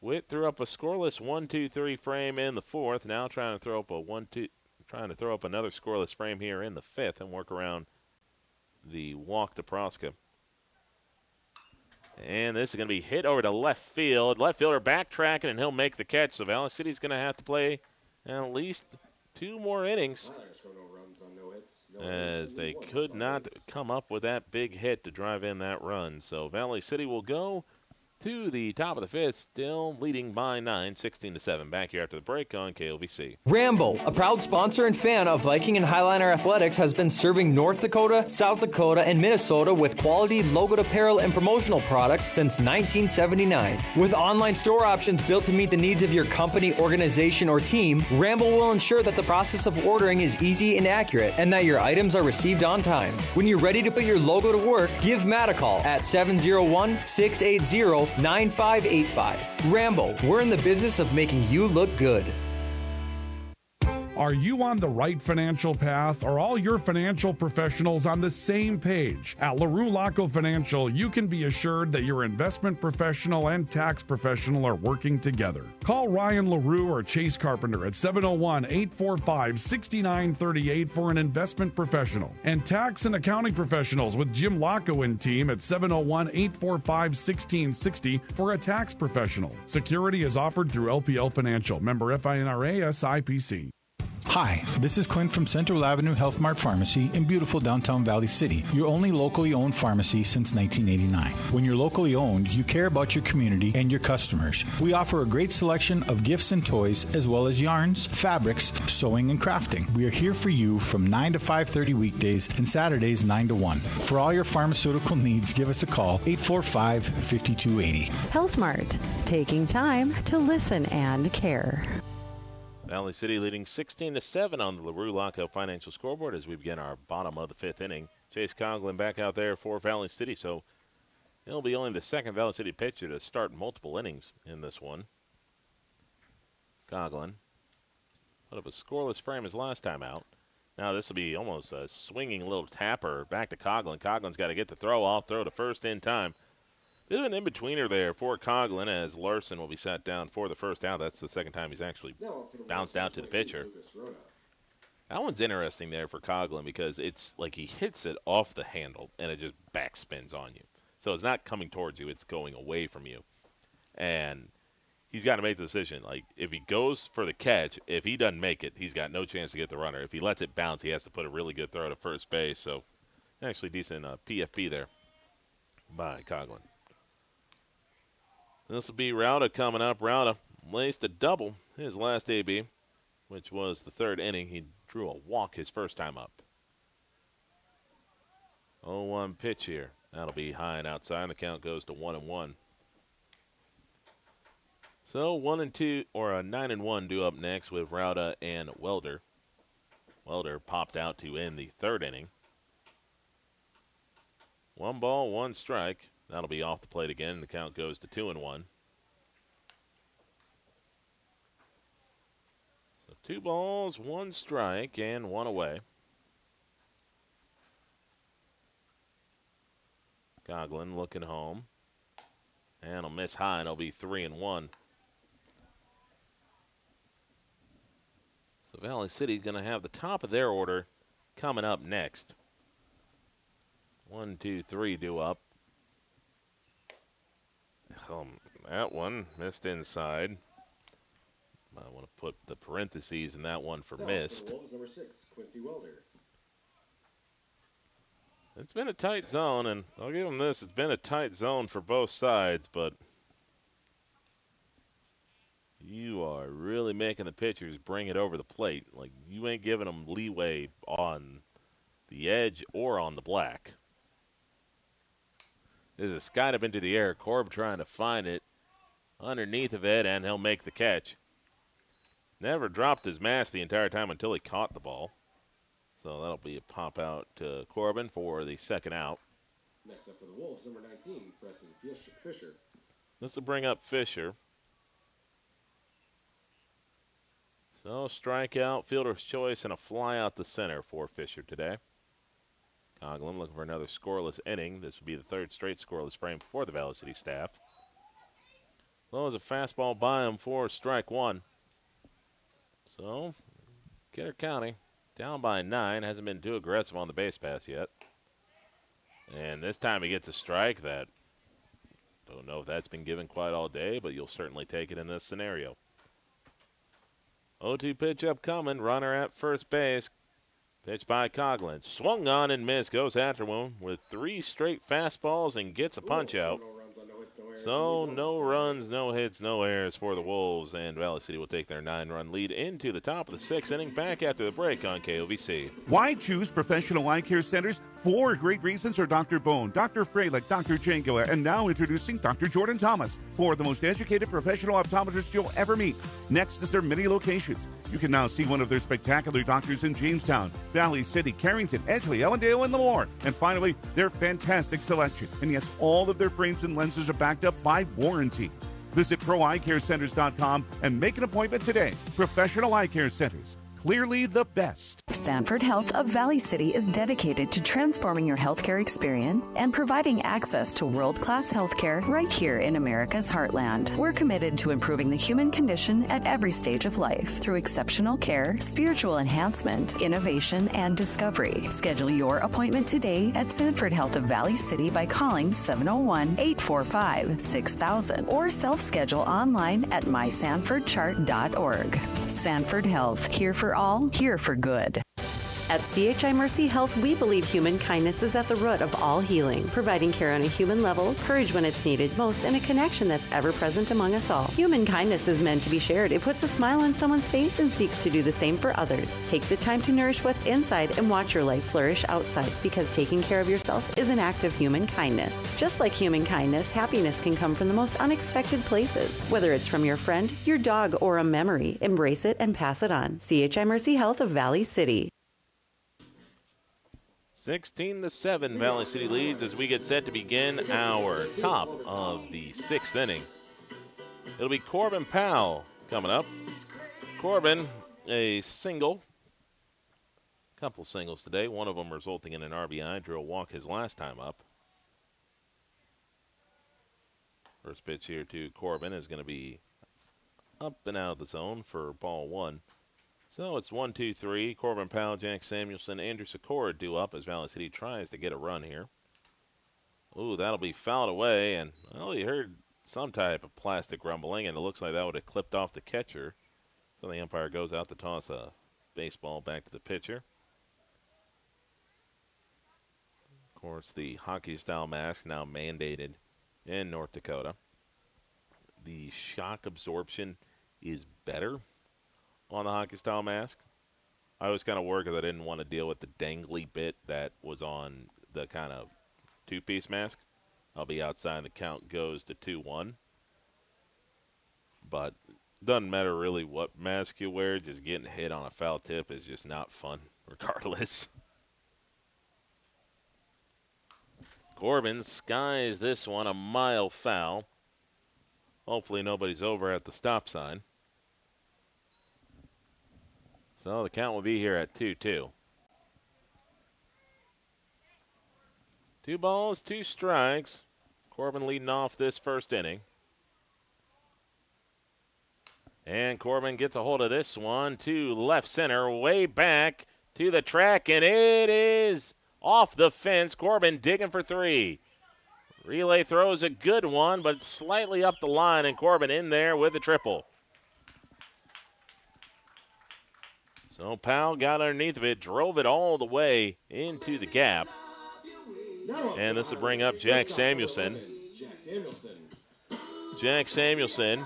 Speaker 2: Witt threw up a scoreless 1-2-3 frame in the fourth. Now trying to throw up another scoreless frame here in the fifth and work around the walk to Proska. And this is going to be hit over to left field. Left fielder backtracking, and he'll make the catch. So Valley City's going to have to play at least 2 more innings, as they could not come up with that big hit to drive in that run. So Valley City will go to the top of the fifth, still leading by 9, 16-7. Back here after the break on KOVC.
Speaker 9: Ramble, a proud sponsor and fan of Viking and Highliner Athletics, has been serving North Dakota, South Dakota, and Minnesota with quality logoed apparel and promotional products since 1979. With online store options built to meet the needs of your company, organization, or team, Ramble will ensure that the process of ordering is easy and accurate, and that your items are received on time. When you're ready to put your logo to work, give Matt a call at 701-680-9585. Rambo, we're in the business of making you look good.
Speaker 3: Are you on the right financial path? Are all your financial professionals on the same page? At LaRue Laco Financial, you can be assured that your investment professional and tax professional are working together. Call Ryan LaRue or Chase Carpenter at 701-845-6938 for an investment professional. And tax and accounting professionals with Jim Laco and team at 701-845-1660 for a tax professional. Security is offered through LPL Financial. Member FINRA SIPC.
Speaker 5: Hi, this is Clint from Central Avenue Health Mart Pharmacy in beautiful downtown Valley City, your only locally owned pharmacy since 1989. When you're locally owned, you care about your community and your customers. We offer a great selection of gifts and toys, as well as yarns, fabrics, sewing, and crafting. We are here for you from 9 to 5:30 weekdays and Saturdays 9 to 1. For all your pharmaceutical needs, give us a call, 845-5280.
Speaker 8: Health Mart, taking time to listen and care.
Speaker 2: Valley City leading 16-7 on the LaRue Laco Financial scoreboard as we begin our bottom of the fifth inning. Chase Coughlin back out there for Valley City, so he'll be only the second Valley City pitcher to start multiple innings in this one. Coughlin put up a scoreless frame his last time out. Now this will be almost a swinging little tapper back to Coughlin. Coughlin's got to get the throw off, throw to first in time. Bit of an in-betweener there for Coughlin as Larson will be sat down for the first out. That's the second time he's actually bounced out to the pitcher. That one's interesting there for Coughlin because it's like he hits it off the handle and it just backspins on you. So it's not coming towards you, it's going away from you. And he's got to make the decision. Like, if he goes for the catch, if he doesn't make it, he's got no chance to get the runner. If he lets it bounce, he has to put a really good throw to first base. So actually decent PFP there by Coughlin. This will be Rauda coming up. Rauda laced a double his last AB, which was the third inning. He drew a walk his first time up. 0-1 pitch here. That'll be high and outside. The count goes to 1-1. So 1-2 or a 9-1 due up next with Rauda and Welder. Welder popped out to end the third inning. 1 ball, 1 strike. That'll be off the plate again. The count goes to 2-1. So 2 balls, 1 strike, and 1 away. Coughlin looking home. And he'll miss high, and it'll be 3-1. So Valley City's going to have the top of their order coming up next. 1, 2, 3 due up. That one missed inside. I want to put the parentheses in that one for missed.
Speaker 10: Number 6, Quincy Welder.
Speaker 2: It's been a tight zone, and I'll give them this. It's been a tight zone for both sides, but you are really making the pitchers bring it over the plate. Like, you ain't giving them leeway on the edge or on the black. There's a sky up into the air. Korb trying to find it underneath of it, and he'll make the catch. Never dropped his mask the entire time until he caught the ball. So that'll be a pop out to Corbin for the second out.
Speaker 10: Next up for the Wolves, number 19, Preston Fisher.
Speaker 2: This will bring up Fisher. So strikeout, fielder's choice, and a fly out to center for Fisher today. Coughlin looking for another scoreless inning. This would be the third straight scoreless frame for the Valley City staff. Low as a fastball by him for strike one. So, Kidder County down by 9. Hasn't been too aggressive on the base pass yet. And this time he gets a strike that, don't know if that's been given quite all day, but you'll certainly take it in this scenario. 0-2 pitch upcoming, runner at first base. Pitch by Coughlin. Swung on and missed. Goes after one with 3 straight fastballs and gets a punch out. So no runs, no hits, no errors for the Wolves, and Valley City will take their 9-run lead into the top of the 6th inning. Back after the break on KOVC.
Speaker 4: Why choose professional eye care centers? 4 great reasons are Dr. Bone, Dr. Freilich, Dr. Jangoa, and now introducing Dr. Jordan Thomas, 4 of the most educated professional optometrists you'll ever meet. Next is their many locations. You can now see one of their spectacular doctors in Jamestown, Valley City, Carrington, Edgeley, Ellendale, and Lemoore. And finally, their fantastic selection. And yes, all of their frames and lenses are backed up by warranty. Visit ProEyeCareCenters.com and make an appointment today. Professional Eye Care Centers. Clearly the best.
Speaker 11: Sanford Health of Valley City is dedicated to transforming your healthcare experience and providing access to world-class healthcare right here in America's heartland. We're committed to improving the human condition at every stage of life through exceptional care, spiritual enhancement, innovation, and discovery. Schedule your appointment today at Sanford Health of Valley City by calling 701-845-6000 or self-schedule online at mysanfordchart.org. Sanford Health, here for all, here for good.
Speaker 6: At CHI Mercy Health, we believe human kindness is at the root of all healing, providing care on a human level, courage when it's needed most, and a connection that's ever present among us all. Human kindness is meant to be shared. It puts a smile on someone's face and seeks to do the same for others. Take the time to nourish what's inside and watch your life flourish outside, because taking care of yourself is an act of human kindness. Just like human kindness, happiness can come from the most unexpected places. Whether it's from your friend, your dog, or a memory, embrace it and pass it on. CHI Mercy Health of Valley City.
Speaker 2: 16-7, Valley City leads as we get set to begin our top of the 6th inning. It'll be Corbin Powell coming up. Corbin, a single, couple singles today, one of them resulting in an RBI, drew a walk his last time up. First pitch here to Corbin is going to be up and out of the zone for ball 1. So it's 1-2-3. Corbin Powell, Jack Samuelson, Andrew Sikora due up as Valley City tries to get a run here. Ooh, that'll be fouled away, and well, you heard some type of plastic rumbling, and it looks like that would have clipped off the catcher. So the umpire goes out to toss a baseball back to the pitcher. Of course, the hockey-style mask now mandated in North Dakota. The shock absorption is better on the hockey-style mask. I was kind of worried because I didn't want to deal with the dangly bit that was on the kind of two-piece mask. I'll be outside and the count goes to 2-1. But doesn't matter really what mask you wear. Just getting hit on a foul tip is just not fun regardless. Corbin skies this one a mile foul. Hopefully nobody's over at the stop sign. So the count will be here at 2-2. 2 balls, 2 strikes. Corbin leading off this first inning. And Corbin gets a hold of this one to left center, way back to the track, and it is off the fence. Corbin digging for 3. Relay throws a good one, but slightly up the line, and Corbin in there with a triple. So Powell got underneath of it, drove it all the way into the gap. And this will bring up Jack Samuelson. Jack Samuelson,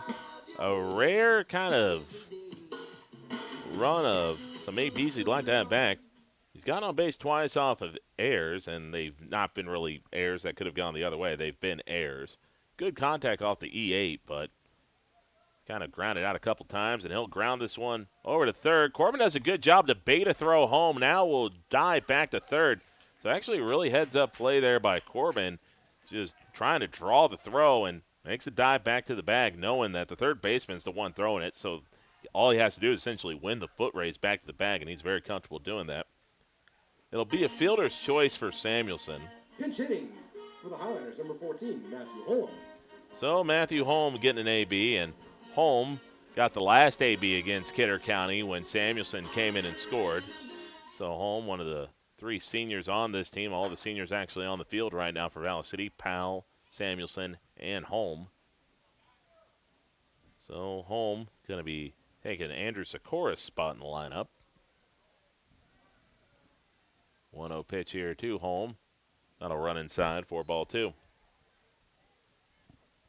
Speaker 2: a rare kind of run of some ABs he'd like to have back. He's got on base twice off of errors, and they've not been really errors that could have gone the other way. They've been errors. Good contact off the E8, but kind of grounded out a couple times, and he'll ground this one over to third. Corbin does a good job to bait a throw home. Now will dive back to third. So actually really heads-up play there by Corbin, just trying to draw the throw and makes a dive back to the bag, knowing that the third baseman's the one throwing it. So all he has to do is essentially win the foot race back to the bag, and he's very comfortable doing that. It'll be a fielder's choice for Samuelson.
Speaker 10: Pinch hitting for the Highlanders, number 14, Matthew Holm.
Speaker 2: So Matthew Holm getting an AB, and Holm got the last AB against Kidder County when Samuelson came in and scored. So Holm, one of the 3 seniors on this team, all the seniors actually on the field right now for Valley City, Powell, Samuelson, and Holm. So Holm going to be taking Andrew Sikora's spot in the lineup. 1-0 pitch here to Holm. That'll run inside for ball 2.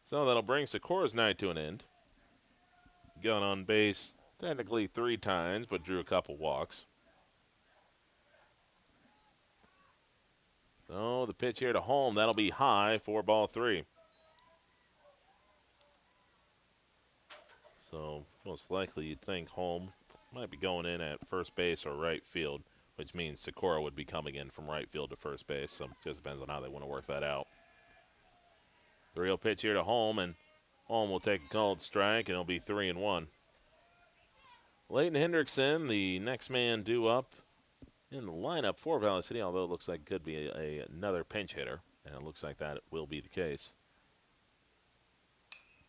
Speaker 2: So that'll bring Sikora's night to an end. Got on base technically 3 times, but drew a couple walks. So the pitch here to Holm, that'll be high for ball 3. So most likely you'd think Holm might be going in at first base or right field, which means Sikora would be coming in from right field to first base. So it just depends on how they want to work that out. 3-0 pitch here to Holm, and Holm will take a called strike, and it'll be 3-1. Leighton Hendrickson, the next man due up in the lineup for Valley City, although it looks like it could be another pinch hitter, and it looks like that will be the case.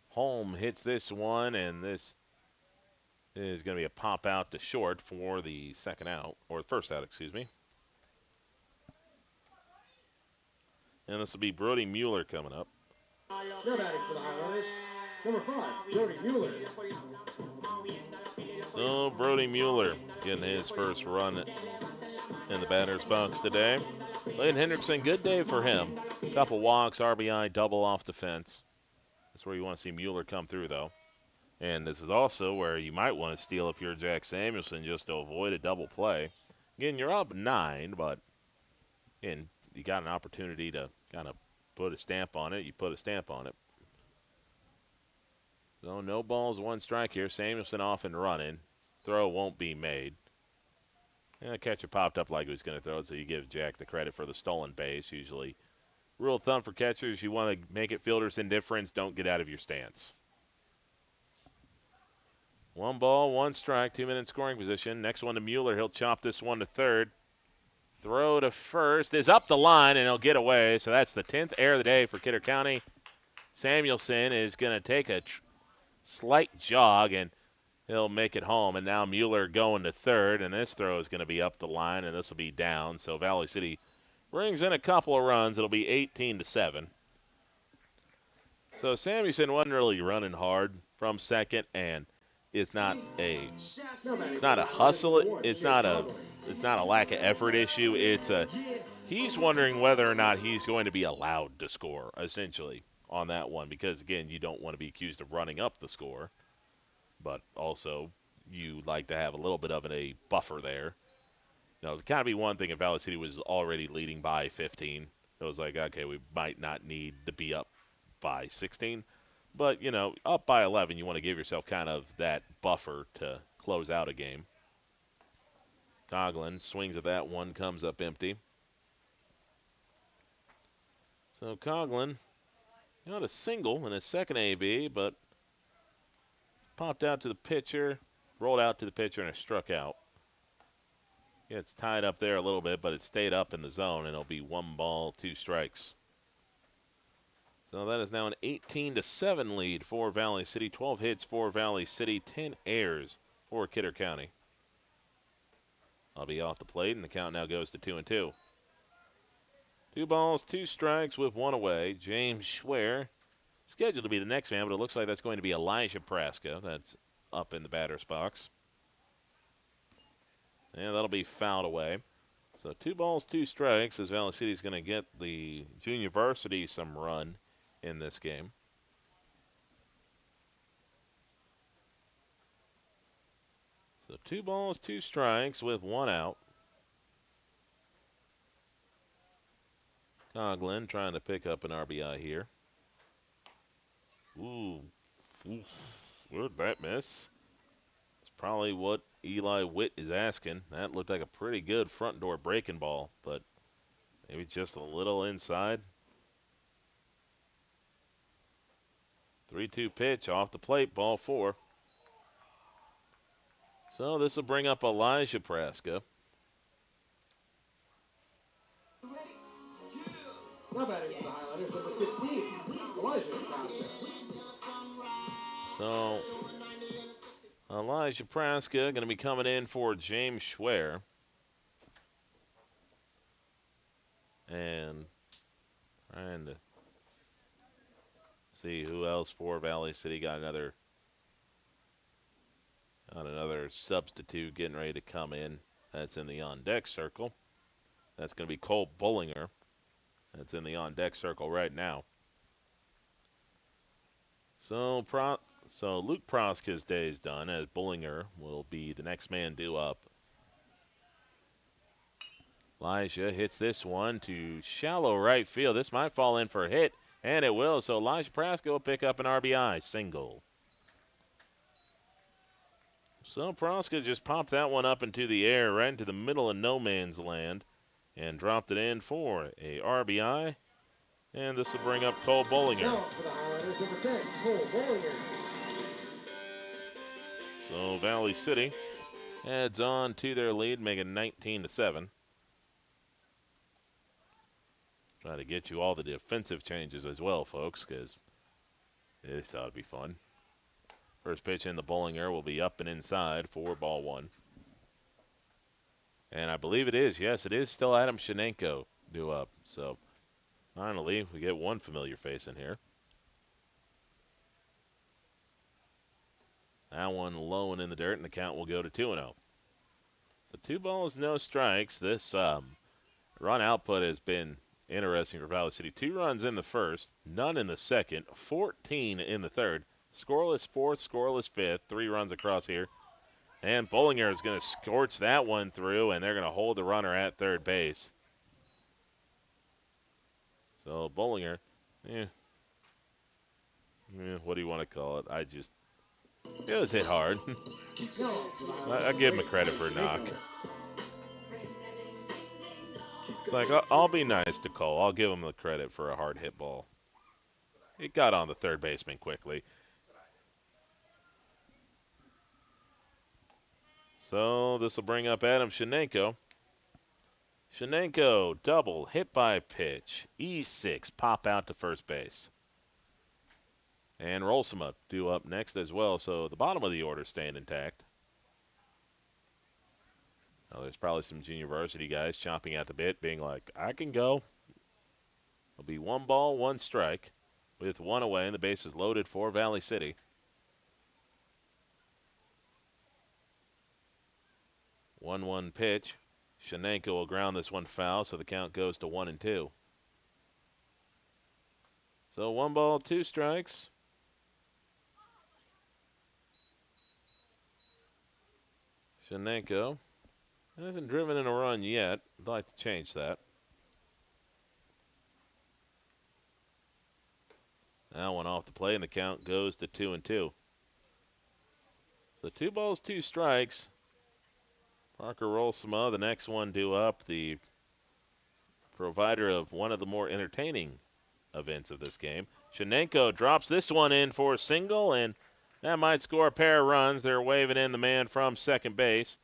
Speaker 2: Holm hits this one, and this is going to be a pop out to short for the second out, or the first out, excuse me. And this will be Brody Mueller coming up.
Speaker 10: Now batting for the Highlanders, number 5, Brody Mueller.
Speaker 2: So Brody Mueller getting his first run in the batter's box today. Leighton Hendrickson, good day for him. Couple walks, RBI, double off the fence. That's where you want to see Mueller come through, though. And this is also where you might want to steal if you're Jack Samuelson, just to avoid a double play. Again, you're up 9, but again, you got an opportunity to kind of put a stamp on it. You put a stamp on it. So no balls, 1 strike here. Samuelson off and running. Throw won't be made. And the catcher popped up like he was going to throw it, so you give Jack the credit for the stolen base. Usually, rule of thumb for catchers, you want to make it fielder's indifference. Don't get out of your stance. 1 ball, 1 strike, 2 men in scoring position. Next one to Mueller. He'll chop this one to third. Throw to first is up the line, and he'll get away. So that's the 10th error of the day for Kidder County. Samuelson is going to take a slight jog, and he'll make it home. And now Mueller going to third, and this throw is going to be up the line, and this will be down. So Valley City brings in a couple of runs. It'll be 18-7. So Samuelson wasn't really running hard from second, and it's not a hustle. It's not a lack of effort issue. He's wondering whether or not he's going to be allowed to score, essentially, on that one, because again, you don't want to be accused of running up the score, but also you like to have a little bit of a buffer there. It'd kind of be one thing if Valley City was already leading by 15. It was like, okay, we might not need to be up by 16. But, up by 11, you want to give yourself kind of that buffer to close out a game. Coughlin swings at that one, comes up empty. So Coughlin got a single in his second AB, but popped out to the pitcher, rolled out to the pitcher, and it struck out. It's tied up there a little bit, but it stayed up in the zone, and it'll be 1 ball, 2 strikes. So that is now an 18-7 lead for Valley City. 12 hits for Valley City, 10 errors for Kidder County. I'll be off the plate, and the count now goes to 2-2. 2 balls, 2 strikes with 1 away. James Schwer scheduled to be the next man, but it looks like that's going to be Elijah Praska. That's up in the batter's box. And that'll be fouled away. So 2 balls, 2 strikes as Valley City is going to get the junior varsity some run in this game. So 2 balls, 2 strikes with 1 out. Coughlin trying to pick up an RBI here. Ooh. Where'd that miss? It's probably what Eli Witt is asking. That looked like a pretty good front door breaking ball, but maybe just a little inside. 3-2 pitch off the plate, ball 4. So this will bring up Elijah Praska.
Speaker 10: Now batting for the Highlanders, number 15, Elijah Praska.
Speaker 2: So Elijah Praska going to be coming in for James Schwer. And trying to see who else for Valley City. Got another substitute getting ready to come in. That's in the on-deck circle. That's going to be Cole Bullinger. That's in the on-deck circle right now. So Luke Praska's day is done, as Bullinger will be the next man due up. Elijah hits this one to shallow right field. This might fall in for a hit, and it will. So Elijah Praska will pick up an RBI single. So Praska just popped that one up into the air, right into the middle of no man's land, and dropped it in for a RBI. And this will bring up Cole Bullinger.
Speaker 10: Now for the Highlanders, number 10, Cole Bullinger.
Speaker 2: So Valley City adds on to their lead, making 19-7. Try to get you all the defensive changes as well, folks, because this ought to be fun. First pitch in the Bullinger will be up and inside for ball one. And I believe it is. Yes, it is still Adam Shenenko due up. So finally, we get one familiar face in here. That one low and in the dirt, and the count will go to 2-0. So 2 balls, no strikes. This run output has been interesting for Valley City. 2 runs in the first, none in the second, 14 in the third. Scoreless fourth, scoreless fifth, 3 runs across here. And Bullinger is going to scorch that one through, and they're going to hold the runner at third base. So Bullinger, what do you want to call it? It was hit hard. I give him a credit for a knock. It's like, I'll be nice to Cole. I'll give him the credit for a hard hit ball. It got on the third baseman quickly. So this will bring up Adam Shenenko. Shenenko, double, hit by pitch. E6, pop out to first base. And Rolsema due up next as well. So the bottom of the order staying intact. Now there's probably some junior varsity guys chomping at the bit, being like, I can go. It'll be 1 ball, 1 strike with 1 away, and the base is loaded for Valley City. One pitch. Shenenko will ground this one foul, so the count goes to 1-2. So 1 ball, 2 strikes. Shenenko hasn't driven in a run yet. I'd like to change that. That one off the play, and the count goes to 2-2. So 2 balls, 2 strikes. Parker Rolsema, the next one due up, the provider of one of the more entertaining events of this game. Shenenko drops this one in for a single, and that might score a pair of runs. They're waving in the man from second base.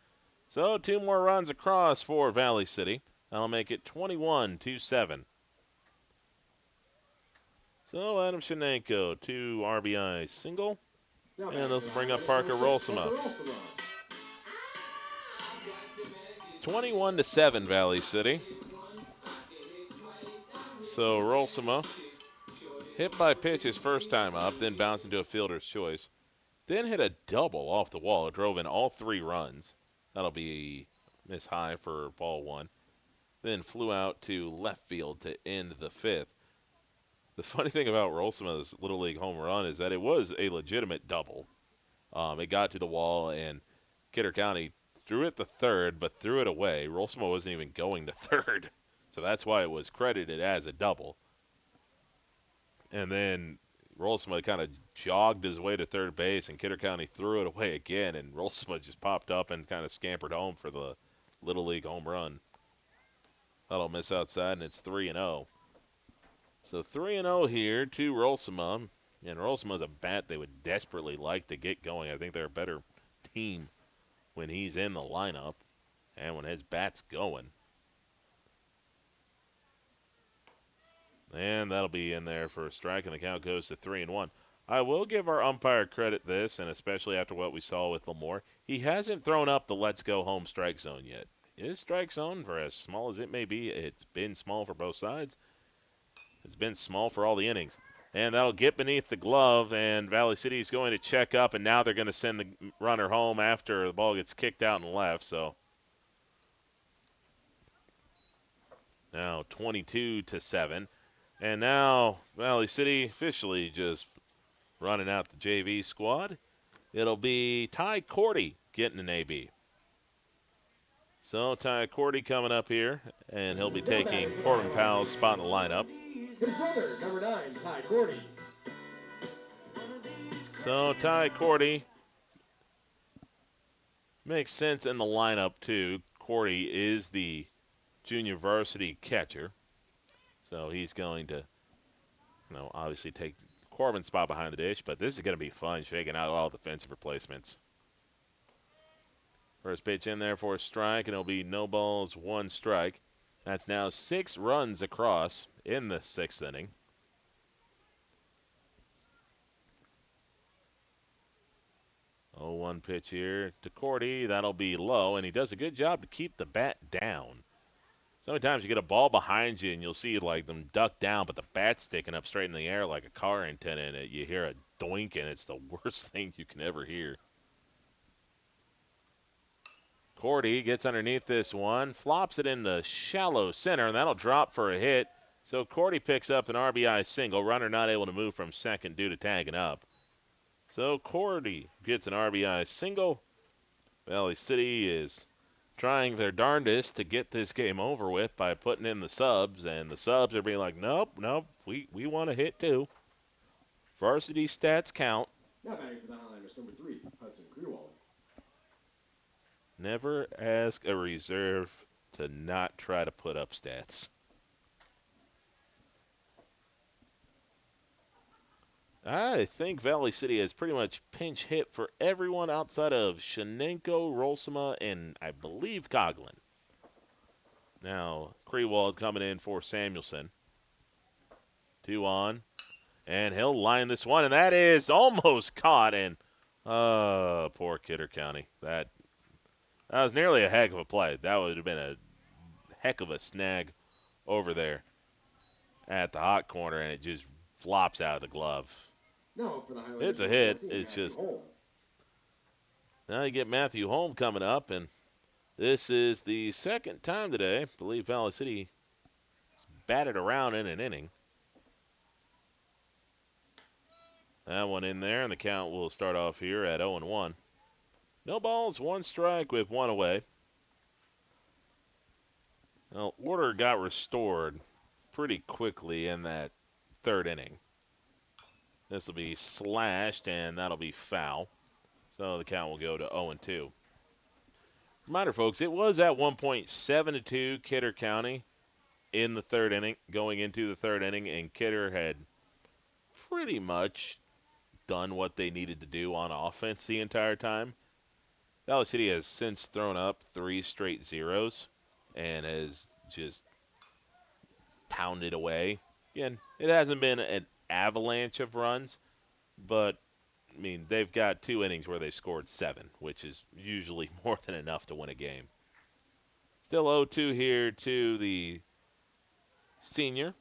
Speaker 2: So 2 more runs across for Valley City. That'll make it 21-7. So Adam Shenenko, 2 RBI single. And this will bring up Parker Rolsema. 21-7 Valley City. So Rolsema hit by pitch his first time up, then bounced into a fielder's choice. Then hit a double off the wall. It drove in all 3 runs. That'll be miss high for ball 1. Then flew out to left field to end the 5th. The funny thing about Rolsema's Little League home run is that it was a legitimate double. It got to the wall, and Kidder County threw it to third, but threw it away. Rolsema wasn't even going to third, so that's why it was credited as a double. And then Rolsema kind of jogged his way to third base, and Kidder County threw it away again, and Rolsema just popped up and kind of scampered home for the Little League home run. That'll miss outside, and it's 3-0. So 3-0 here to Rolsema, and Rolsema's a bat they would desperately like to get going. I think they're a better team when he's in the lineup and when his bat's going. And that'll be in there for a strike, and the count goes to 3-1. I will give our umpire credit this, and especially after what we saw with Lamore, he hasn't thrown up the let's go home strike zone yet. His strike zone, for as small as it may be, it's been small for both sides. It's been small for all the innings. And that'll get beneath the glove, and Valley City is going to check up, and now they're going to send the runner home after the ball gets kicked out and left. So now 22-7. And now Valley City officially just running out the JV squad. It'll be Ty Cordy getting an AB. So Ty Cordy coming up here, and he'll be taking Corbin Powell's spot in the lineup.
Speaker 10: His brother, number 9, Ty Cordy.
Speaker 2: So Ty Cordy makes sense in the lineup too. Cordy is the junior varsity catcher. So he's going to, obviously take Corbin's spot behind the dish, but this is going to be fun, shaking out all defensive replacements. First pitch in there for a strike, and it'll be no balls, 1 strike. That's now 6 runs across in the 6th inning. Oh, 1 pitch here to Cordy. That'll be low, and he does a good job to keep the bat down. Sometimes you get a ball behind you, and you'll see like them duck down, but the bat's sticking up straight in the air like a car antenna, and you hear a doink, and it's the worst thing you can ever hear. Cordy gets underneath this one, flops it into shallow center, and that'll drop for a hit. So Cordy picks up an RBI single. Runner not able to move from second due to tagging up. So Cordy gets an RBI single. Valley City is trying their darndest to get this game over with by putting in the subs, and the subs are being like, nope, we want to hit too. Varsity stats count.
Speaker 10: Now batting for the Highlanders, number 3, Hudson Grewald.
Speaker 2: Never ask a reserve to not try to put up stats. I think Valley City has pretty much pinch hit for everyone outside of Shenenko, Rolsema, and I believe Coughlin. Now, Krewald coming in for Samuelson. 2 on, and he'll line this one, and that is almost caught, and poor Kidder County. That was nearly a heck of a play. That would have been a heck of a snag over there at the hot corner, and it just flops out of the glove.
Speaker 10: No, for the Highlanders,
Speaker 2: it's a hit. It's just now you get Matthew Holm coming up, and this is the second time today I believe Valley City batted around in an inning. That one in there, and the count will start off here at 0-1. No balls, 1 strike with 1 away. Well, order got restored pretty quickly in that 3rd inning. This will be slashed, and that'll be foul. So the count will go to 0-2. Reminder, folks, it was at 1 point 7-2 Kidder County in the 3rd inning, going into the 3rd inning, and Kidder had pretty much done what they needed to do on offense the entire time. Valley City has since thrown up 3 straight zeros and has just pounded away. Again, it hasn't been an avalanche of runs, but I mean, they've got 2 innings where they scored 7, which is usually more than enough to win a game. Still 0-2 here to the senior.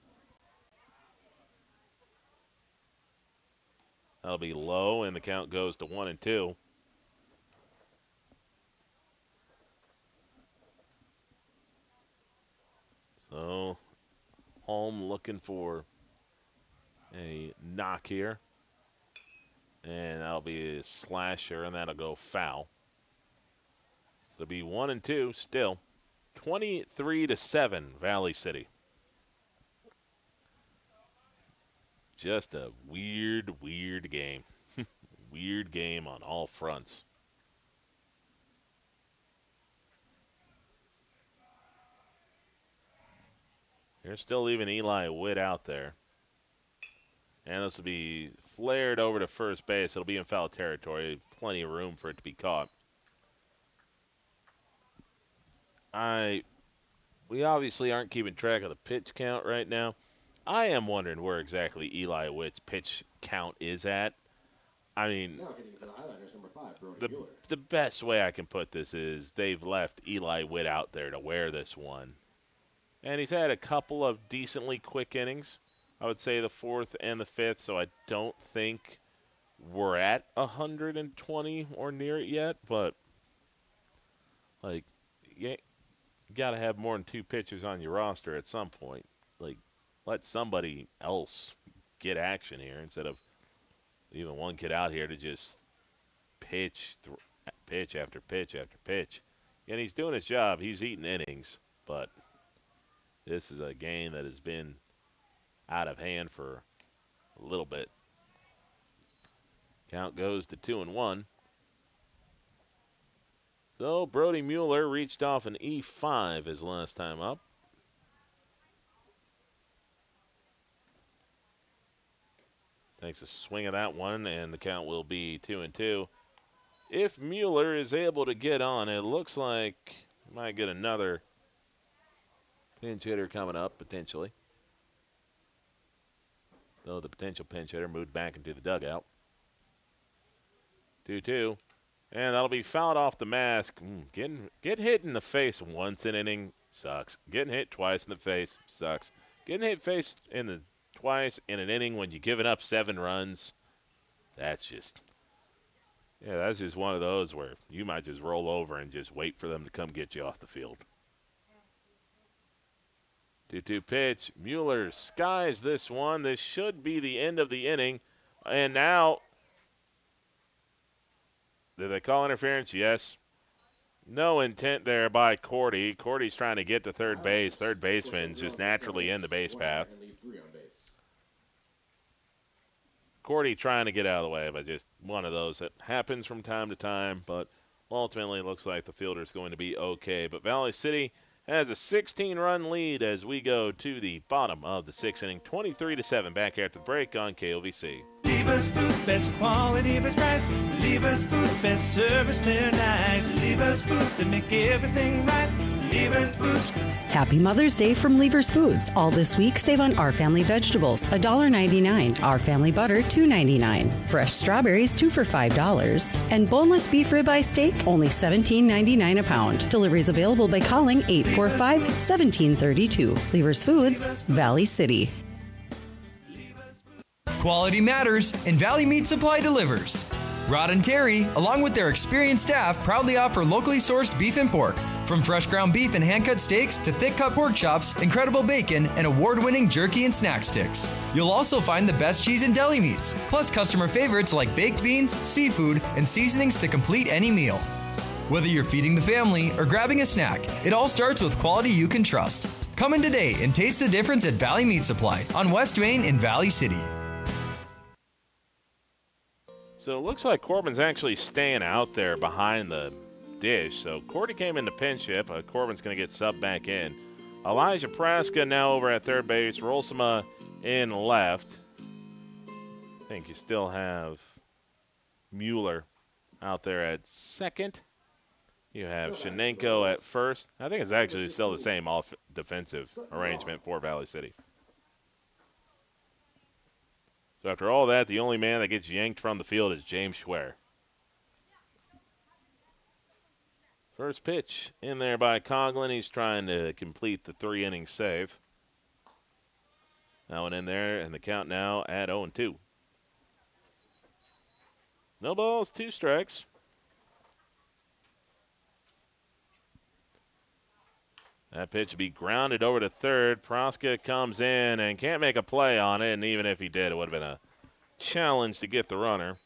Speaker 2: That'll be low, and the count goes to 1-2. So, Holm looking for a knock here. And that'll be a slasher, and that'll go foul. So it'll be 1-2 still. 23-7, Valley City. Just a weird game. Weird game on all fronts. They're still leaving Eli Witt out there. And this will be flared over to first base. It'll be in foul territory. Plenty of room for it to be caught. we obviously aren't keeping track of the pitch count right now. I am wondering where exactly Eli Witt's pitch count is at. I mean, the best way I can put this is they've left Eli Witt out there to wear this one. And he's had a couple of decently quick innings. I would say the fourth and the fifth, so I don't think we're at 120 or near it yet. But, like, you got to have more than 2 pitchers on your roster at some point. Like, let somebody else get action here instead of even one kid out here to just pitch after pitch after pitch. And he's doing his job. He's eating innings, but this is a game that has been out of hand for a little bit. Count goes to 2-1. So Brody Mueller reached off an E5 his last time up. Takes a swing of that one, and the count will be 2-2. If Mueller is able to get on, it looks like he might get another pinch hitter coming up, potentially. Though the potential pinch hitter moved back into the dugout. 2-2. And that'll be fouled off the mask. Getting hit in the face once an inning sucks. Getting hit twice in the face sucks. Getting hit twice in an inning when you're giving up 7 runs, that's just one of those where you might just roll over and just wait for them to come get you off the field. 2-2 pitch. Mueller skies this one. This should be the end of the inning. And now, did they call interference? Yes. No intent there by Cordy. Cordy's trying to get to third base. Third baseman's just naturally in the base path. Cordy trying to get out of the way, but just one of those that happens from time to time. But ultimately, it looks like the fielder's going to be okay. But Valley City has a 16-run lead as we go to the bottom of the 6th inning. 23-7 back after the break on KOVC.
Speaker 7: Lever's Foods, best quality, best price. Lever's Foods, best service, they're nice. Lever's Foods, they make everything right. Lever's Foods.
Speaker 8: Happy Mother's Day from Lever's Foods. All this week, save on Our Family vegetables, $1.99. Our Family butter, $2.99. Fresh strawberries, 2 for $5. And boneless beef ribeye steak, only $17.99 a pound. Deliveries available by calling 845-1732. Lever's Foods, Valley City.
Speaker 9: Quality matters, and Valley Meat Supply delivers. Rod and Terry, along with their experienced staff, proudly offer locally sourced beef and pork. From fresh ground beef and hand-cut steaks to thick-cut pork chops, incredible bacon, and award-winning jerky and snack sticks. You'll also find the best cheese and deli meats, plus customer favorites like baked beans, seafood, and seasonings to complete any meal. Whether you're feeding the family or grabbing a snack, it all starts with quality you can trust. Come in today and taste the difference at Valley Meat Supply on West Main in Valley City.
Speaker 2: So it looks like Corbin's actually staying out there behind the dish. So Cordy came in to pinch hit, but Corbin's going to get subbed back in. Elijah Praska now over at third base. Rolsema in left. I think you still have Mueller out there at second. You have Shenenko at first. I think it's actually still the same defensive arrangement for Valley City. So after all that, the only man that gets yanked from the field is James Schwer. First pitch in there by Coughlin. He's trying to complete the 3-inning save. That one in there, and the count now at 0-2. No balls, 2 strikes. That pitch would be grounded over to third. Praska comes in and can't make a play on it, and even if he did, it would have been a challenge to get the runner.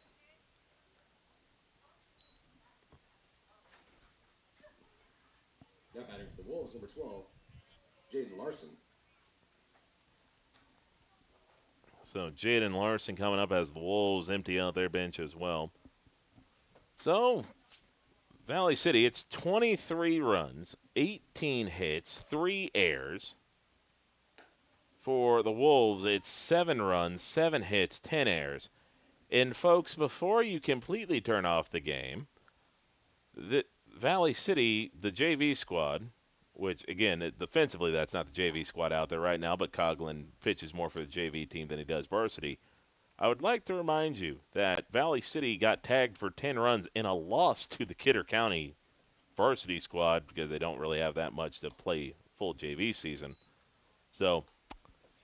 Speaker 10: Now batting for the Wolves, number 12, Jaden Larson.
Speaker 2: So Jaden Larson coming up as the Wolves empty out their bench as well. So Valley City, it's 23 runs, 18 hits, 3 errors. For the Wolves, it's 7 runs, 7 hits, 10 errors. And folks, before you completely turn off the game, the Valley City, the JV squad, which, again, defensively, that's not the JV squad out there right now, but Coghlan pitches more for the JV team than he does varsity. I would like to remind you that Valley City got tagged for 10 runs in a loss to the Kidder County varsity squad because they don't really have that much to play full JV season. So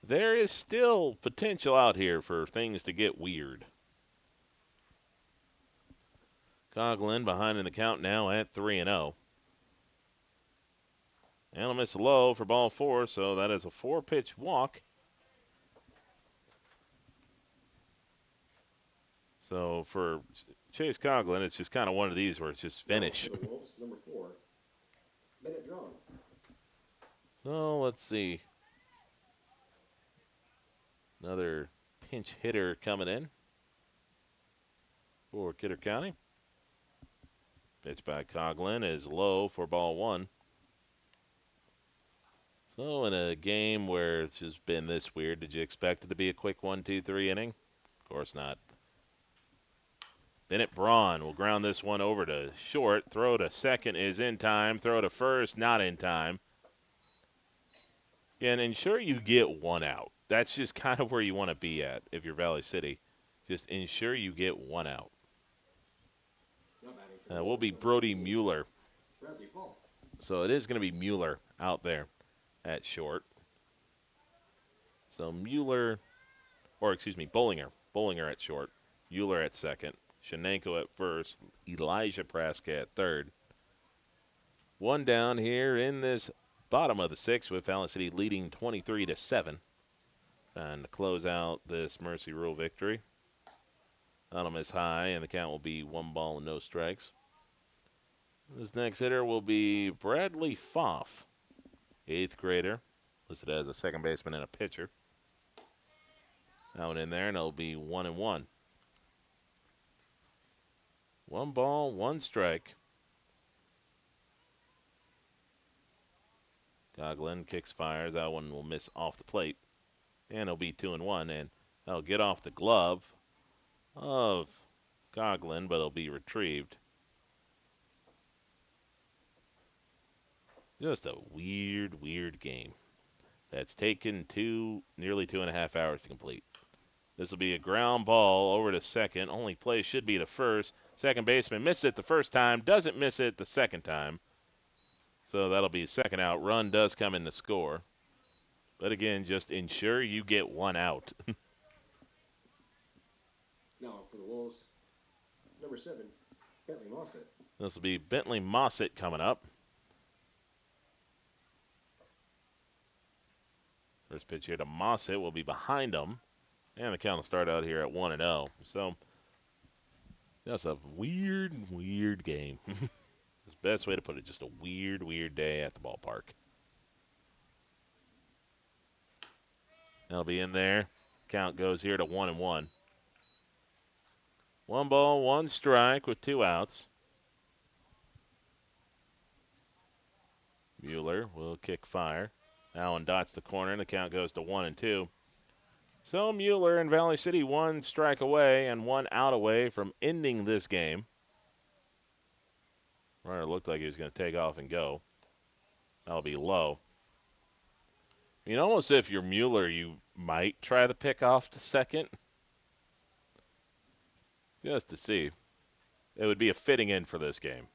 Speaker 2: there is still potential out here for things to get weird. Coghlan behind in the count now at 3-0. And I'll miss low for ball 4, so that is a 4-pitch walk. So for Chase Coghlan, it's just kind of one of these where it's just finish.
Speaker 10: Number 4, Bennett drawn.
Speaker 2: So let's see. Another pinch hitter coming in for Kidder County. Pitch by Coghlan is low for ball 1. So in a game where it's just been this weird, did you expect it to be a quick 1, 2, 3 inning? Of course not. Bennett Braun will ground this one over to short. Throw to second is in time. Throw to first, not in time. And ensure you get 1 out. That's just kind of where you want to be at if you're Valley City. Just ensure you get 1 out. Will be Brody Mueller. So it is going to be Mueller out there at short. So Mueller, or excuse me, Bollinger. Bollinger at short. Mueller at second. Shenanko at first. Elijah Praska at third. 1 down here in this bottom of the 6th with Valley City leading 23-7. And to close out this Mercy Rule victory. That'll miss high, and the count will be 1 ball and no strikes. This next hitter will be Bradley Foff, 8th grader, listed as a second baseman and a pitcher. That one in there, and it'll be 1-1. 1 ball, 1 strike. Coghlan kicks, fires. That one will miss off the plate. And it'll be 2-1, and that'll get off the glove of Coghlan, but it'll be retrieved. Just a weird, weird game that's taken nearly 2.5 hours to complete. This will be a ground ball over to second. Only play should be to first. Second baseman missed it the first time, doesn't miss it the second time. So that'll be second out. Run does come in to score. But again, just ensure you get 1 out.
Speaker 10: Now for the Wolves, number 7, Bentley Mossett.
Speaker 2: This will be Bentley Mossett coming up. First pitch here to Mossett will be behind him. And the count will start out here at 1-0. So that's a weird, weird game. That's the best way to put it. Just a weird, weird day at the ballpark. That'll be in there. Count goes here to 1-1. 1 ball, 1 strike with 2 outs. Mueller will kick fire. Allen dots the corner, and the count goes to 1-2. So Mueller and Valley City 1 strike away and 1 out away from ending this game. Runner looked like he was going to take off and go. That'll be low. I mean, almost if you're Mueller, you might try to pick off to second. Just to see. It would be a fitting end for this game.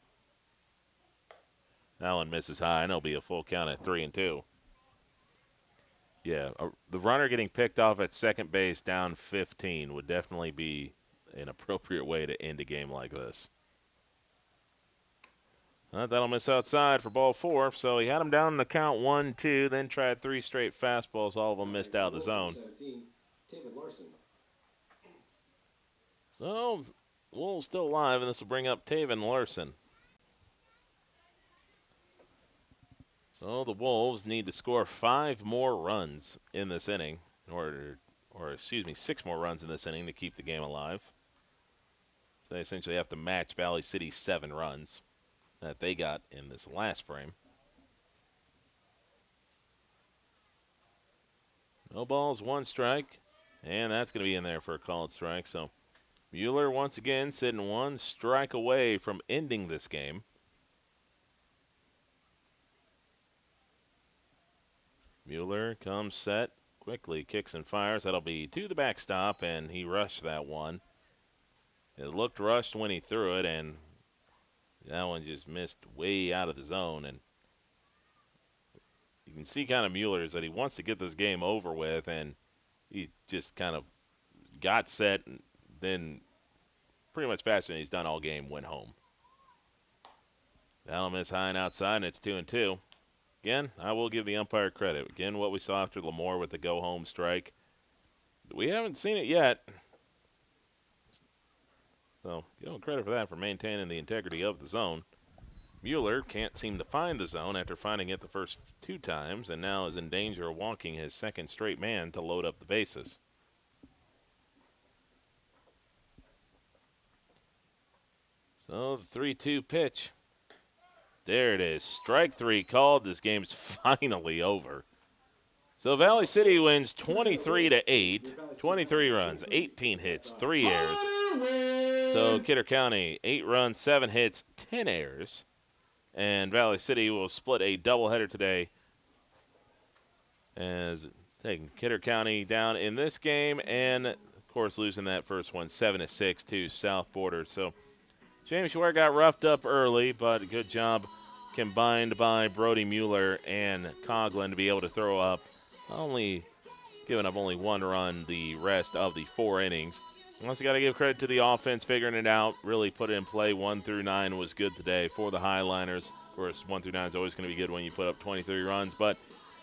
Speaker 2: Allen misses high, and it'll be a full count at 3-2. Yeah, the runner getting picked off at second base down 15 would definitely be an appropriate way to end a game like this. That'll miss outside for ball 4, so he had him down in the count 1-2, then tried 3 straight fastballs, all of them missed out of the zone.
Speaker 10: 17, Taven Larson.
Speaker 2: So, Wolves still alive, and this will bring up Taven Larson. So the Wolves need to score 5 more runs in this inning, or 6 more runs in this inning to keep the game alive. So they essentially have to match Valley City's 7 runs that they got in this last frame. No balls, 1 strike, and that's going to be in there for a called strike. So Mueller once again sitting 1 strike away from ending this game. Mueller comes set, quickly kicks and fires. That'll be to the backstop, and he rushed that one. It looked rushed when he threw it, and that one just missed way out of the zone. And you can see kind of Mueller is that he wants to get this game over with, and he just kind of got set, and then pretty much faster than he's done all game, went home. That'll miss high and outside, and it's 2-2. Again, I will give the umpire credit. Again, what we saw after Lamore with the go-home strike. We haven't seen it yet. So give him credit for that, for maintaining the integrity of the zone. Mueller can't seem to find the zone after finding it the first 2 times, and now is in danger of walking his second straight man to load up the bases. So the 3-2 pitch. There it is. Strike 3 called. This game's finally over. So Valley City wins 23-8. 23 runs, 18 hits, 3 errors. So Kidder County, 8 runs, 7 hits, 10 errors. And Valley City will split a doubleheader today, as taking Kidder County down in this game, and of course losing that first one 7-6 to South Border. So James Ware got roughed up early, but a good job combined by Brody Mueller and Coughlin to be able to throw up, giving up only 1 run the rest of the 4 innings. Also got to give credit to the offense figuring it out, really put it in play. 1 through 9 was good today for the Highliners. Of course, 1 through 9 is always going to be good when you put up 23 runs, but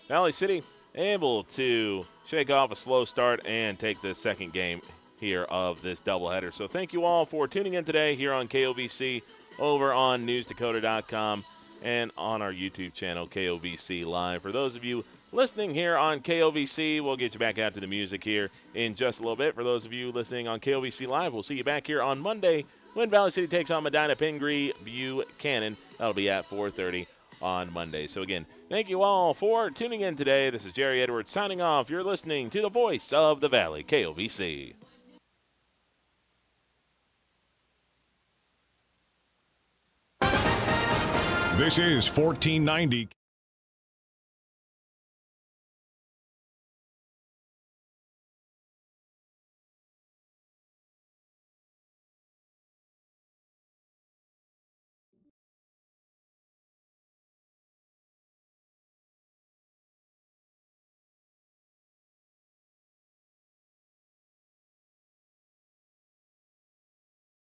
Speaker 2: Valley City able to shake off a slow start and take the second game here of this doubleheader. So thank you all for tuning in today here on KOVC, over on newsdakota.com, and on our YouTube channel, KOVC Live. For those of you listening here on KOVC, we'll get you back out to the music here in just a little bit. For those of you listening on KOVC Live, we'll see you back here on Monday when Valley City takes on Medina Pingree Buchanan. That'll be at 4:30 on Monday. So again, thank you all for tuning in today. This is Jerry Edwards signing off. You're listening to the voice of the Valley, KOVC.
Speaker 13: This is 1490.